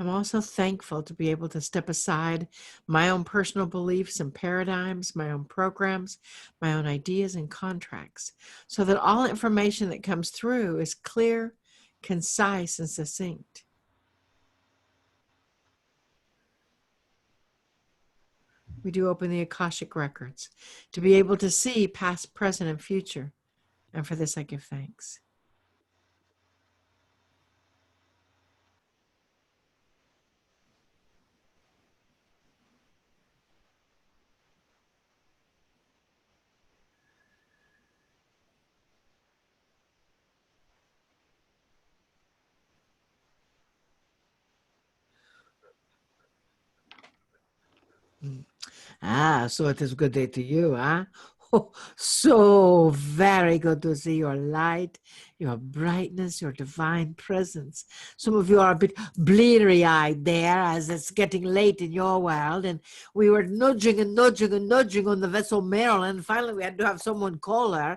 I'm also thankful to be able to step aside my own personal beliefs and paradigms, my own programs, my own ideas and contracts, so that all information that comes through is clear, concise and succinct. We do open the Akashic records to be able to see past, present, and future. And for this, I give thanks. So it is good day to you, huh? Oh, so very good to see your light, your brightness, your divine presence. Some of you are a bit bleary-eyed there as it's getting late in your world, and we were nudging and nudging and nudging on the vessel Marilyn. Finally, we had to have someone call her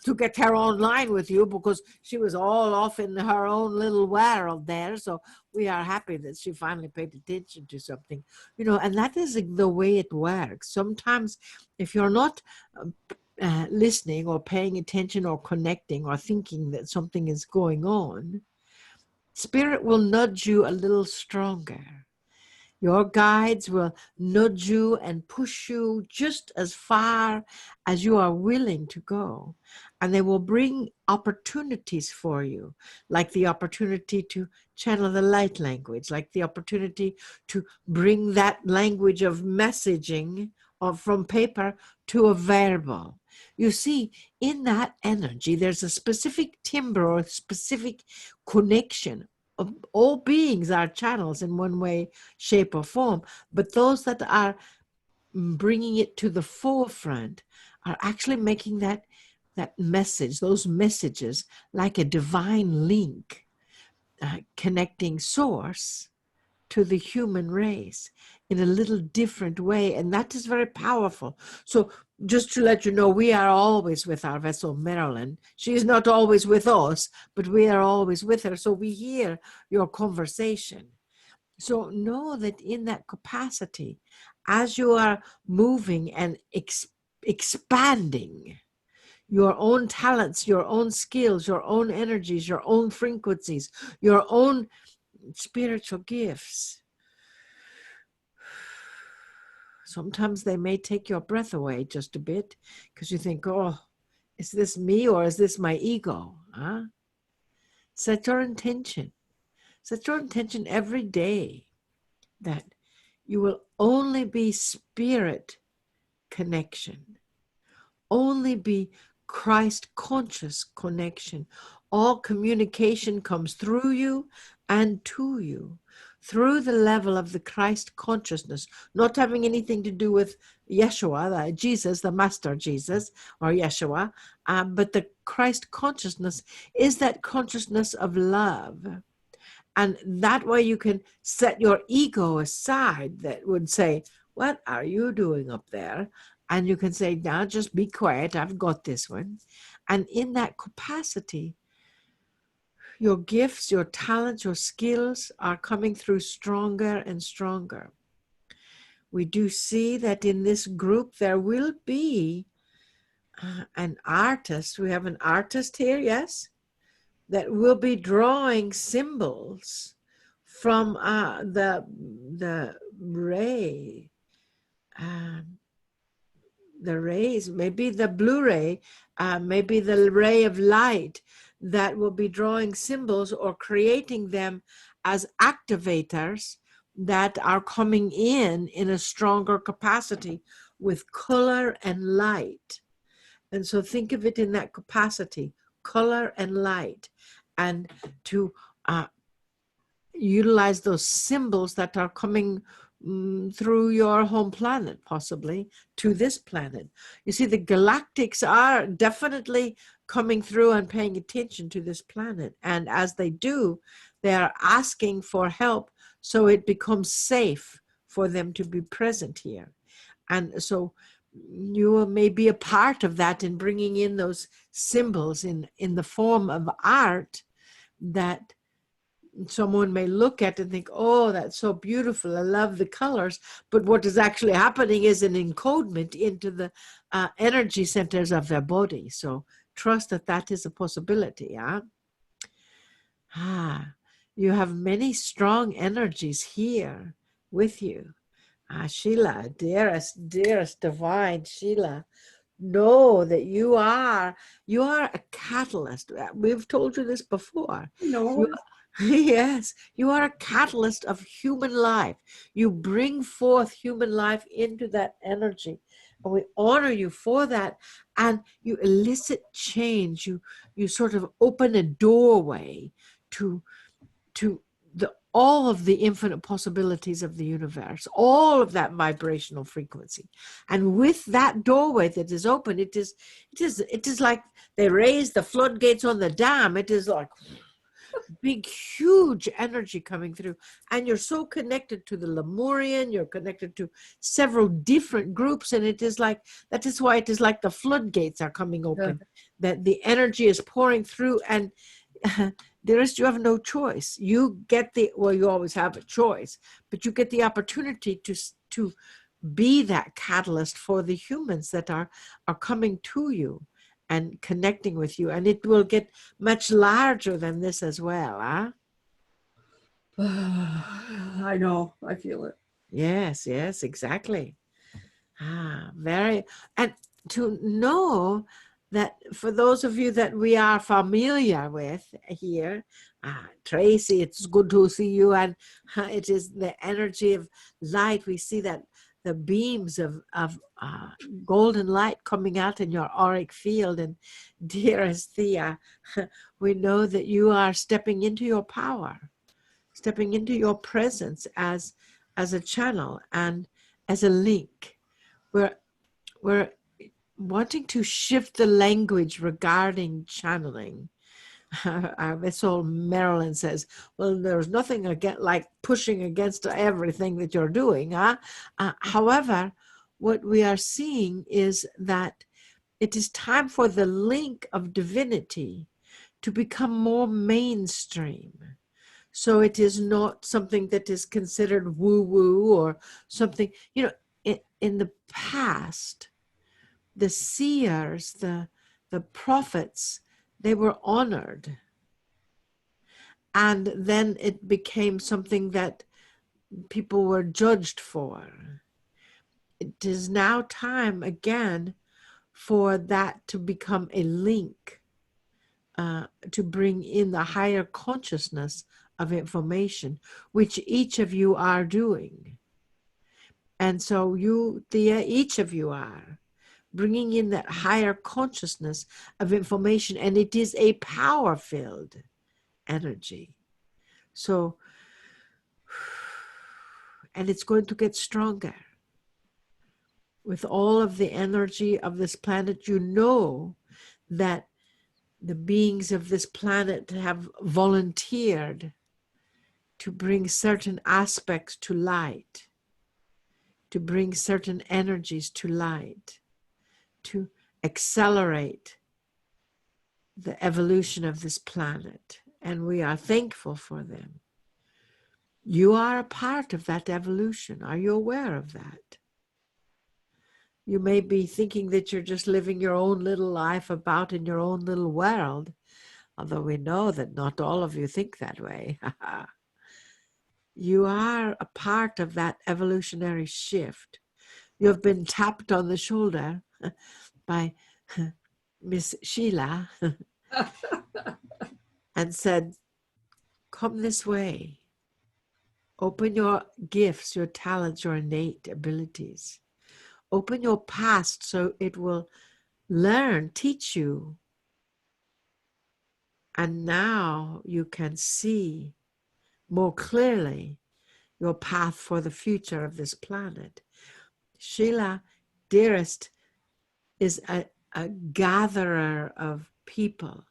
to get her online with you because she was all off in her own little world there. So we are happy that she finally paid attention to something, and that is the way it works. Sometimes if you're not listening or paying attention or connecting or thinking that something is going on, Spirit will nudge you a little stronger. Your guides will nudge you and push you just as far as you are willing to go. And they will bring opportunities for you, like the opportunity to channel the light language, like the opportunity to bring that language of messaging from paper to a verbal. You see, in that energy, there's a specific timbre or specific connection. All beings are channels in one way, shape, or form, but those that are bringing it to the forefront are actually making that message, those messages, like a divine link, connecting source to the human race in a little different way, and that is very powerful. So just to let you know, we are always with our vessel Marilyn. She is not always with us, but we are always with her, so we hear your conversation. So know that in that capacity, as you are moving and expanding your own talents, your own skills, your own energies, your own frequencies, your own spiritual gifts, sometimes they may take your breath away just a bit because you think, oh, is this me or is this my ego? Huh? Set your intention. Set your intention every day that you will only be spirit connection, only be Christ conscious connection. All communication comes through you and to you, through the level of the Christ consciousness, not having anything to do with Yeshua, Jesus, the Master Jesus, or Yeshua, but the Christ consciousness is that consciousness of love. And that way you can set your ego aside that would say, what are you doing up there? And you can say, now just be quiet, I've got this one. And in that capacity, your gifts, your talents, your skills are coming through stronger and stronger. We do see that in this group there will be an artist. We have an artist here, yes, that will be drawing symbols from the ray, the rays, maybe the blue ray, maybe the ray of light that will be drawing symbols or creating them as activators that are coming in a stronger capacity with color and light. And so think of it in that capacity, color and light, and to utilize those symbols that are coming through your home planet, possibly to this planet. You see, the galactics are definitely coming through and paying attention to this planet. And as they do, they are asking for help so it becomes safe for them to be present here. And so you may be a part of that in bringing in those symbols in the form of art that someone may look at and think, oh, that's so beautiful, I love the colors. But what is actually happening is an encodement into the energy centers of their body. So trust that that is a possibility. You have many strong energies here with you. Sheila, dearest, dearest divine Sheila, know that you are a catalyst. We've told you this before.
No.
Yes, you are a catalyst of human life. You bring forth human life into that energy. And we honor you for that. And you elicit change. You sort of open a doorway to all of the infinite possibilities of the universe, all of that vibrational frequency. And with that doorway that is open, it is like they raise the floodgates on the dam. It is like big, huge energy coming through. And you're so connected to the Lemurian, you're connected to several different groups. And it is like, that is why it is like the floodgates are coming open, that the energy is pouring through. And dearest, you have no choice. You get you always have a choice, but you get the opportunity to be that catalyst for the humans that are coming to you and connecting with you. And it will get much larger than this as well, huh?
I know, I feel it.
Yes, yes, exactly. Very, and to know that for those of you that we are familiar with here, Tracy, it's good to see you, and it is the energy of light. We see that the beams of golden light coming out in your auric field, and dearest Thea, we know that you are stepping into your power, stepping into your presence as a channel and as a link. We're wanting to shift the language regarding channeling. This old Marilyn says, well, there's nothing like pushing against everything that you're doing. However, what we are seeing is that it is time for the link of divinity to become more mainstream. So it is not something that is considered woo-woo or something, in the past, the seers, the prophets, they were honored. And then it became something that people were judged for. It is now time again for that to become a link, to bring in the higher consciousness of information, which each of you are doing. And so each of you are bringing in that higher consciousness of information, and it is a power-filled energy. So, and it's going to get stronger. With all of the energy of this planet, you know that the beings of this planet have volunteered to bring certain aspects to light, to bring certain energies to light, to accelerate the evolution of this planet. And we are thankful for them. You are a part of that evolution. Are you aware of that? You may be thinking that you're just living your own little life about in your own little world, although we know that not all of you think that way. You are a part of that evolutionary shift. You have been tapped on the shoulder by Miss Sheila and said, come this way. Open your gifts, your talents, your innate abilities. Open your past so it will teach you. And now you can see more clearly your path for the future of this planet. Sheila, dearest, is a gatherer of people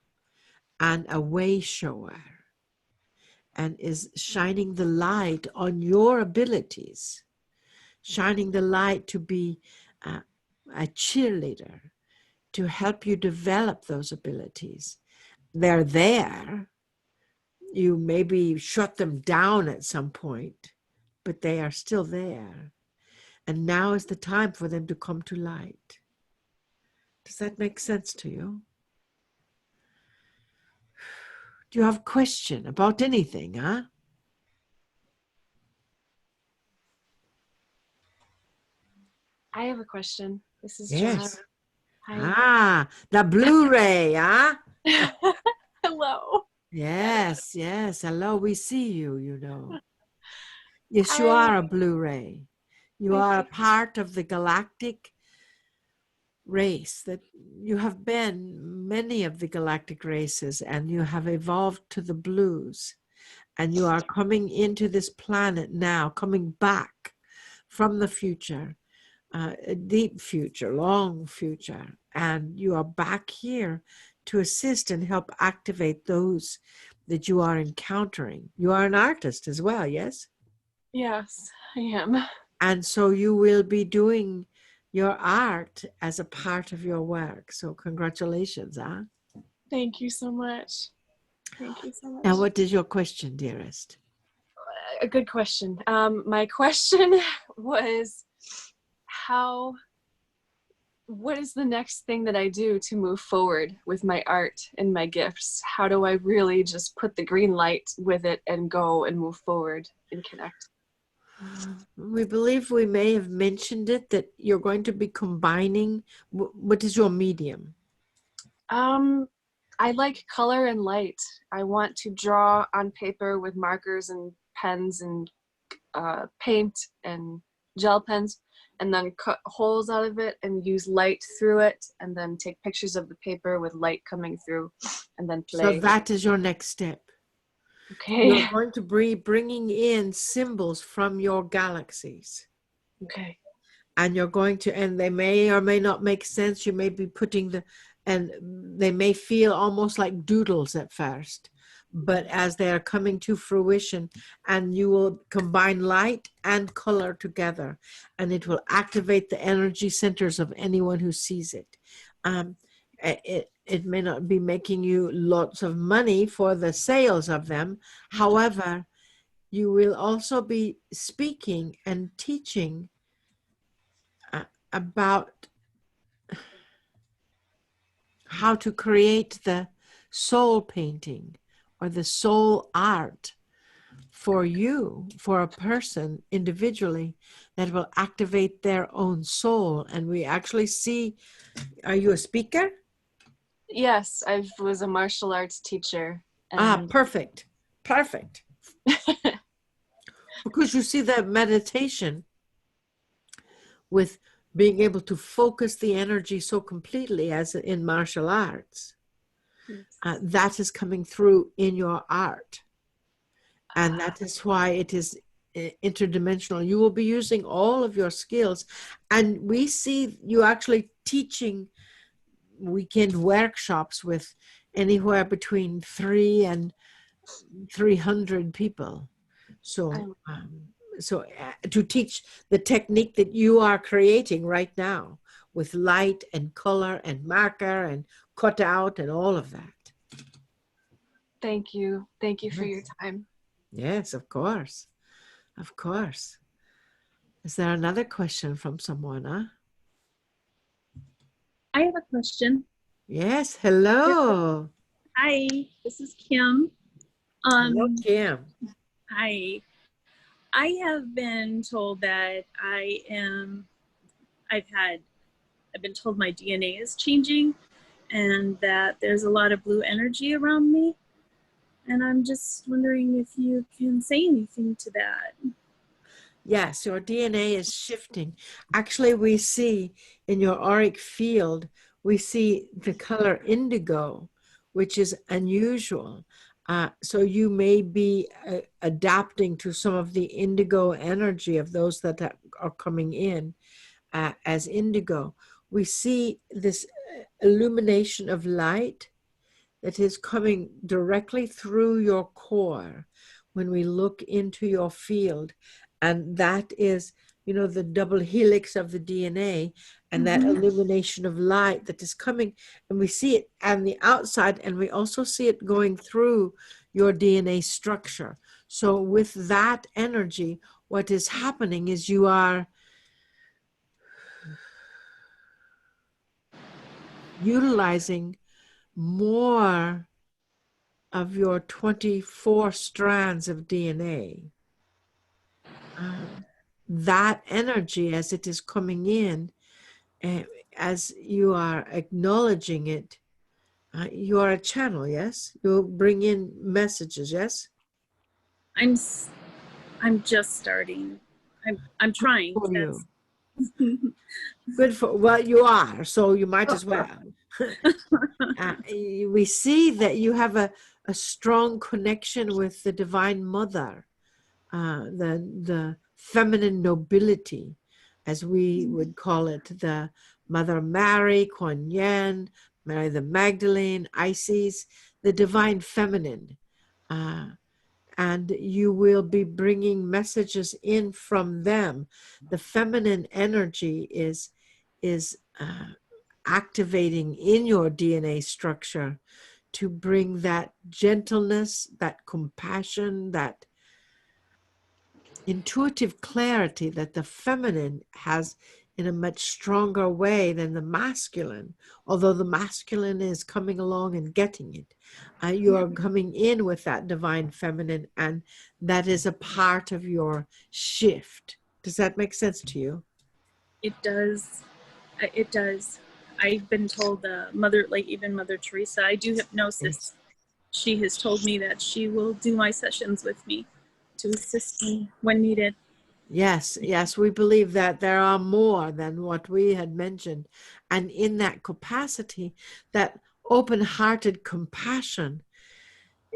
and a way shower, and is shining the light on your abilities, shining the light to be a cheerleader, to help you develop those abilities. They're there. You maybe shut them down at some point, but they are still there. And now is the time for them to come to light. Does that make sense to you? Do you have a question about anything, huh?
I have a question. This is
Yes.
John. Hi.
Ah, the Blu-ray, huh?
Hello.
Yes, yes. Hello, we see you, you know. Yes, you
I
are a Blu-ray. You
I
are a
think
part of the galactic race that you have been many of the galactic races, and you have evolved to the blues, and you are coming into this planet now, coming back from the future, a deep future, long future, and you are back here to assist and help activate those that you are encountering. You are an artist as well, yes?
yes, I am.
And so you will be doing your art as a part of your work. So congratulations, huh?
Thank you so much. Thank you so much.
And what is your question, dearest?
A good question. My question was what is the next thing that I do to move forward with my art and my gifts? How do I really just put the green light with it and go and move forward and connect?
We believe we may have mentioned it, that you're going to be combining. What is your medium?
I like color and light. I want to draw on paper with markers and pens and paint and gel pens, and then cut holes out of it and use light through it, and then take pictures of the paper with light coming through, and then
So
play.
that is your next step.
Okay.
You're going to be bringing in symbols from your galaxies.
Okay.
And you're going to, and they may or may not make sense. You may be putting and they may feel almost like doodles at first, but as they are coming to fruition, and you will combine light and color together, and it will activate the energy centers of anyone who sees it. It may not be making you lots of money for the sales of them. However, you will also be speaking and teaching about how to create the soul painting or the soul art for you, for a person individually, that will activate their own soul. And we actually see, are you a speaker?
Yes, I was a martial arts teacher.
Perfect. Perfect. Because you see that meditation with being able to focus the energy so completely as in martial arts, that is coming through in your art. And that is why it is interdimensional. You will be using all of your skills. And we see you actually teaching weekend workshops with anywhere between 300 and 300 people. So, to teach the technique that you are creating right now with light and color and marker and cut out and all of that.
Thank you. Thank you for your time.
Yes, of course. Of course. Is there another question from someone, huh?
I have a question.
Yes, hello.
Hi, this is Kim.
Hello, Kim.
Hi. I have been told that I've been told my DNA is changing and that there's a lot of blue energy around me. And I'm just wondering if you can say anything to that.
Yes, your DNA is shifting. Actually, we see in your auric field, we see the color indigo, which is unusual. So you may be adapting to some of the indigo energy of those that are coming in as indigo. We see this illumination of light that is coming directly through your core when we look into your field. And that is, the double helix of the DNA and that illumination of light that is coming. And we see it on the outside, and we also see it going through your DNA structure. So with that energy, what is happening is you are utilizing more of your 24 strands of DNA, that energy as it is coming in, as you are acknowledging it, you are a channel, yes? You bring in messages, yes?
I'm just starting. I'm trying.
For you.
That's
Good for, well, you are, so you might as well. We see that you have a strong connection with the Divine Mother, the feminine nobility, as we would call it, the Mother Mary, Kuan Yin, Mary the Magdalene, Isis, the Divine Feminine. And you will be bringing messages in from them. The feminine energy is activating in your DNA structure to bring that gentleness, that compassion, that intuitive clarity that the feminine has in a much stronger way than the masculine, although the masculine is coming along and getting it. You are coming in with that divine feminine, and that is a part of your shift. Does that make sense to you?
It does. It does. I've been told, Mother, like even Mother Teresa, I do hypnosis. She has told me that she will do my sessions with me to assist me when needed.
Yes, yes, we believe that there are more than what we had mentioned. And in that capacity, that open-hearted compassion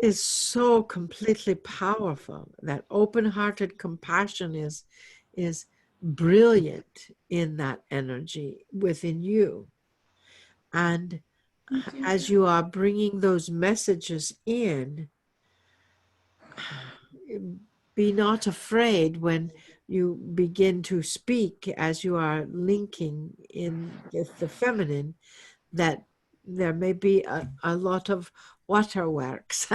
is so completely powerful. That open-hearted compassion is brilliant in that energy within you. And as you are bringing those messages in, be not afraid when you begin to speak, as you are linking in with the feminine, that there may be a lot of waterworks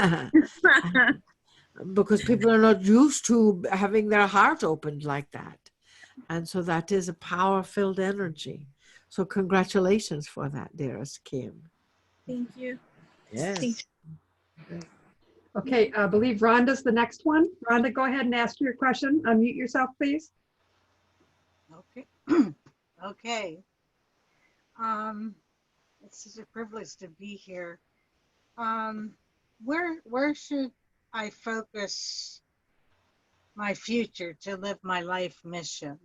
because people are not used to having their heart opened like that. And so that is a power-filled energy. So congratulations for that, dearest Kim.
Thank you.
Yes.
Thank you.
Okay, I believe Rhonda's the next one. Rhonda, go ahead and ask your question. Unmute yourself, please.
Okay. Okay. It's such a privilege to be here. Where should I focus my future to live my life mission?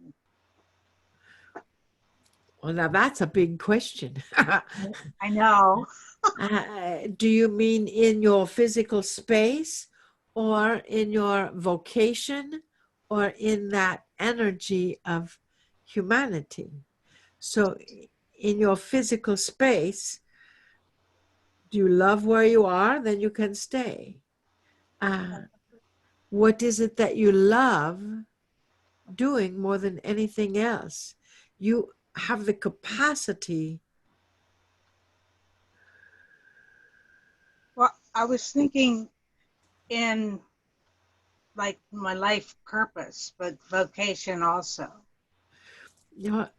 Well, now that's a big question.
I know.
Do you mean in your physical space, or in your vocation, or in that energy of humanity? So in your physical space, do you love where you are? Then you can stay. What is it that you love doing more than anything else? You have the capacity.
Well, I was thinking in like my life purpose, but vocation also.
You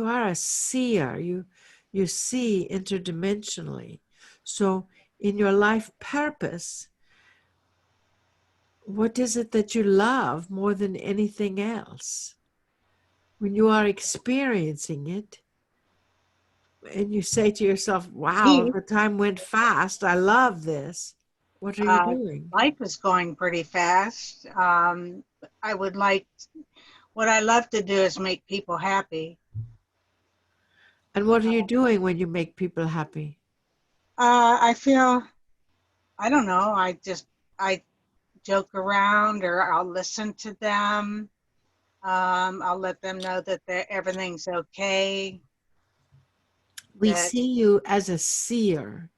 are a seer. You see interdimensionally. So in your life purpose, what is it that you love more than anything else? When you are experiencing it, and you say to yourself, wow, the time went fast, I love this. What are you doing?
Life is going pretty fast. I would like, what I love to do is make people happy.
And what are you doing when you make people happy?
I feel, I don't know, I joke around, or I'll listen to them. I'll let them know that everything's okay.
We see you as a seer.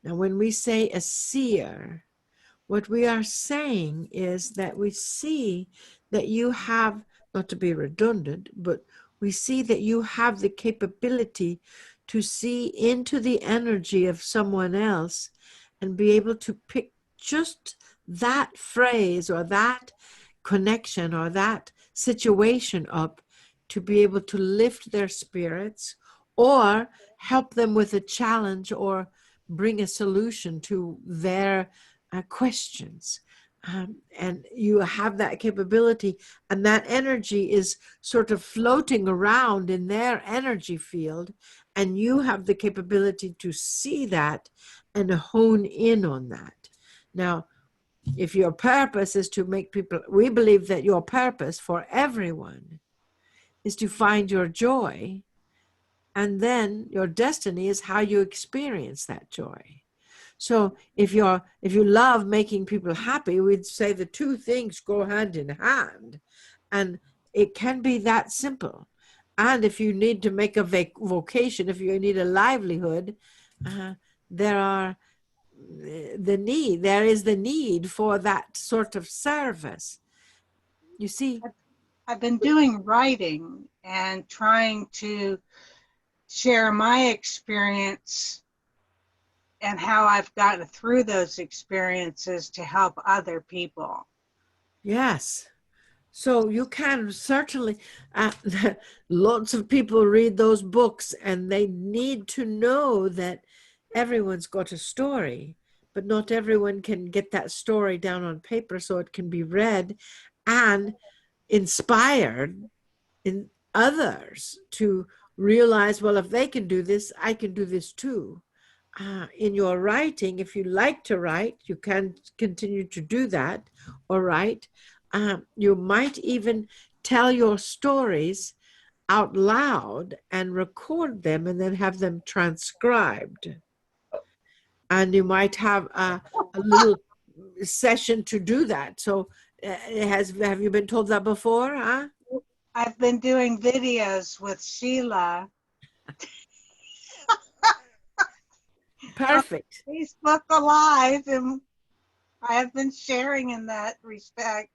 Now, when we say a seer, what we are saying is that we see that you have, not to be redundant, but we see that you have the capability to see into the energy of someone else and be able to pick just that phrase or that connection or that situation up to be able to lift their spirits or help them with a challenge or bring a solution to their questions. And you have that capability, and that energy is sort of floating around in their energy field, and you have the capability to see that and hone in on that. Now, if your purpose is to make people, we believe that your purpose for everyone is to find your joy, and then your destiny is how you experience that joy. So if you love making people happy, we'd say the two things go hand in hand, and it can be that simple. And if you need to make a vocation, if you need a livelihood, there is the need for that sort of service. You see,
I've been doing writing and trying to share my experience and how I've gotten through those experiences to help other people.
yes. So you can certainly, lots of people read those books and they need to know that everyone's got a story, but not everyone can get that story down on paper so it can be read and inspired in others to realize, well, if they can do this, I can do this too. In your writing, if you like to write, you can continue to do that or write. You might even tell your stories out loud and record them and then have them transcribed. And you might have a little session to do that. So have you been told that before? Huh?
I've been doing videos with Sheila.
Perfect.
Facebook Live, and I have been sharing in that respect.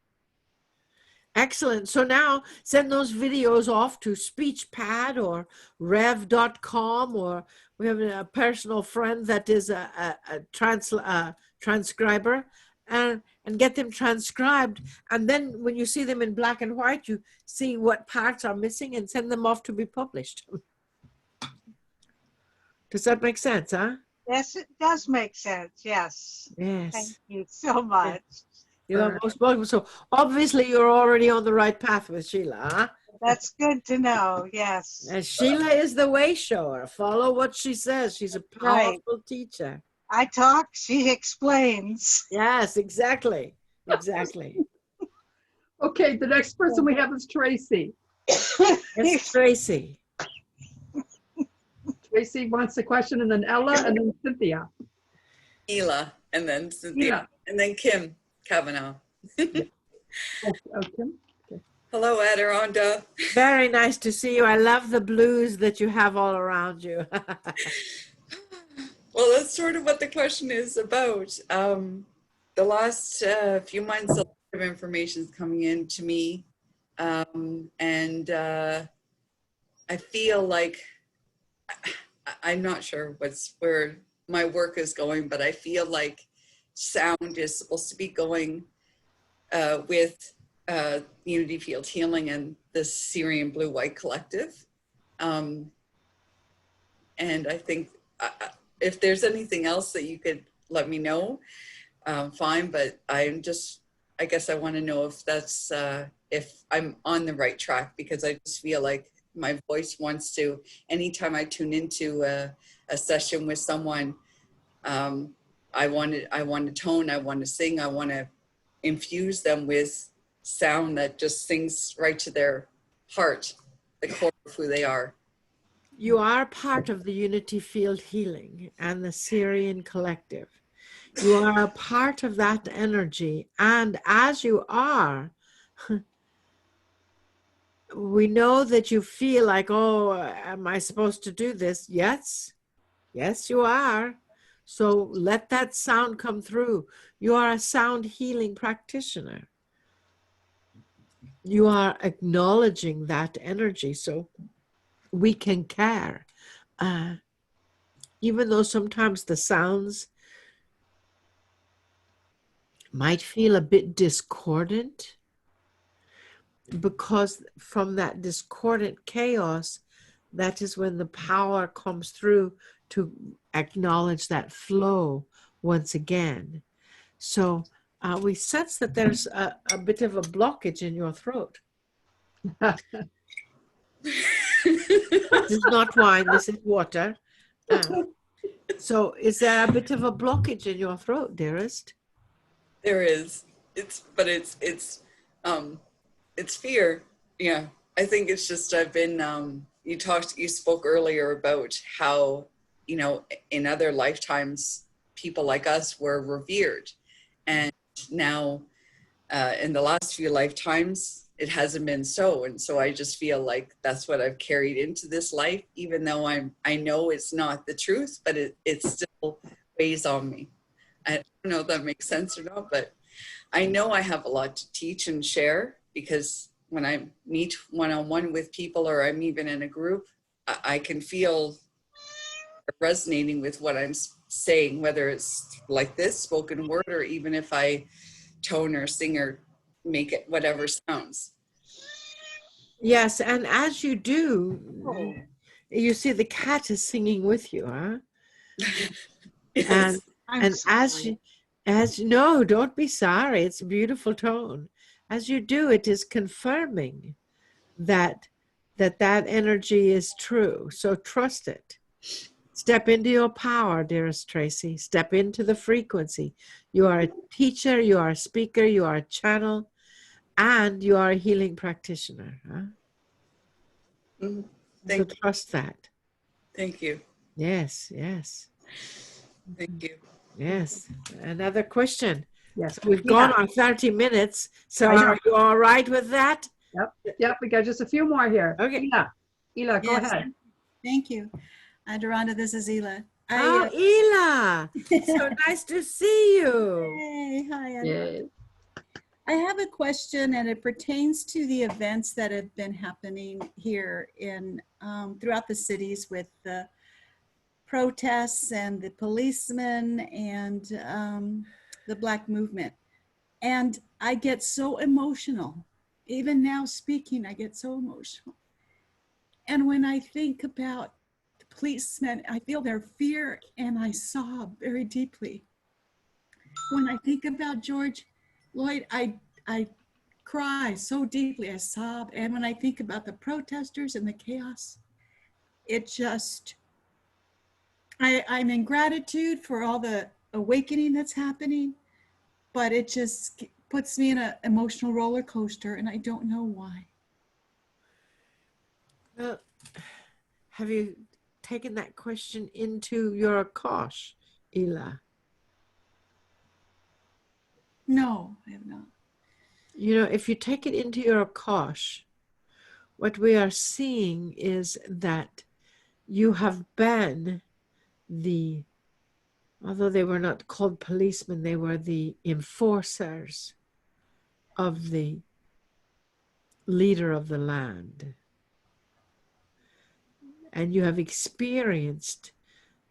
Excellent. So now send those videos off to SpeechPad or rev.com, or we have a personal friend that is a transcriber, and get them transcribed. And then when you see them in black and white, you see what parts are missing and send them off to be published. Does that make sense, huh?
Yes, it does make sense. Yes.
Yes.
Thank you so much.
You're most welcome. So obviously you're already on the right path with Sheila, huh?
That's good to know. Yes.
And Sheila is the way shower. Follow what she says. She's a powerful teacher.
I talk, she explains.
Yes, exactly. Exactly.
Okay, the next person we have is Tracy.
Yes, Tracy.
Tracy wants a question, and then Ella, and then Cynthia.
Sheila, and then Cynthia, and then Kim Kavanaugh. Hello, Adironda.
Very nice to see you. I love the blues that you have all around you.
Well, that's sort of what the question is about. The last few months, a lot of information is coming in to me, and I feel like I'm not sure where my work is going, but I feel like sound is supposed to be going with Unity Field Healing and the Syrian Blue White Collective. And I think if there's anything else that you could let me know, fine, but I guess I want to know if that's, if I'm on the right track, because I just feel like my voice wants to, anytime I tune into a session with someone, I want to tone, I want to sing, I want to infuse them with sound that just sings right to their heart, the core of who they are.
You are part of the Unity Field Healing and the Syrian Collective. You are a part of that energy. And as you are, we know that you feel like, oh, am I supposed to do this? Yes. Yes, you are. So let that sound come through. You are a sound healing practitioner. You are acknowledging that energy so we can care. Even though sometimes the sounds might feel a bit discordant, because from that discordant chaos, that is when the power comes through to acknowledge that flow once again. So we sense that there's a bit of a blockage in your throat. This is not wine, this is water. So is there a bit of a blockage in your throat, dearest?
There is. It's fear. Yeah. I think it's just, I've been, you spoke earlier about how, you know, in other lifetimes, people like us were revered. And now, in the last few lifetimes, it hasn't been so. And so I just feel like that's what I've carried into this life, even though I know it's not the truth, but it still weighs on me. I don't know if that makes sense or not, but I know I have a lot to teach and share, because when I meet one-on-one with people, or I'm even in a group, I can feel resonating with what I'm saying, whether it's like this spoken word, or even if I tone or sing or make it whatever sounds.
Yes, and as you do, you see the cat is singing with you, huh?
Yes.
And as no, don't be sorry. It's a beautiful tone. As you do, it is confirming that energy is true. So trust it. Step into your power, dearest Tracy. Step into the frequency. You are a teacher, you are a speaker, you are a channel, and you are a healing practitioner. Huh? So trust that.
Thank you.
Yes, yes.
Thank you.
Yes. Another question.
Yes.
So we've gone on 30 minutes. So are you all right with that?
Yep. We got just a few more here.
Okay.
Ela, go
Yes.
ahead.
Thank you. ADIRONNDA, this is Ela.
Ela, so nice to see you.
Hey, hi.
Yay.
I have a question, and it pertains to the events that have been happening here in throughout the cities with the protests and the policemen and the Black movement. And I get so emotional. Even now speaking, I get so emotional. And when I think about the policemen, I feel their fear and I sob very deeply. When I think about George Floyd, I cry so deeply, I sob. And when I think about the protesters and the chaos, it just, I'm in gratitude for all the awakening that's happening, but it just puts me in an emotional roller coaster, and I don't know why.
Well, have you taken that question into your Akash, Ela?
No, I have not.
You know, if you take it into your Akash, what we are seeing is that you have been although they were not called policemen, they were the enforcers of the leader of the land. And you have experienced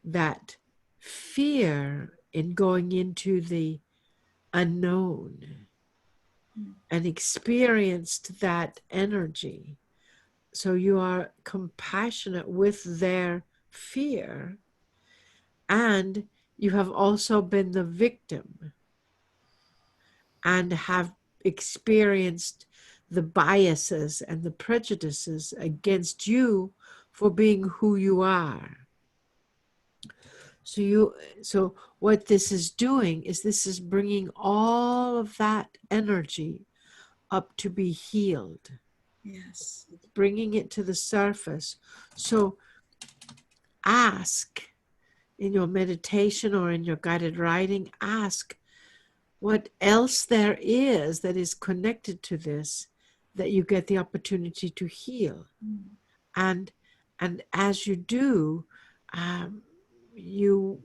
that fear in going into the unknown and experienced that energy. So you are compassionate with their fear, and you have also been the victim and have experienced the biases and the prejudices against you for being who you are. So what this is doing is this is bringing all of that energy up to be healed.
Yes.
It's bringing it to the surface. So ask in your meditation or in your guided writing, ask what else there is that is connected to this that you get the opportunity to heal. And as you do, you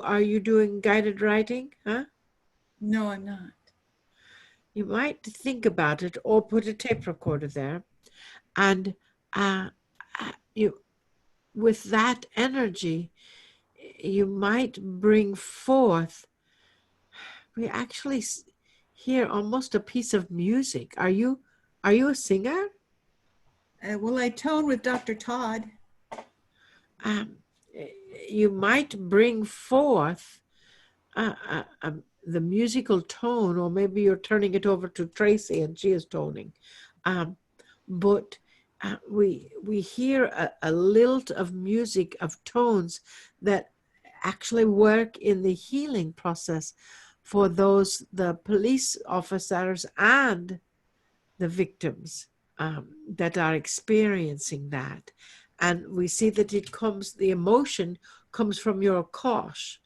are you doing guided writing? Huh?
No, I'm not.
You might think about it or put a tape recorder there, and you, with that energy, you might bring forth. We actually hear almost a piece of music. Are you a singer?
Well, I tone with Dr. Todd.
you might bring forth the musical tone, or maybe you're turning it over to Tracy and she is toning. But we hear a lilt of music, of tones that actually work in the healing process for those, the police officers and the victims that are experiencing that. And we see that it comes, the emotion comes from your kosh,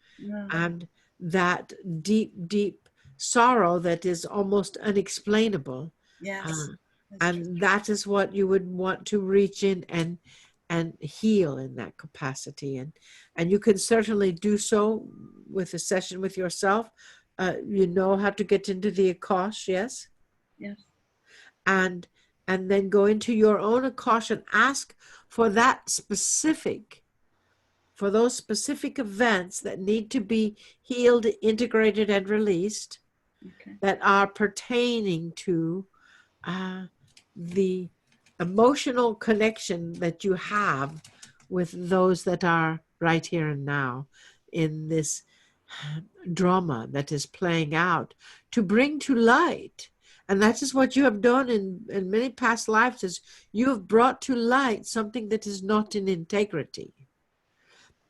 and that deep, deep sorrow that is almost unexplainable.
Yes.
And that is what you would want to reach in and heal in that capacity. And you can certainly do so with a session with yourself. You know how to get into the Akash, yes?
Yes.
And then go into your own Akash and ask for that specific, for those specific events that need to be healed, integrated, and released, that are pertaining to the emotional connection that you have with those that are right here and now in this drama that is playing out, to bring to light. And that is what you have done in many past lives, is you have brought to light something that is not in integrity.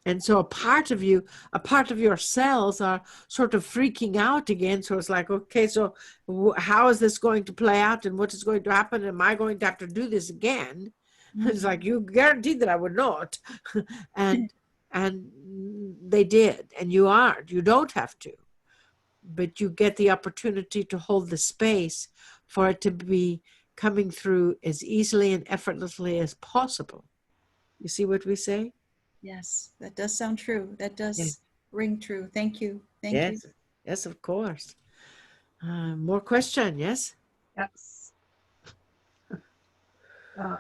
And so a part of you, a part of your cells are sort of freaking out again. So it's like, okay, so how is this going to play out, and what is going to happen? Am I going to have to do this again? Mm-hmm. It's like, you guaranteed that I would not. and they did, and you aren't. You don't have to. But you get the opportunity to hold the space for it to be coming through as easily and effortlessly as possible. You see what we say?
Yes, that does sound true. That does ring true. Thank you. Thank you.
Yes, of course. More question, yes?
Yes.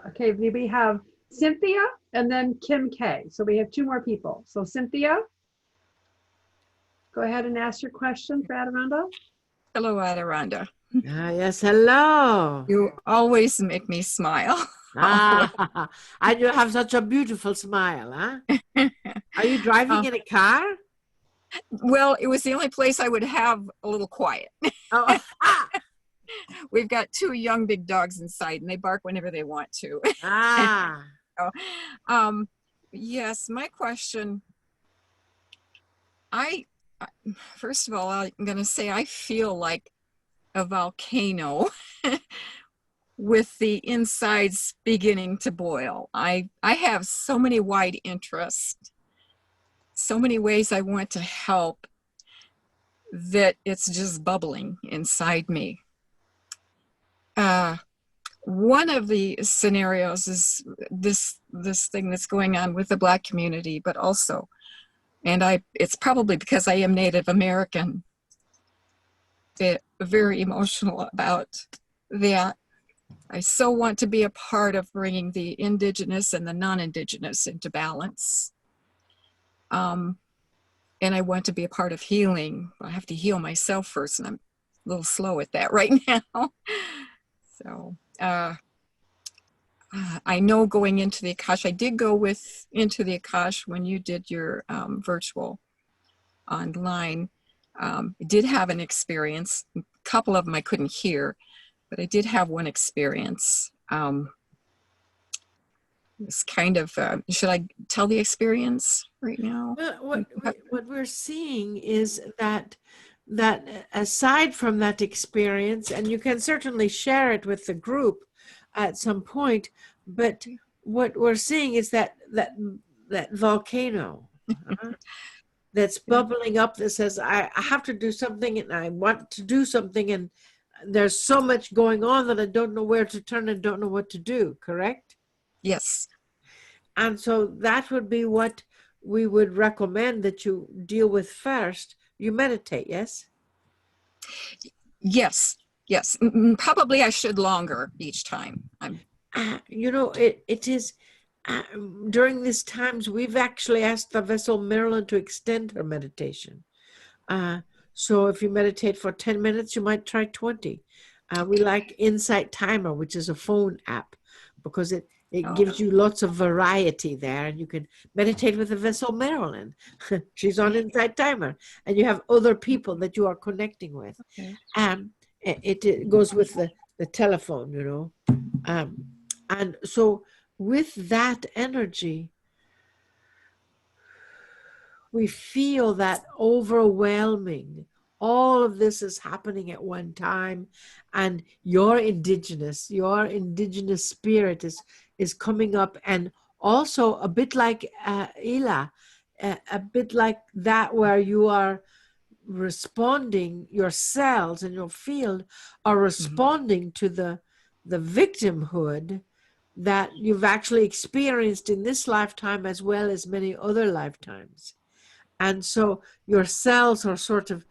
Okay, we have Cynthia and then Kim K. So we have two more people. So Cynthia, go ahead and ask your question for Adironda.
Hello, Adironda.
Yes, hello.
You always make me smile.
And you have such a beautiful smile, huh? Are you driving in a car?
Well, it was the only place I would have a little quiet.
Oh.
We've got two young big dogs inside, and they bark whenever they want to. So, yes, my question, first of all, I'm going to say I feel like a volcano with the insides beginning to boil. I have so many wide interests, so many ways I want to help, that it's just bubbling inside me. One of the scenarios is this thing that's going on with the Black community, but also, and it's probably because I am Native American, very emotional about that. I so want to be a part of bringing the Indigenous and the non-Indigenous into balance. And I want to be a part of healing. I have to heal myself first, and I'm a little slow at that right now. So I know going into the Akash, I did go into the Akash when you did your virtual online. I did have an experience. A couple of them I couldn't hear, but I did have one experience. It's kind of, should I tell the experience right now?
Well, what we're seeing is that aside from that experience, and you can certainly share it with the group at some point, but what we're seeing is that volcano that's bubbling up, that says, I have to do something, and I want to do something, and there's so much going on that I don't know where to turn and don't know what to do, correct?
Yes.
And so that would be what we would recommend that you deal with first. You meditate, yes?
Yes, yes. Probably I should longer each time.
You know, it is, during these times, we've actually asked the vessel Marilyn to extend her meditation. So if you meditate for 10 minutes, you might try 20. We like Insight Timer, which is a phone app, because It gives you lots of variety there, and you can meditate with the vessel Marilyn. She's on Insight Timer, and you have other people that you are connecting with. It goes with the telephone, you know. And so with that energy, we feel that overwhelming. All of this is happening at one time, and your indigenous spirit is coming up, and also a bit like Ela, a bit like that, where you are responding, your cells in your field are responding to the victimhood that you've actually experienced in this lifetime as well as many other lifetimes. And so your cells are sort of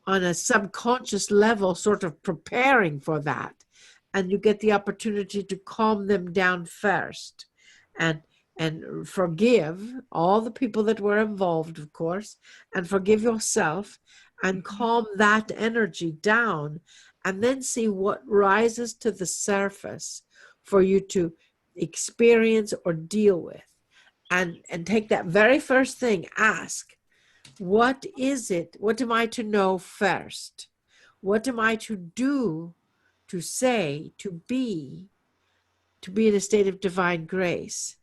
on a subconscious level, sort of preparing for that. And you get the opportunity to calm them down first and forgive all the people that were involved, of course, and forgive yourself and calm that energy down, and then see what rises to the surface for you to experience or deal with. And take that very first thing, ask, what is it? What am I to know first? What am I to do, to say, to be in a state of divine grace?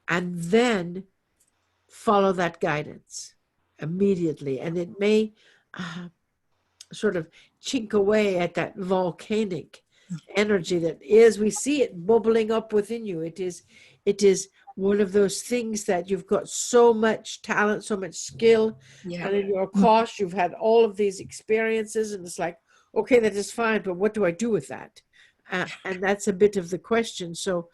And then follow that guidance immediately. And it may sort of chink away at that volcanic energy that is, we see it bubbling up within you. It is one of those things that you've got so much talent, so much skill, and in your course, you've had all of these experiences, and it's like, okay, that is fine, but what do I do with that? And that's a bit of the question. So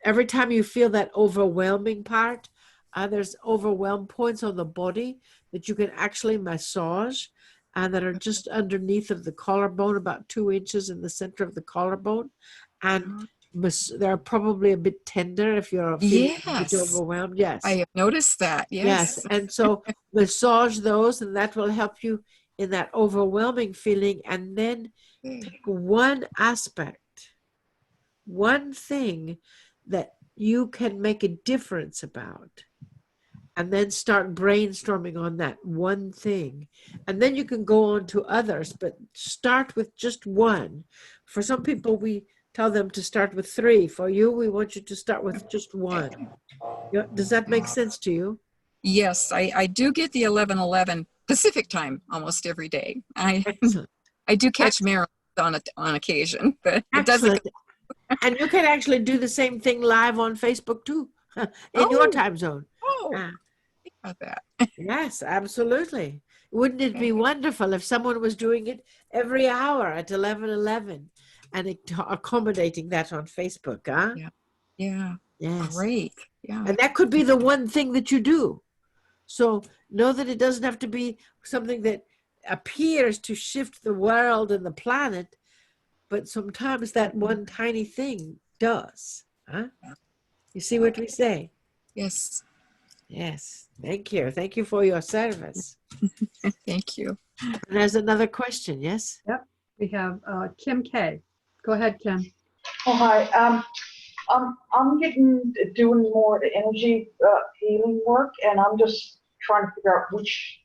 every time you feel that overwhelming part, there's overwhelm points on the body that you can actually massage, and that are just underneath of the collarbone, about 2 inches in the center of the collarbone. And they're probably a bit tender if you're feeling a bit overwhelmed. Yes.
I have noticed that. Yes.
And so massage those, and that will help you in that overwhelming feeling. And then take one aspect, one thing that you can make a difference about, and then start brainstorming on that one thing. And then you can go on to others, but start with just one. For some people, we tell them to start with 3. For you, we want you to start with just 1. Does that make sense to you?
Yes, I do get the 11:11 Pacific time almost every day. I do catch Marilyn on occasion, but it doesn't.
And you can actually do the same thing live on Facebook too, in your time zone.
Think about that.
Yes, absolutely. Wouldn't it be wonderful if someone was doing it every hour at 11:11 and accommodating that on Facebook, huh?
Yeah.
Yes.
Great. Yeah.
And that could be the one thing that you do. So know that it doesn't have to be something that appears to shift the world and the planet, but sometimes that one tiny thing does. Huh? You see what we say?
Yes.
Yes. Thank you. Thank you for your service.
Thank you.
And there's another question, yes?
Yep. We have Kim K. Go ahead, Kim.
Oh, hi. I'm doing more energy healing work, and I'm just trying to figure out which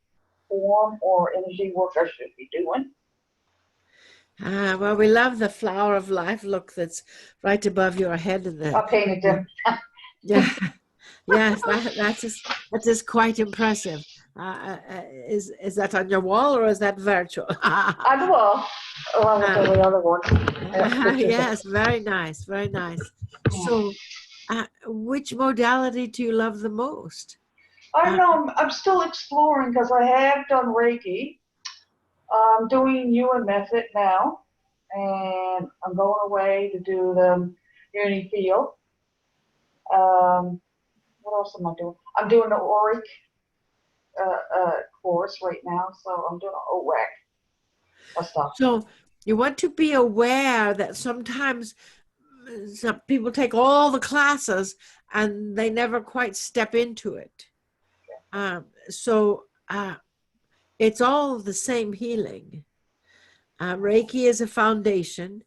form or energy work I should be doing.
Well, we love the flower of life look that's right above your head.
I painted them.
Yeah. Yes, that is quite impressive. Is that on your wall, or is that virtual?
On the wall, along with the other one.
Yes, very nice, very nice. So, which modality do you love the most?
I don't know. I'm still exploring because I have done Reiki. I'm doing UN method now, and I'm going away to do the Unity Field. What else am I doing? I'm doing the Auric course right now, so I'm doing OWAC stuff.
So you want to be aware that sometimes some people take all the classes and they never quite step into it. It's all the same healing. Reiki is a foundation,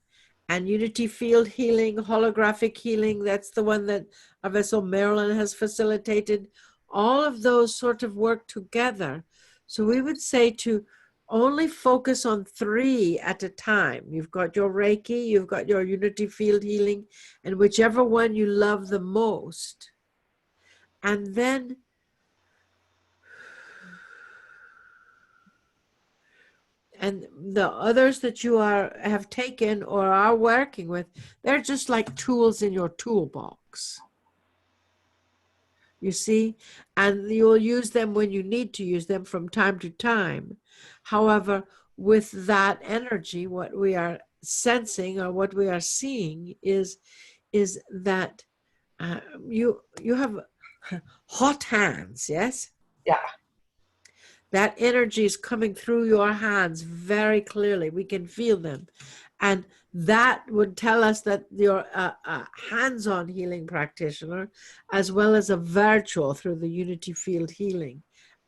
and unity field healing, holographic healing. That's the one that our vessel Marilyn has facilitated. All of those sort of work together. So we would say to only focus on 3 at a time. You've got your Reiki, you've got your unity field healing, and whichever one you love the most. And then and the others that you have taken or are working with, they're just like tools in your toolbox. You see, and you'll use them when you need to use them from time to time. However, with that energy, what we are sensing or what we are seeing is that you have hot hands, yes?
Yeah.
That energy is coming through your hands very clearly. We can feel them. And that would tell us that you're a hands-on healing practitioner, as well as a virtual through the unity field healing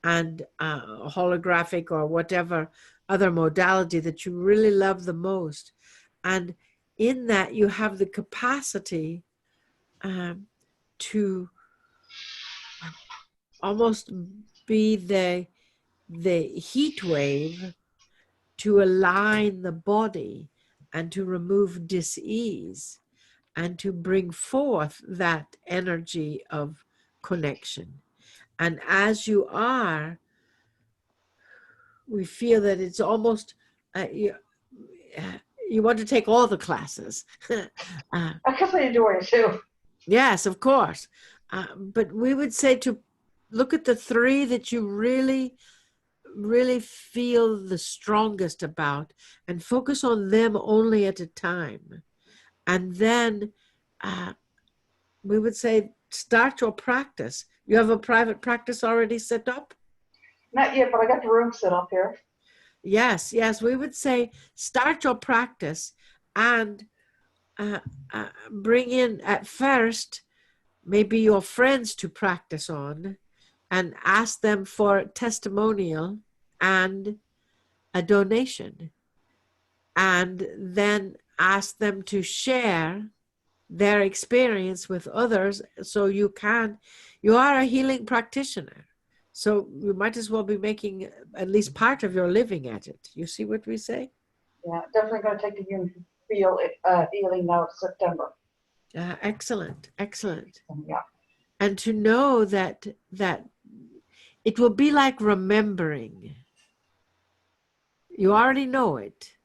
and holographic or whatever other modality that you really love the most. And in that, you have the capacity to almost be the heat wave to align the body and to remove dis-ease and to bring forth that energy of connection. And as you are, we feel that it's almost, you want to take all the classes.
I guess I enjoy it too.
Yes, of course. But we would say to look at the 3 that you really feel the strongest about and focus on them only at a time. And then we would say, start your practice. You have a private practice already set up?
Not yet, but I got the room set up here.
Yes, we would say, start your practice and bring in at first maybe your friends to practice on and ask them for testimonial and a donation, and then ask them to share their experience with others. So you are a healing practitioner, so you might as well be making at least part of your living at it. You see what we say?
Yeah, definitely going to take the unity field healing now in September.
Excellent.
Yeah.
And to know that it will be like remembering. You already know it.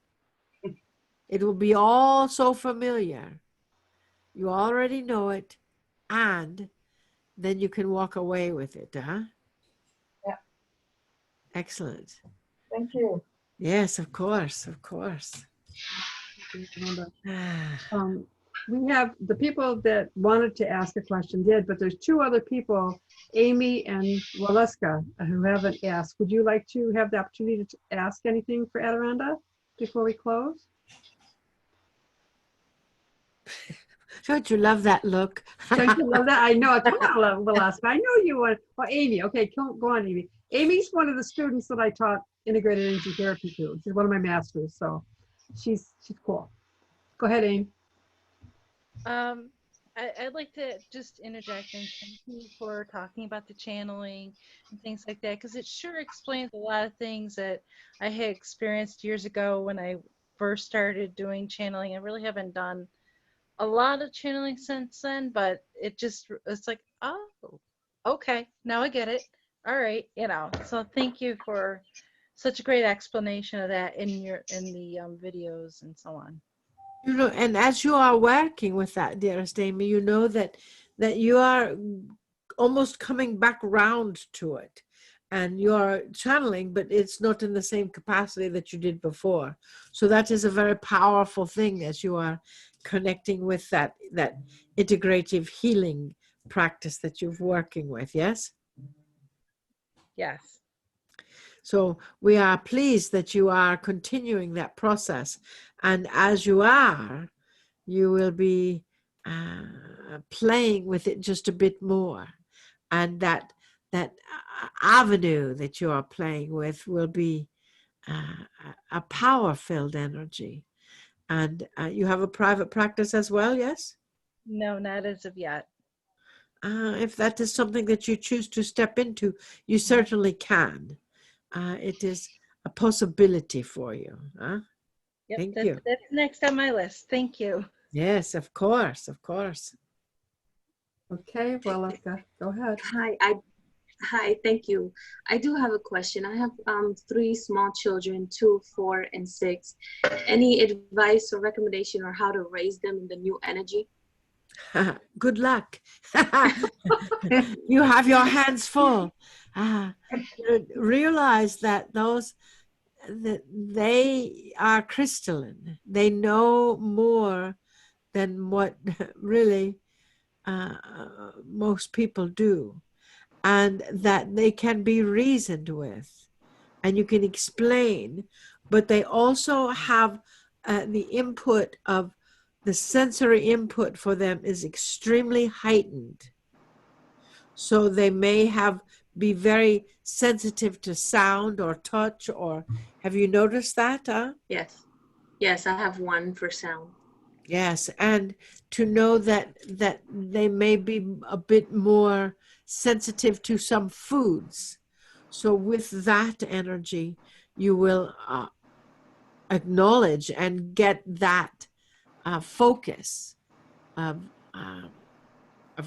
It will be all so familiar. You already know it, and then you can walk away with it, huh?
Yeah.
Excellent.
Thank you.
Yes, of course.
We have the people that wanted to ask a question did, but there's 2 other people, Amy and Waleska, who haven't asked. Would you like to have the opportunity to ask anything for ADIRONDA before we close?
Don't you love that look?
Don't you love that? I know. Come on, Waleska. I know you want. Well, Amy. Okay, go on, Amy. Amy's one of the students that I taught integrated energy therapy to. She's one of my masters, so she's cool. Go ahead, Amy.
I'd like to just interject and thank you for talking about the channeling and things like that, because it sure explains a lot of things that I had experienced years ago when I first started doing channeling. I really haven't done a lot of channeling since then, but it's like, oh, okay, now I get it. All right, so thank you for such a great explanation of that in the videos and so on.
And as you are working with that, dearest Amy, you know that you are almost coming back round to it, and you are channeling, but it's not in the same capacity that you did before. So that is a very powerful thing as you are connecting with that integrative healing practice that you're working with. Yes?
Yes.
So we are pleased that you are continuing that process. And as you are, you will be playing with it just a bit more. And that avenue that you are playing with will be a power-filled energy. And you have a private practice as well, yes?
No, not as of yet.
If that is something that you choose to step into, you certainly can. It is a possibility for you.
Yep,
Thank
that's,
you.
that's next on my list. Thank you.
Yes, of course, of course.
Okay, well, go ahead.
Hi, thank you. I do have a question. I have 3 small children, 2, 4, and 6. Any advice or recommendation on how to raise them in the new energy?
Good luck. You have your hands full. Realize that that they are crystalline. They know more than what really most people do, and that they can be reasoned with, and you can explain, but they also have the input of the sensory input for them is extremely heightened. So they may be very sensitive to sound or touch, or have you noticed that?
Yes. Yes, I have 1 for sound.
Yes, and to know that they may be a bit more sensitive to some foods. So with that energy, you will acknowledge and get that focus of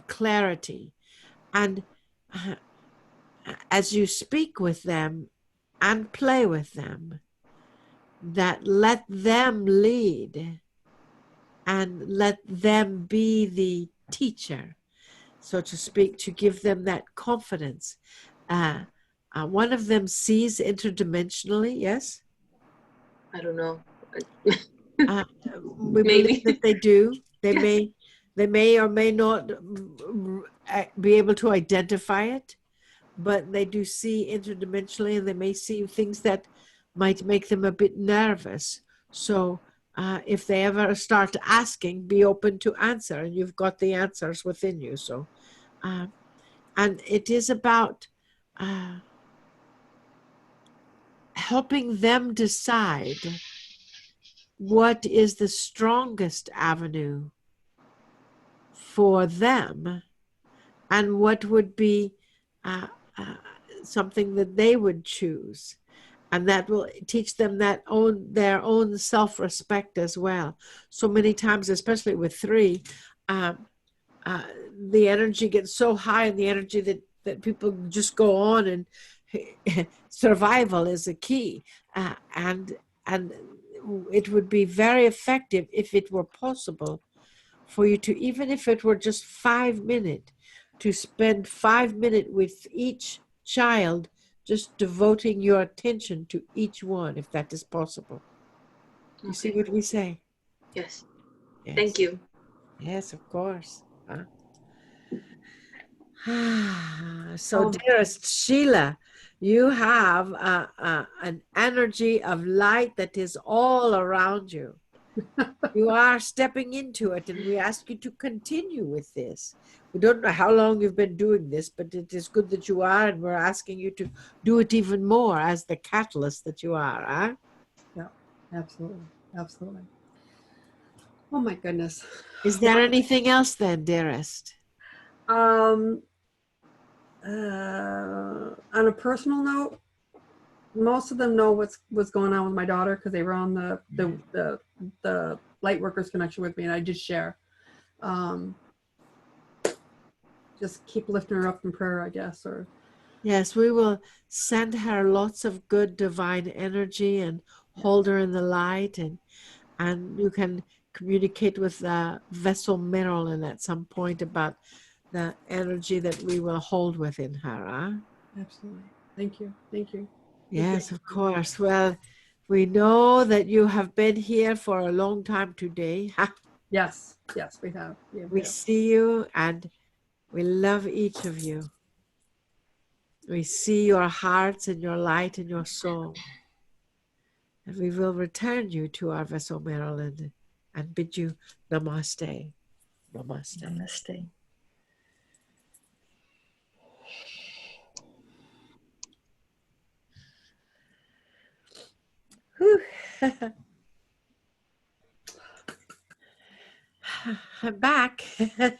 clarity. And as you speak with them and play with them, that let them lead and let them be the teacher, so to speak, to give them that confidence. One of them sees interdimensionally, yes?
I don't know.
We believe that they do. They may or may not be able to identify it, but they do see interdimensionally, and they may see things that might make them a bit nervous. So if they ever start asking, be open to answer, and you've got the answers within you. So, and it is about helping them decide what is the strongest avenue for them, and what would be something that they would choose. And that will teach them their own self-respect as well. So many times, especially with 3, the energy gets so high, and the energy that people just go on, and survival is a key. And it would be very effective if it were possible for you to, even if it were just 5 minutes, to spend 5 minutes with each child, just devoting your attention to each one, if that is possible. You see what we say?
Yes.
Yes.
Thank you.
Yes, of course. So, dearest Sheila, you have an energy of light that is all around you. You are stepping into it, and we ask you to continue with this. We don't know how long you've been doing this, but it is good that you are, and we're asking you to do it even more as the catalyst that you are. Huh?
Yeah, absolutely. Absolutely. Oh my goodness.
Is there anything else then, dearest?
On a personal note, most of them know what's going on with my daughter, because they were on the light workers connection with me, and I did share. Just keep lifting her up in prayer, I guess. Or
yes, we will send her lots of good divine energy and hold her in the light, and you can communicate with Vessel Marilyn at some point about the energy that we will hold within her. Huh?
Absolutely. Thank you. Thank you.
Yes, of course. Well, we know that you have been here for a long time today.
Yes, yes, we have. Yeah,
we see you, and we love each of you. We see your hearts and your light and your soul. And we will return you to our Vessel Marilyn and bid you namaste. Namaste.
Namaste.
I'm back.
Oh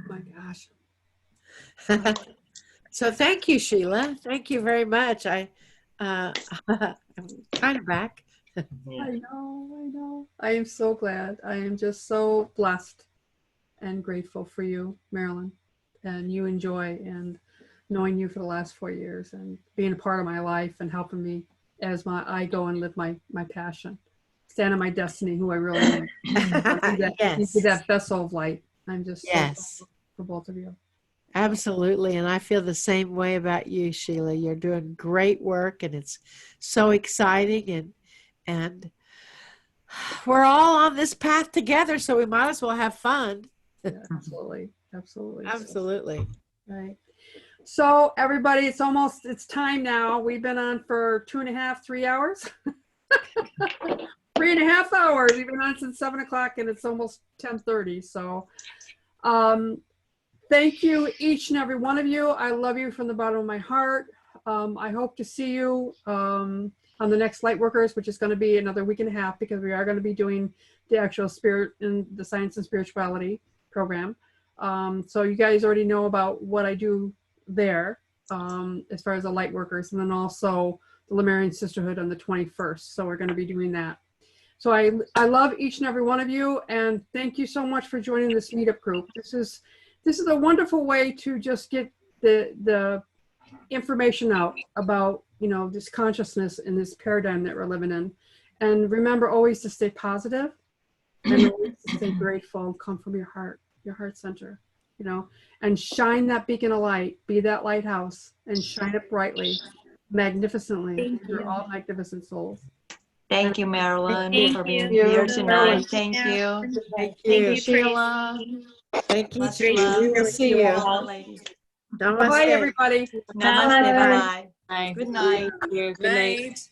my gosh.
So thank you, Sheila. Thank you very much. I'm kind of back.
I know. I am so glad. I am just so blessed and grateful for you, Marilyn, and you and Joy, and knowing you for the last 4 years and being a part of my life and helping me as I go and live my passion, stand in my destiny, who I really am.
Yes.
Be that vessel of light. I'm just so
Yes.
grateful for both of you.
Absolutely. And I feel the same way about you, Sheila. You're doing great work and it's so exciting, and we're all on this path together, so we might as well have fun.
Yeah, absolutely. Absolutely.
Absolutely.
Right. So everybody, it's time now. We've been on for 2.5, 3 hours. 3.5 hours. We've been on since 7 o'clock and it's almost 10:30. So thank you, each and every one of you. I love you from the bottom of my heart. I hope to see you on the next Lightworkers, which is going to be another week and a half, because we are going to be doing the actual spirit and the science and spirituality program. So you guys already know about what I do there as far as the Lightworkers, and then also the Lemurian Sisterhood on the 21st. So we're going to be doing that. So I love each and every one of you, and thank you so much for joining this meetup group. This is a wonderful way to just get the information out about, this consciousness and this paradigm that we're living in. And remember always to stay positive and always to stay grateful and come from your heart center, and shine that beacon of light, be that lighthouse, and shine it brightly, magnificently. You're all magnificent souls.
Thank you, Marilyn,
Thank
for being
you.
here tonight. Thank you.
Thank
Thank you,
you.
Sheila.
Thank you,
Much
Tracy.
love.
We will see you.
All ladies.
Namaste.
Bye, everybody.
Namaste. Bye-bye. Good night.
Good night.